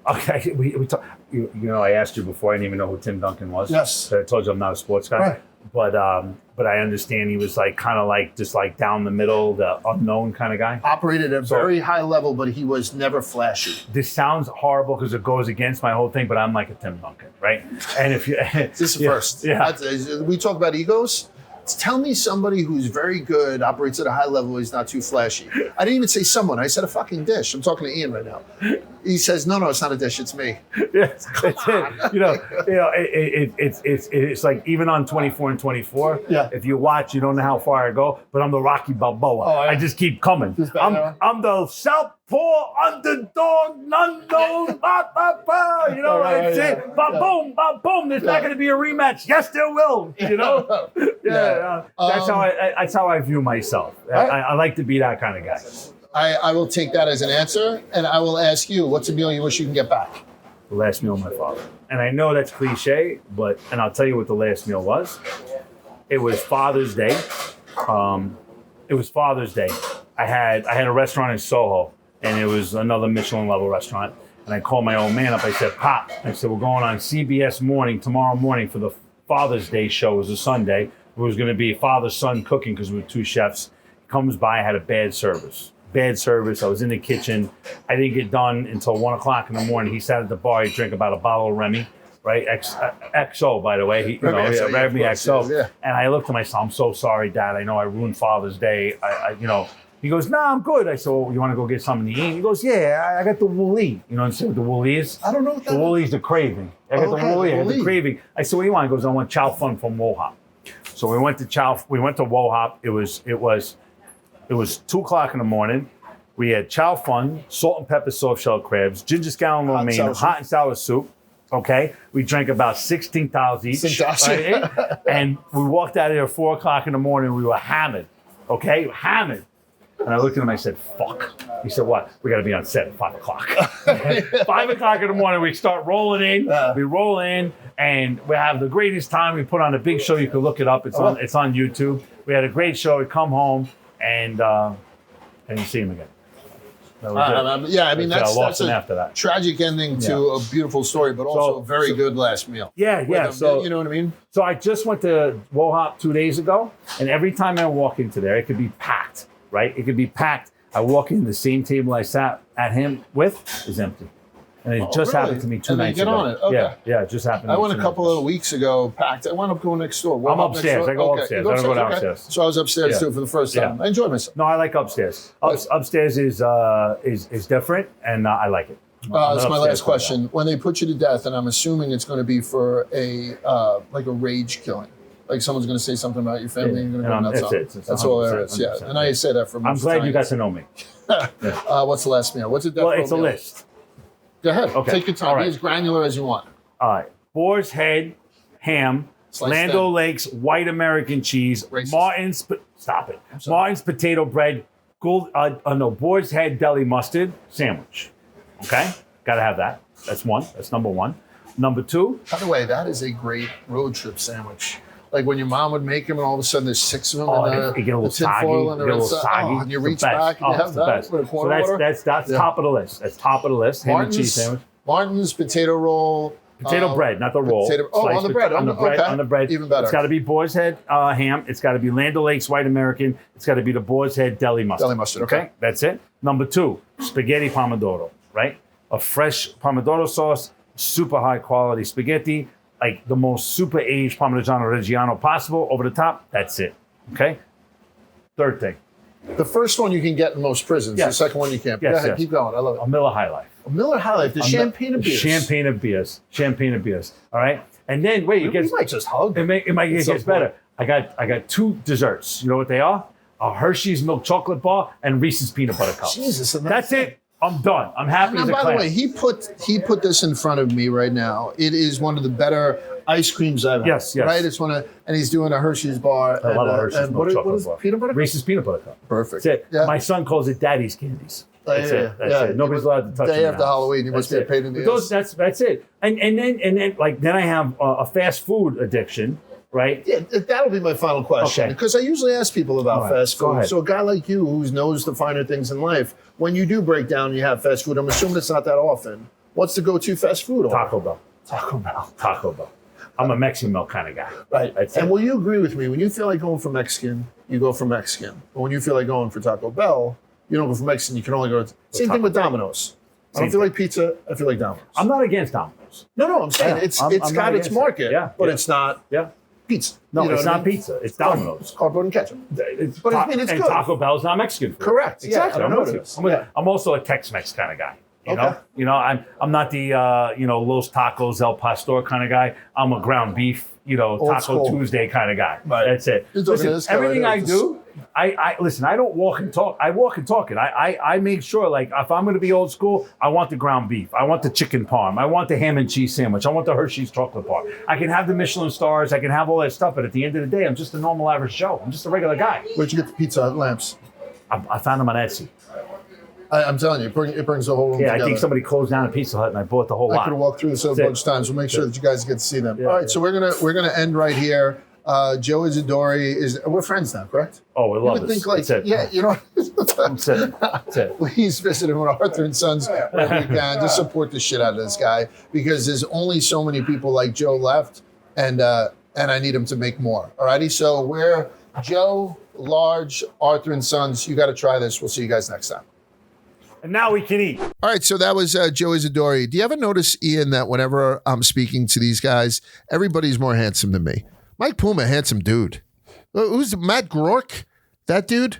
Okay, we talk, you know, I asked you before. I didn't even know who Tim Duncan was. Yes. So I told you I'm not a sports guy. Right. But I understand he was like kind of like just like down the middle, the unknown kind of guy. Operated at a very high level, but he was never flashy. This sounds horrible because it goes against my whole thing, but I'm like a Tim Duncan, right? And if you this is first. Yeah. We talk about egos. Tell me somebody who's very good, operates at a high level, he's not too flashy. I didn't even say someone. I said a fucking dish. I'm talking to Ian right now. He says, no, it's not a dish. It's me. Yeah, that's it. You know, it's like even on 24 and 24. Yeah. If you watch, you don't know how far I go, but I'm the Rocky Balboa. Oh, yeah. I just keep coming. I'm the southpaw underdog, unknown. You know, that's it. Boom. There's not going to be a rematch. Yes, there will. You know. That's how I view myself. I like to be that kind of guy. I will take that as an answer, and I will ask you, what's a meal you wish you can get back? The last meal of my father. And I know that's cliche, and I'll tell you what the last meal was. It was Father's Day. I had a restaurant in Soho, and it was another Michelin level restaurant. And I called my old man up. I said, Pop, we're going on CBS morning tomorrow morning for the Father's Day show. It was a Sunday. It was going to be father-son cooking because we were two chefs. He comes by, I had a bad service. I was in the kitchen. I didn't get done until 1 o'clock in the morning. He sat at the bar. He drank about a bottle of Remy, right? XO, by the way. Remy XO. Yeah. And I looked at myself. I'm so sorry, Dad. I know I ruined Father's Day. He goes, nah, I'm good. I said, well, you want to go get something to eat? He goes, yeah, I got the Wooli. You know what the Wooli is? I don't know what that is. The Wooli is the craving. I got the Wooli. I got the craving. I said, what do you want? He goes, I want chow fun from Wohop. So we went to Wohop. It was 2 o'clock in the morning. We had chow fun, salt and pepper soft shell crabs, ginger scallon lo mein, hot and sour soup. Okay, we drank about 16,000 each. Right? And we walked out of there at 4 o'clock in the morning. We were hammered. Okay, hammered. And I looked at him, I said, fuck. He said, what? We got to be on set at 5 o'clock. 5 o'clock in the morning, we start rolling in. We roll in, and we have the greatest time. We put on a big show. You can look it up. It's on YouTube. We had a great show. We come home, and you see him again. That's a tragic ending to a beautiful story, but also a very good last meal. Yeah. So you know what I mean? So I just went to Wohop 2 days ago, and every time I walk into there, it could be packed, right? It could be packed. I walk in, the same table I sat at him with is empty. And it just happened to me 2 nights ago. Get on it. Okay. Yeah, it just happened. I went a couple of weeks ago, packed. I wound up going next door. I'm upstairs. I go upstairs. I don't go downstairs. Okay. So I was upstairs too for the first time. I enjoyed myself. No, I like upstairs. Upstairs is different, and I like it. That's my last question. When they put you to death, and I'm assuming it's going to be for a like a rage killing. Like someone's going to say something about your family, and you're going to go nuts on it. That's all there is. Yeah, and I say that for. I'm glad you got to know me. What's the last meal? What's the death? Well, it's a list. Go ahead. Okay. Take your time. Be as granular as you want. All right. Boar's head, ham, Land O'Lakes, white American cheese, Martin's. Stop it. Martin's potato bread, Boar's Head deli mustard sandwich. Okay, got to have that. That's one. That's number one. Number two. By the way, that is a great road trip sandwich. Like when your mom would make them, and all of a sudden there's 6 of them, and you get a little soggy, and you reach back and you have that with a quarter water. That's top of the list. That's top of the list. Ham and cheese sandwich. Martin's potato roll. Potato bread, not the roll. On the bread. On the bread. Even better. It's got to be Boar's Head ham. It's got to be Land O'Lakes white American. It's got to be the Boar's Head deli mustard. Deli mustard. Okay. That's it. Number 2, spaghetti pomodoro. Right, a fresh pomodoro sauce, super high quality spaghetti, like the most super aged Parmigiano Reggiano possible over the top. That's it. Okay. Third thing. The first one you can get in most prisons. Yes. The second one you can't. Yes, Go ahead, yes. keep going. I love it. A Miller High Life. A Miller High Life. The champagne of beers. Champagne of beers. Champagne of beers. All right. And then wait, We might just hug. It gets better. I got 2 desserts. You know what they are? A Hershey's milk chocolate bar and Reese's peanut butter cup. Jesus, and that's it. I'm done. I'm happy as a clam. By the way, he put this in front of me right now. It is one of the better ice creams I've had. Yes. Right? It's and he's doing a Hershey's bar. I love a Hershey's milk chocolate what is bar. Peanut butter cup? Reese's peanut butter cup. Perfect. That's it. Yeah. My son calls it Daddy's candies. That's it. That's it. Nobody's allowed to touch it. Day after Halloween, you must be a pain in the ass. That's it. And then I have a fast food addiction. Right? Yeah, that'll be my final question. Because I usually ask people about fast food. So a guy like you who knows the finer things in life, when you do break down and you have fast food, I'm assuming it's not that often. What's the go-to fast food? Taco Bell. I'm a Mexican milk kind of guy. Right. And will you agree with me? When you feel like going for Mexican, you go for Mexican. But when you feel like going for Taco Bell, you don't go for Mexican. You can only go. Same thing with Domino's. I don't feel like pizza. I feel like Domino's. I'm not against Domino's. No. I'm saying it's got its market. But it's not. Yeah. Pizza. No, it's not pizza. It's Domino's. It's cardboard and ketchup. It's good. And Taco Bell's not Mexican food. Correct. Exactly. Yeah, I know it is. I'm also a Tex-Mex kind of guy. You know, I'm not the Los Tacos El Pastor kind of guy. I'm a ground beef, Taco Tuesday kind of guy. Right. That's it. Listen, everything I do, I listen. I don't walk and talk. I walk and talk it. I make sure, like, if I'm going to be old school, I want the ground beef. I want the chicken parm. I want the ham and cheese sandwich. I want the Hershey's chocolate bar. I can have the Michelin stars. I can have all that stuff. But at the end of the day, I'm just a normal average Joe. I'm just a regular guy. Where'd you get the Pizza Hut lamps? I found them on Etsy. I'm telling you, it brings the whole room together. I think somebody closed down a Pizza Hut and I bought the whole lot. I could have walked through this a bunch of times. We'll make sure that you guys get to see them. All right, so we're gonna end right here. Joe Isidori we're friends now, correct? Oh, we love it. Think like, yeah, That's it. Please visit him at Arthur and Sons wherever you can. Just support the shit out of this guy because there's only so many people like Joe left, and I need him to make more. All righty, so we're Joe, Large, Arthur and Sons. You got to try this. We'll see you guys next time. And now we can eat. All right, so that was Joe Isidori. Do you ever notice, Ian, that whenever I'm speaking to these guys, everybody's more handsome than me? Mike Puma, handsome dude. Who's Matt Groark? That dude?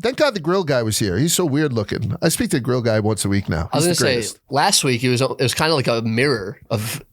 Thank God the grill guy was here. He's so weird looking. I speak to the grill guy once a week now. I was going to say, last week it was kind of like a mirror of...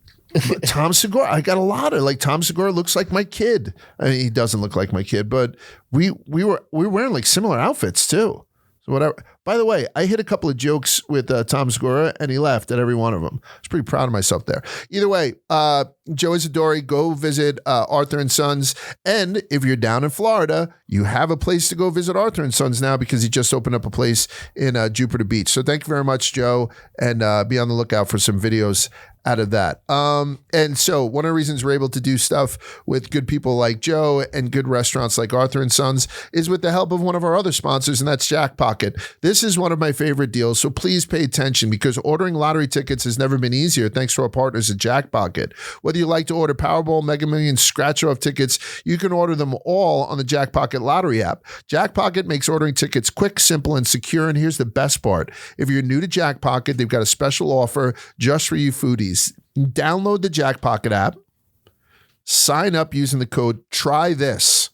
Tom Segura. I got a lot of Tom Segura looks like my kid. I mean, he doesn't look like my kid, but we were wearing like similar outfits too. So whatever. By the way, I hit a couple of jokes with Tom Segura, and he laughed at every one of them. I was pretty proud of myself there. Either way, Joe Isidori, go visit Arthur and Sons. And if you're down in Florida, you have a place to go visit Arthur and Sons now because he just opened up a place in Jupiter Beach. So thank you very much, Joe, and be on the lookout for some videos out of that. And so one of the reasons we're able to do stuff with good people like Joe and good restaurants like Arthur and Sons is with the help of one of our other sponsors, and that's Jack Pocket. This This is one of my favorite deals, so please pay attention because ordering lottery tickets has never been easier thanks to our partners at Jackpocket. Whether you like to order Powerball, Mega Millions, scratch-off tickets, you can order them all on the Jackpocket lottery app. Jackpocket makes ordering tickets quick, simple, and secure, and here's the best part. If you're new to Jackpocket, they've got a special offer just for you foodies. Download the Jackpocket app, sign up using the code TRYTHIS,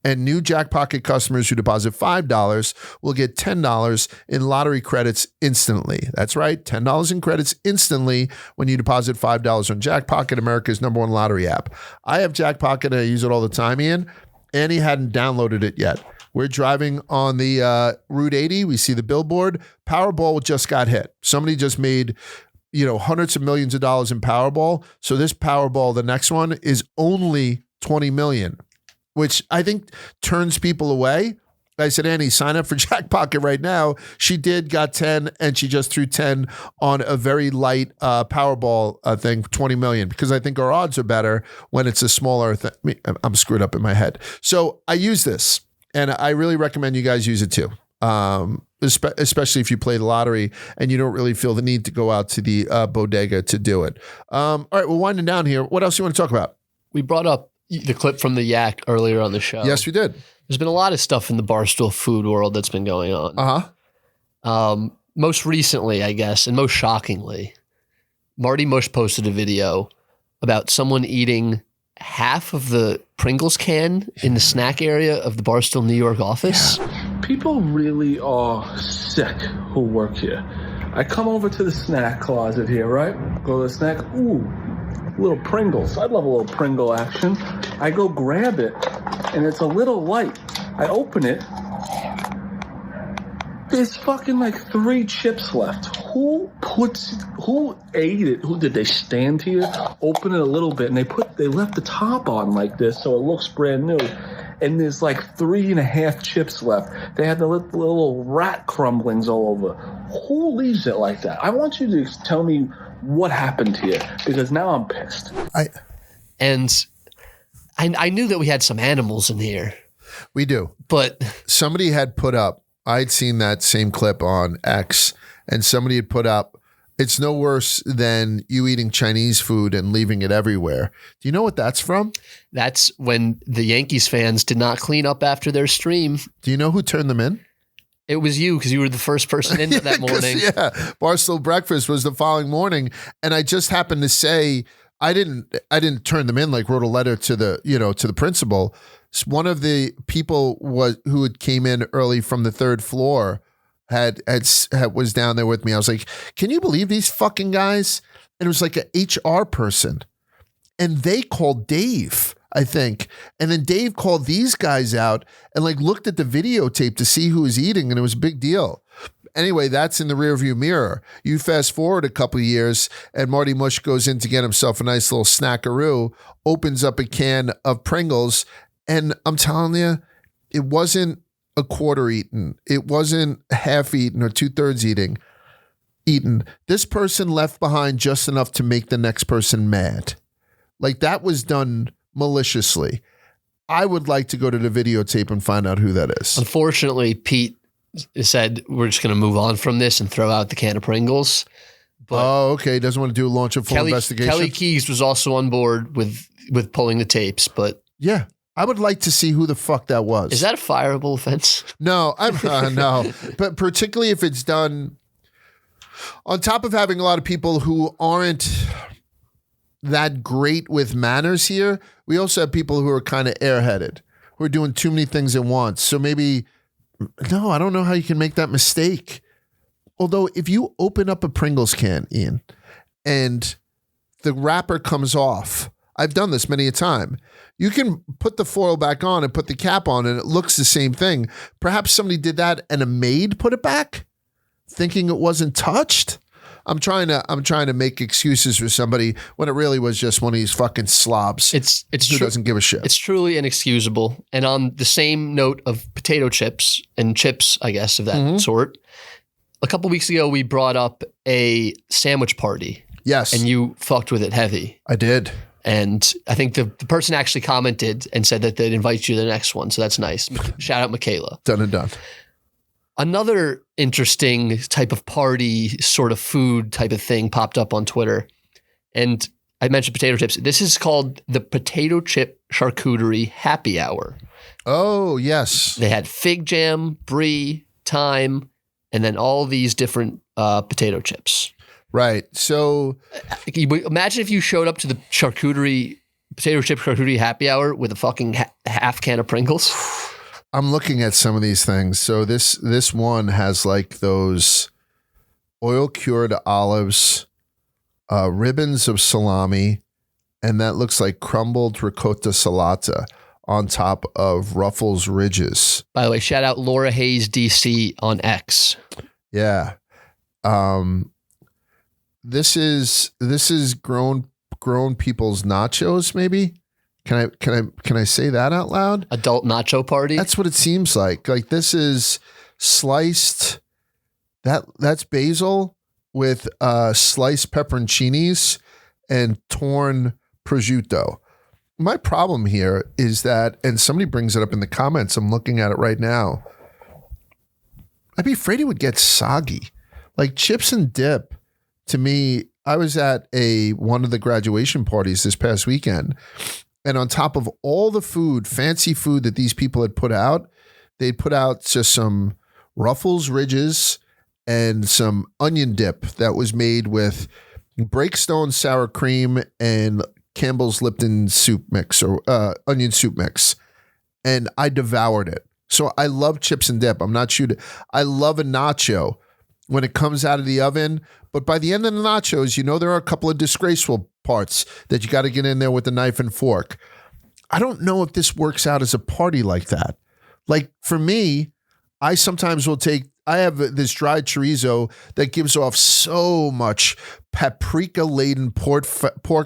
and new Jackpocket customers who deposit $5 will get $10 in lottery credits instantly. That's right, $10 in credits instantly when you deposit $5 on Jackpocket, America's #1 lottery app. I have Jackpocket. I use it all the time, Ian. Annie hadn't downloaded it yet. We're driving on the Route 80. We see the billboard. Powerball just got hit. Somebody just made hundreds of millions of dollars in Powerball. So this Powerball, the next one, is only $20 million. Which I think turns people away. I said, Annie, sign up for Jackpocket right now. She got 10, and she just threw 10 on a very light Powerball thing, 20 million, because I think our odds are better when it's a smaller thing. I'm screwed up in my head. So I use this, and I really recommend you guys use it too, especially if you play the lottery and you don't really feel the need to go out to the bodega to do it. All right, we're winding down here. What else do you want to talk about? We brought up the clip from the yak earlier on the show. Yes, we did. There's been a lot of stuff in the Barstool food world that's been going on. Most recently, I guess, and most shockingly, Marty Mush posted a video about someone eating half of the Pringles can in the snack area of the Barstool New York office. Yeah. People really are sick who work here. I come over to the snack closet here, right? Go to the snack. Ooh. Little Pringles. I'd love a little Pringle action. I go grab it, and it's a little light. I open it. There's fucking like 3 chips left. Who ate it? Who did they stand here, open it a little bit, and they left the top on like this so it looks brand new. And there's like 3.5 chips left. They had the little rat crumblings all over. Who leaves it like that? I want you to tell me what happened here, because now I'm pissed. I knew that we had some animals in here. We do. But somebody had put up, I'd seen that same clip on X, and somebody had put up, it's no worse than you eating Chinese food and leaving it everywhere. Do you know what that's from? That's when the Yankees fans did not clean up after their stream. Do you know who turned them in? It was you, because you were the first person in that morning. Yeah, Barstool Breakfast was the following morning, and I just happened to say I didn't turn them in. Like wrote a letter to the principal. One of the people who had came in early from the 3rd floor was down there with me. I was like, "Can you believe these fucking guys?" And it was like an HR person, and they called Dave, I think. And then Dave called these guys out and like looked at the videotape to see who was eating, and it was a big deal. Anyway, that's in the rearview mirror. You fast forward a couple of years, and Marty Mush goes in to get himself a nice little snackaroo, opens up a can of Pringles, and I'm telling you, it wasn't a quarter eaten. It wasn't half eaten or 2/3 eaten. This person left behind just enough to make the next person mad. Like that was done maliciously. I would like to go to the videotape and find out who that is. Unfortunately, Pete said we're just going to move on from this and throw out the can of Pringles. But okay. He doesn't want to launch a full investigation. Kelly Keys was also on board with pulling the tapes, but yeah. I would like to see who the fuck that was. Is that a fireable offense? No, no. But particularly if it's done on top of having a lot of people who aren't that great with manners here, we also have people who are kind of airheaded, who are doing too many things at once. So maybe, no, I don't know how you can make that mistake. Although if you open up a Pringles can, Ian, and the wrapper comes off, I've done this many a time. You can put the foil back on and put the cap on and it looks the same thing. Perhaps somebody did that and a maid put it back thinking it wasn't touched. I'm trying to make excuses for somebody when it really was just one of these fucking slobs. It's who doesn't give a shit. It's truly inexcusable. And on the same note of potato chips and chips, I guess, of that sort, a couple weeks ago we brought up a sandwich party. Yes. And you fucked with it heavy. I did. And I think the person actually commented and said that they'd invite you to the next one. So that's nice. Shout out Michaela. Done and done. Another interesting type of party sort of food type of thing popped up on Twitter. And I mentioned potato chips. This is called the potato chip charcuterie happy hour. Oh, yes. They had fig jam, brie, thyme, and then all these different potato chips. Right. So imagine if you showed up to the potato chip charcuterie happy hour with a fucking half can of Pringles. I'm looking at some of these things. So this one has like those oil cured olives, ribbons of salami, and that looks like crumbled ricotta salata on top of Ruffles Ridges. By the way, shout out Laura Hayes DC on X. Yeah. This is grown people's nachos, maybe? Can I say that out loud? Adult nacho party? That's what it seems like. Like this is sliced that's basil with sliced pepperoncinis and torn prosciutto. My problem here is that, and somebody brings it up in the comments, I'm looking at it right now, I'd be afraid it would get soggy. Like chips and dip, to me, I was at one of the graduation parties this past weekend, and on top of all the food, fancy food that these people had put out, they'd put out just some Ruffles Ridges and some onion dip that was made with Breakstone sour cream and Campbell's Lipton soup mix or onion soup mix. And I devoured it. So I love chips and dip. I'm not shooting. I love a nacho when it comes out of the oven. But by the end of the nachos, there are a couple of disgraceful parts that you got to get in there with a knife and fork. I don't know if this works out as a party like that. Like for me, I sometimes will I have this dried chorizo that gives off so much paprika-laden pork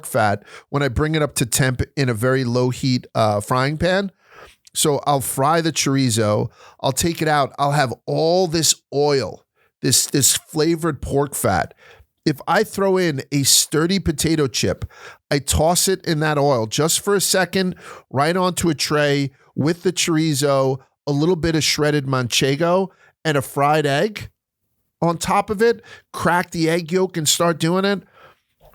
fat when I bring it up to temp in a very low heat frying pan. So I'll fry the chorizo. I'll take it out. I'll have all this oil, this flavored pork fat. If I throw in a sturdy potato chip, I toss it in that oil just for a second, right onto a tray with the chorizo, a little bit of shredded manchego, and a fried egg on top of it, crack the egg yolk and start doing it.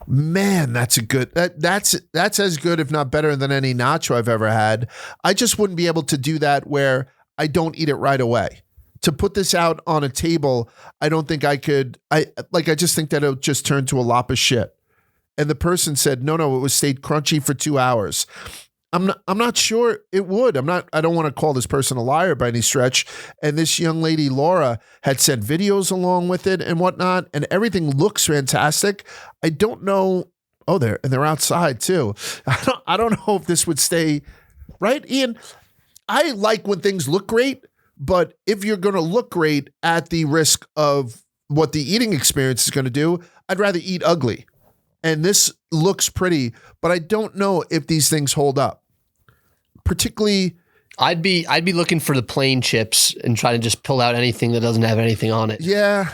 Man, that's as good, if not better, than any nacho I've ever had. I just wouldn't be able to do that where I don't eat it right away. To put this out on a table, I don't think I could. I just think that it'll just turn to a lop of shit. And the person said, no, it was stayed crunchy for 2 hours. I'm not sure it would. I don't want to call this person a liar by any stretch. And this young lady, Laura, had sent videos along with it and whatnot, and everything looks fantastic. I don't know. Oh, they're outside too. I don't know if this would stay right, Ian. I like when things look great, but if you're going to look great at the risk of what the eating experience is going to do, I'd rather eat ugly. And this looks pretty, but I don't know if these things hold up. Particularly, I'd be looking for the plain chips and try to just pull out anything that doesn't have anything on it. Yeah.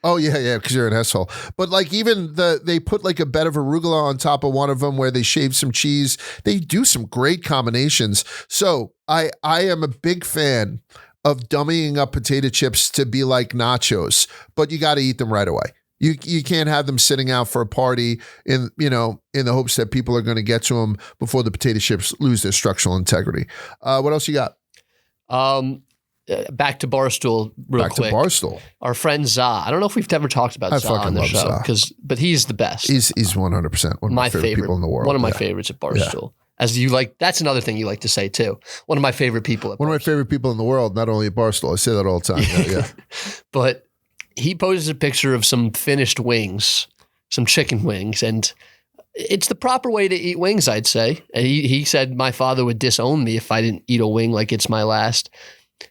Oh yeah, because you're an asshole. But like even they put like a bed of arugula on top of one of them where they shave some cheese. They do some great combinations. So I am a big fan of dummying up potato chips to be like nachos, but you got to eat them right away. You can't have them sitting out for a party in the hopes that people are going to get to them before the potato chips lose their structural integrity. What else you got? Back to Barstool real quick. Back to Barstool. Our friend Za. I don't know if we've ever talked about Za on the show, but he's the best. He's 100% one of my favorite people in the world. One of my favorites at Barstool. Yeah. As you like, that's another thing you like to say too. One of my favorite people at Barstool. One of my favorite people in the world, not only at Barstool. I say that all the time. Yeah. But he poses a picture of some finished wings, some chicken wings, and it's the proper way to eat wings, I'd say. And he said my father would disown me if I didn't eat a wing like it's my last.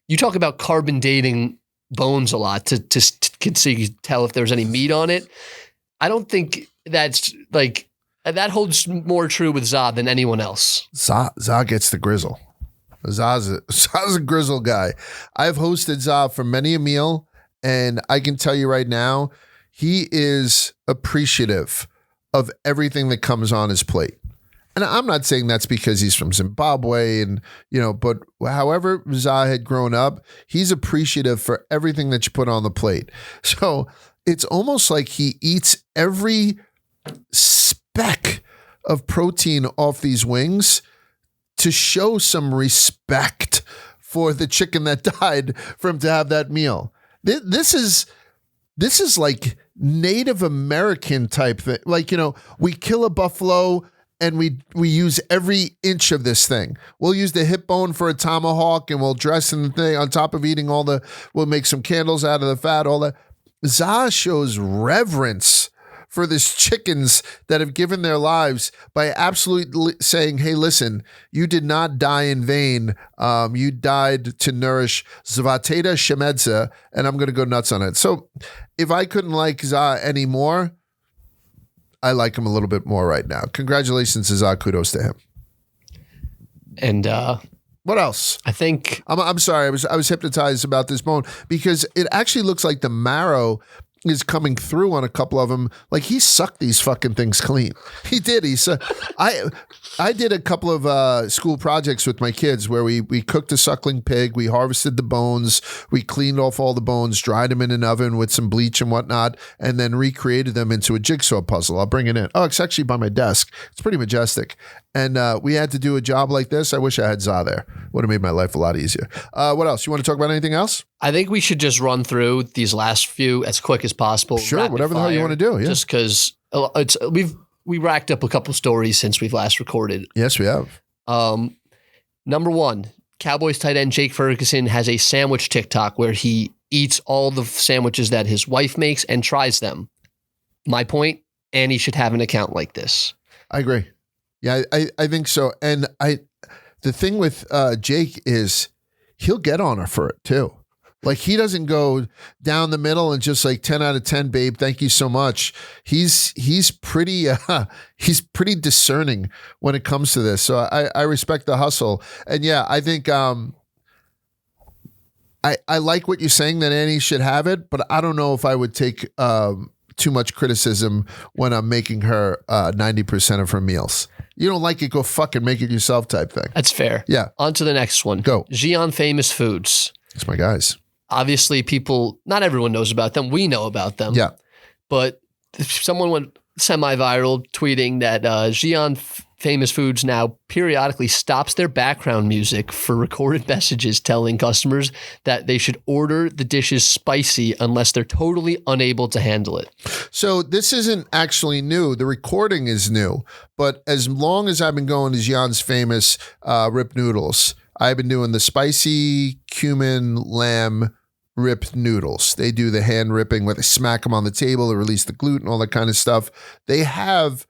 You talk about carbon dating bones a lot to so you can tell if there's any meat on it. I don't think that's like that holds more true with Za than anyone else. Za gets the grizzle. Za's a grizzle guy. I've hosted Za for many a meal. And I can tell you right now, he is appreciative of everything that comes on his plate. And I'm not saying that's because he's from Zimbabwe and, but however Za had grown up, he's appreciative for everything that you put on the plate. So it's almost like he eats every speck of protein off these wings to show some respect for the chicken that died for him to have that meal. This is like Native American type thing. Like, we kill a buffalo and we use every inch of this thing. We'll use the hip bone for a tomahawk and we'll dress in the thing on top of eating we'll make some candles out of the fat, all that. Za shows reverence for these chickens that have given their lives by absolutely saying, hey, listen, you did not die in vain. You died to nourish Zvateta Shemedza, and I'm going to go nuts on it. So if I couldn't like Za anymore, I like him a little bit more right now. Congratulations to Za. Kudos to him. And what else? I think I'm sorry. I was hypnotized about this bone because it actually looks like the marrow is coming through on a couple of them. Like he sucked these fucking things clean. He did. I did a couple of school projects with my kids where we cooked a suckling pig. We harvested the bones. We cleaned off all the bones, dried them in an oven with some bleach and whatnot, and then recreated them into a jigsaw puzzle. I'll bring it in. Oh, it's actually by my desk. It's pretty majestic. And we had to do a job like this. I wish I had Za there. Would have made my life a lot easier. What else? You want to talk about anything else? I think we should just run through these last few as quick as possible. Sure, whatever the hell you want to do. Yeah. Just because we racked up a couple stories since we've last recorded. Yes, we have. Number one, Cowboys tight end Jake Ferguson has a sandwich TikTok where he eats all the sandwiches that his wife makes and tries them. My point, Annie should have an account like this. I agree. Yeah, I think so. And the thing with Jake is he'll get on her for it too. Like he doesn't go down the middle and just like 10 out of 10, babe. Thank you so much. He's pretty discerning when it comes to this. So I respect the hustle. And yeah, I think I like what you're saying that Annie should have it, but I don't know if I would take too much criticism when I'm making her 90% of her meals. You don't like it, go fucking make it yourself type thing. That's fair. Yeah. On to the next one. Go. Xi'an Famous Foods. It's my guys. Obviously, not everyone knows about them. We know about them. Yeah. But someone went semi-viral tweeting that Xi'an Famous Foods now periodically stops their background music for recorded messages telling customers that they should order the dishes spicy unless they're totally unable to handle it. So this isn't actually new. The recording is new. But as long as I've been going to Xi'an's Famous Rip Noodles, I've been doing the spicy cumin lamb rip noodles. They do the hand ripping where they smack them on the table to release the gluten, all that kind of stuff. They have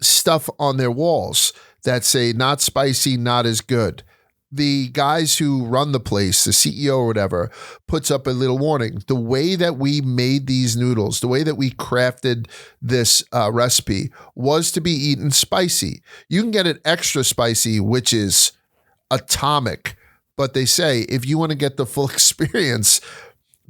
stuff on their walls that say not spicy, not as good. The guys who run the place, the CEO or whatever, puts up a little warning. The way that we made these noodles, the way that we crafted this recipe was to be eaten spicy. You can get it extra spicy, which is atomic. But they say, if you want to get the full experience,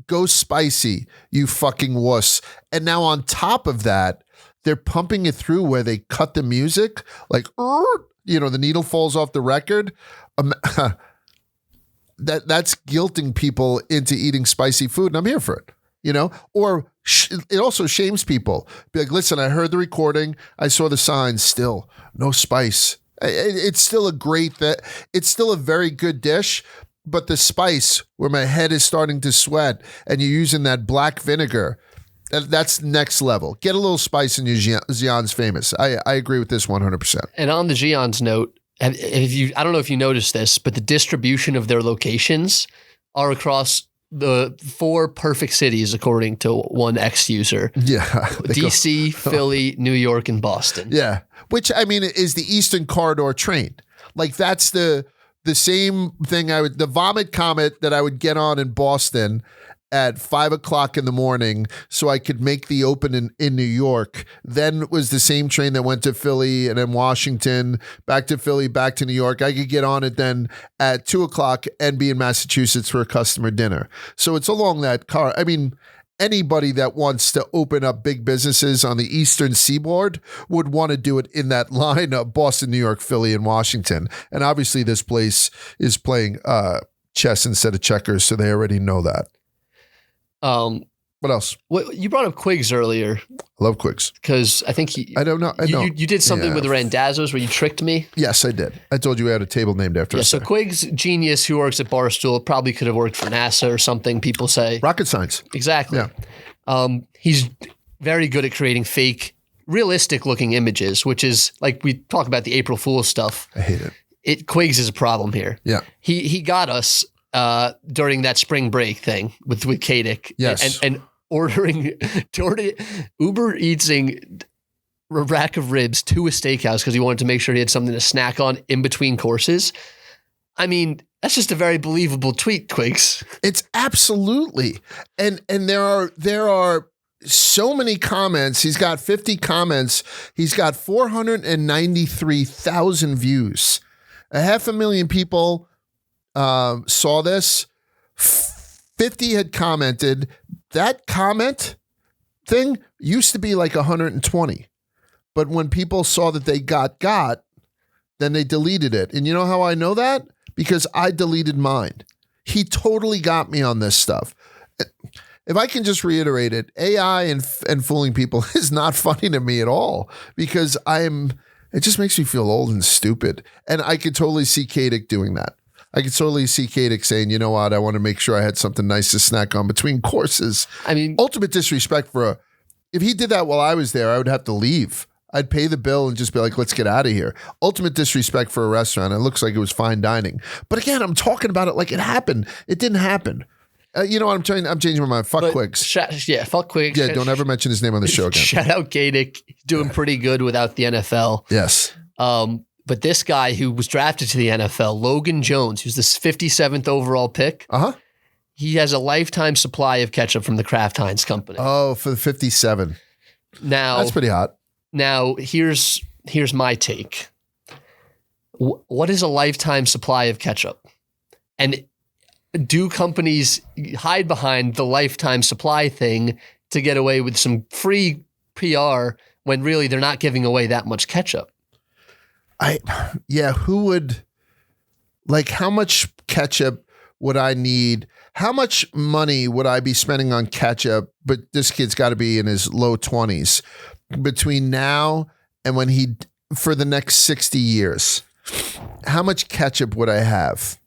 go spicy, you fucking wuss. And now on top of that, they're pumping it through where they cut the music, like, the needle falls off the record. That's guilting people into eating spicy food, and I'm here for it, Or it also shames people. Be like, listen, I heard the recording, I saw the signs, still, no spice. It's still it's still a very good dish, but the spice where my head is starting to sweat and you're using that black vinegar, that's next level. Get a little spice in your Xi'an's Famous. I agree with this 100%. And on the Xi'an's note, I don't know if you noticed this, but the distribution of their locations are across the 4 perfect cities, according to one ex-user. Yeah. DC, Philly, New York, and Boston. Yeah. Which, I mean, is the Eastern Corridor train. Like, that's the same thing the Vomit Comet that I would get on in Boston at 5 o'clock in the morning so I could make the open in New York. Then it was the same train that went to Philly and then Washington, back to Philly, back to New York. I could get on it then at 2 o'clock and be in Massachusetts for a customer dinner. So it's along that car. I mean, anybody that wants to open up big businesses on the Eastern Seaboard would want to do it in that line of Boston, New York, Philly, and Washington. And obviously this place is playing chess instead of checkers, so they already know that. What else? You brought up Quiggs earlier. I love Quiggs. Because I think I don't know. You did something with the Randazzos where you tricked me. Yes, I did. I told you we had a table named after us. So Quiggs, genius who works at Barstool, probably could have worked for NASA or something, people say. Rocket science. Exactly. Yeah. He's very good at creating fake, realistic looking images, which is like we talk about the April Fool's stuff. I hate it. Quiggs is a problem here. Yeah. He got us during that spring break thing with Kadick. Yes. And ordering Uber Eatsing a rack of ribs to a steakhouse because he wanted to make sure he had something to snack on in between courses. I mean, that's just a very believable tweet, Quiggs. It's absolutely. And there are so many comments. He's got 50 comments. He's got 493,000 views. 500,000 people saw this. 50 had commented. That comment thing used to be like 120. But when people saw that they got, then they deleted it. And you know how I know that? Because I deleted mine. He totally got me on this stuff. If I can just reiterate it, AI and fooling people is not funny to me at all because it just makes me feel old and stupid. And I could totally see Kadick doing that. I could totally see Kadick saying, you know what, I want to make sure I had something nice to snack on between courses. I mean, ultimate disrespect if he did that while I was there, I would have to leave. I'd pay the bill and just be like, let's get out of here. Ultimate disrespect for a restaurant. It looks like it was fine dining. But again, I'm talking about it like it happened. It didn't happen. You know what I'm saying? I'm changing my mind. Fuck Quiggs. Fuck Quiggs. Yeah, don't ever mention his name on the show again. Shout out Kadick. He's doing pretty good without the NFL. Yes. But this guy who was drafted to the NFL, Logan Jones, who's the 57th overall pick, he has a lifetime supply of ketchup from the Kraft Heinz company. Oh, for the 57. Now that's pretty hot. Now here's my take. What is a lifetime supply of ketchup? And do companies hide behind the lifetime supply thing to get away with some free PR when really they're not giving away that much ketchup? Who would, like, how much ketchup would I need? How much money would I be spending on ketchup? But this kid's got to be in his low 20s between now and for the next 60 years. How much ketchup would I have?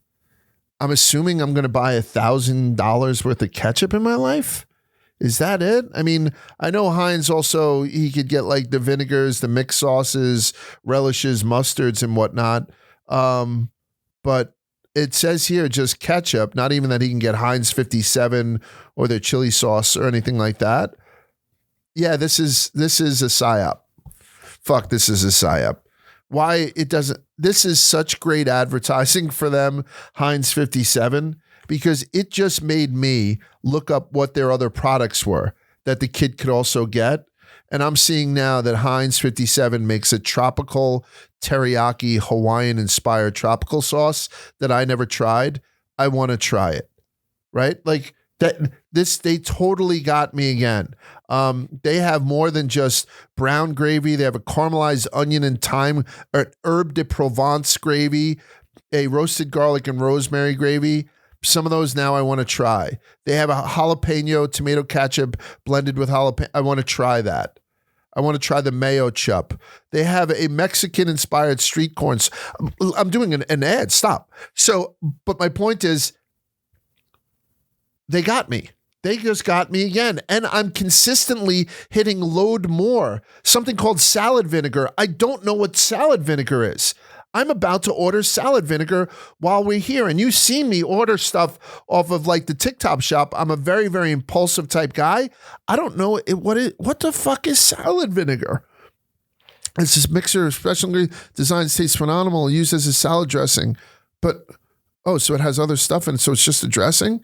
I'm assuming I'm going to buy $1,000 worth of ketchup in my life. Is that it? I mean, I know Heinz also, he could get like the vinegars, the mixed sauces, relishes, mustards and whatnot. But it says here just ketchup, not even that he can get Heinz 57 or their chili sauce or anything like that. Yeah, this is a psyop. Fuck, this is a psyop. Why it doesn't, this is such great advertising for them, Heinz 57, because it just made me look up what their other products were that the kid could also get. And I'm seeing now that Heinz 57 makes a tropical teriyaki Hawaiian-inspired tropical sauce that I never tried. I want to try it, right? Like that. They totally got me again. They have more than just brown gravy. They have a caramelized onion and thyme, or herb de Provence gravy, a roasted garlic and rosemary gravy. Some of those now I want to try. They have a jalapeno tomato ketchup blended with jalapeno. I want to try that. I want to try the mayo chup. They have a Mexican-inspired street corns. I'm doing an ad. Stop. So, but my point is, they got me. They just got me again. And I'm consistently hitting load more. Something called salad vinegar. I don't know what salad vinegar is. I'm about to order salad vinegar while we're here. And you've seen me order stuff off of like the TikTok shop. I'm a very, very impulsive type guy. I don't know what the fuck is salad vinegar? It's this mixer of special ingredients designed tastes phenomenal, used as a salad dressing. But, so it has other stuff in it. So it's just a dressing?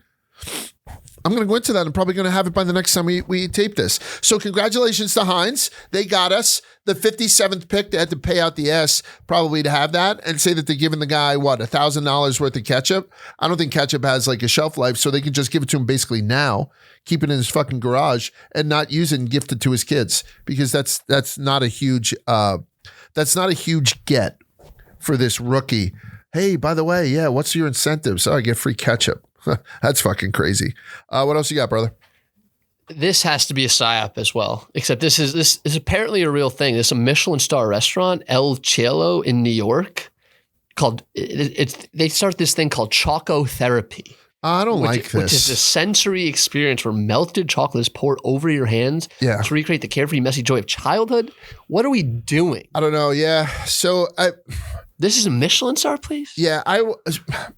I'm going to go into that. I'm probably going to have it by the next time we tape this. So congratulations to Heinz. They got us the 57th pick. They had to pay out the ass probably to have that and say that they're giving the guy, what, $1,000 worth of ketchup? I don't think ketchup has like a shelf life, so they can just give it to him basically now, keep it in his fucking garage and not use it and gift it to his kids, because that's not a huge get for this rookie. Hey, by the way, yeah, what's your incentive? So I get free ketchup. That's fucking crazy. What else you got, brother? This has to be a psyop as well, except this is apparently a real thing. There's a Michelin star restaurant, El Cielo in New York, called they start this thing called Choco Therapy. I don't like this. Which is a sensory experience where melted chocolate is poured over your hands to recreate the carefree, messy joy of childhood. What are we doing? I don't know. Yeah. So this is a Michelin star, please? Yeah.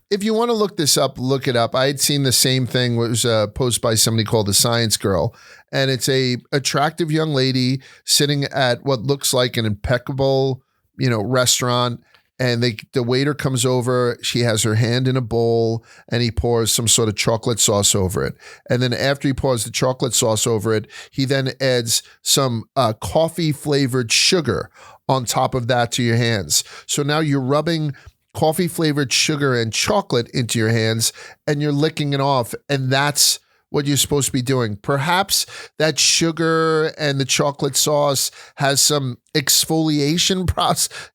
If you want to look this up, look it up. I had seen the same thing. It was a post by somebody called The Science Girl. And it's a attractive young lady sitting at what looks like an impeccable, restaurant. And the waiter comes over, she has her hand in a bowl, and he pours some sort of chocolate sauce over it. And then after he pours the chocolate sauce over it, he then adds some coffee-flavored sugar on top of that to your hands. So now you're rubbing coffee-flavored sugar and chocolate into your hands, and you're licking it off, and that's what you're supposed to be doing. Perhaps that sugar and the chocolate sauce has some exfoliation process,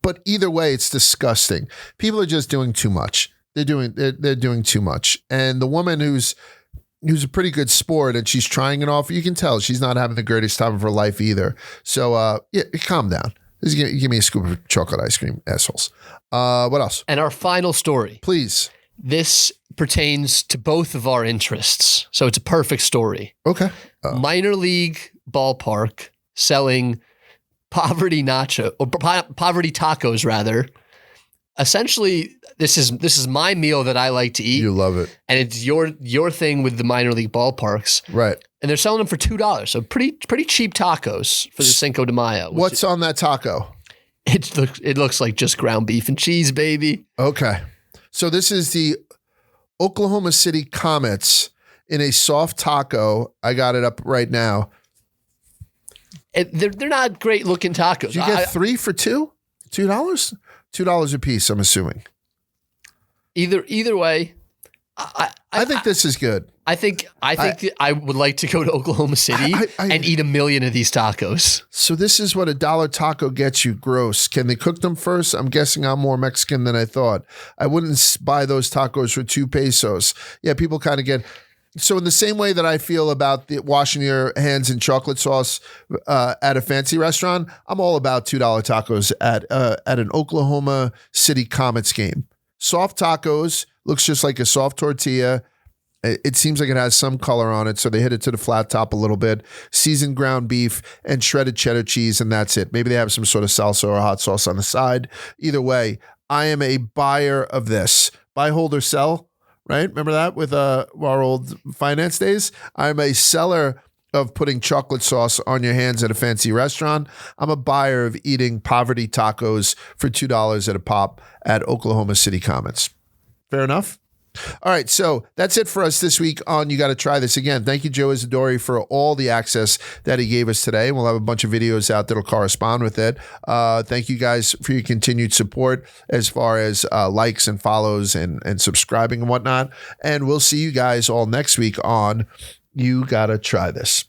but either way, it's disgusting. People are just doing too much. They're doing too much. And the woman who's a pretty good sport and she's trying it off, you can tell she's not having the greatest time of her life either. So calm down. Give me a scoop of chocolate ice cream, assholes. What else? And our final story. Please. This pertains to both of our interests, so it's a perfect story. Okay. Minor league ballpark selling poverty tacos rather. Essentially, this is my meal that I like to eat. You love it, and it's your thing with the minor league ballparks, right? And they're selling them for $2, so pretty cheap tacos for the Cinco de Mayo. What's on that taco? It looks like just ground beef and cheese, baby. Okay. So this is the Oklahoma City Comets in a soft taco. I got it up right now. They're not great looking tacos. Did you get 3 for $2? $2? $2 a piece, I'm assuming. Either way, I think this is good. I think I would like to go to Oklahoma City and eat 1 million of these tacos. So this is what $1 taco gets you gross. Can they cook them first? I'm guessing I'm more Mexican than I thought. I wouldn't buy those tacos for 2 pesos. Yeah, people kind of get... So in the same way that I feel about washing your hands in chocolate sauce at a fancy restaurant, I'm all about $2 tacos at an Oklahoma City Comets game. Soft tacos, looks just like a soft tortilla. It seems like it has some color on it, so they hit it to the flat top a little bit. Seasoned ground beef and shredded cheddar cheese, and that's it. Maybe they have some sort of salsa or hot sauce on the side. Either way, I am a buyer of this. Buy, hold, or sell, right? Remember that with our old finance days? I'm a seller of putting chocolate sauce on your hands at a fancy restaurant. I'm a buyer of eating poverty tacos for $2 at a pop at Oklahoma City Comets. Fair enough? All right, so that's it for us this week on You Got to Try This. Again, thank you, Joe Isidori, for all the access that he gave us today. We'll have a bunch of videos out that'll correspond with it. Thank you guys for your continued support as far as likes and follows and subscribing and whatnot. And we'll see you guys all next week on You Got to Try This.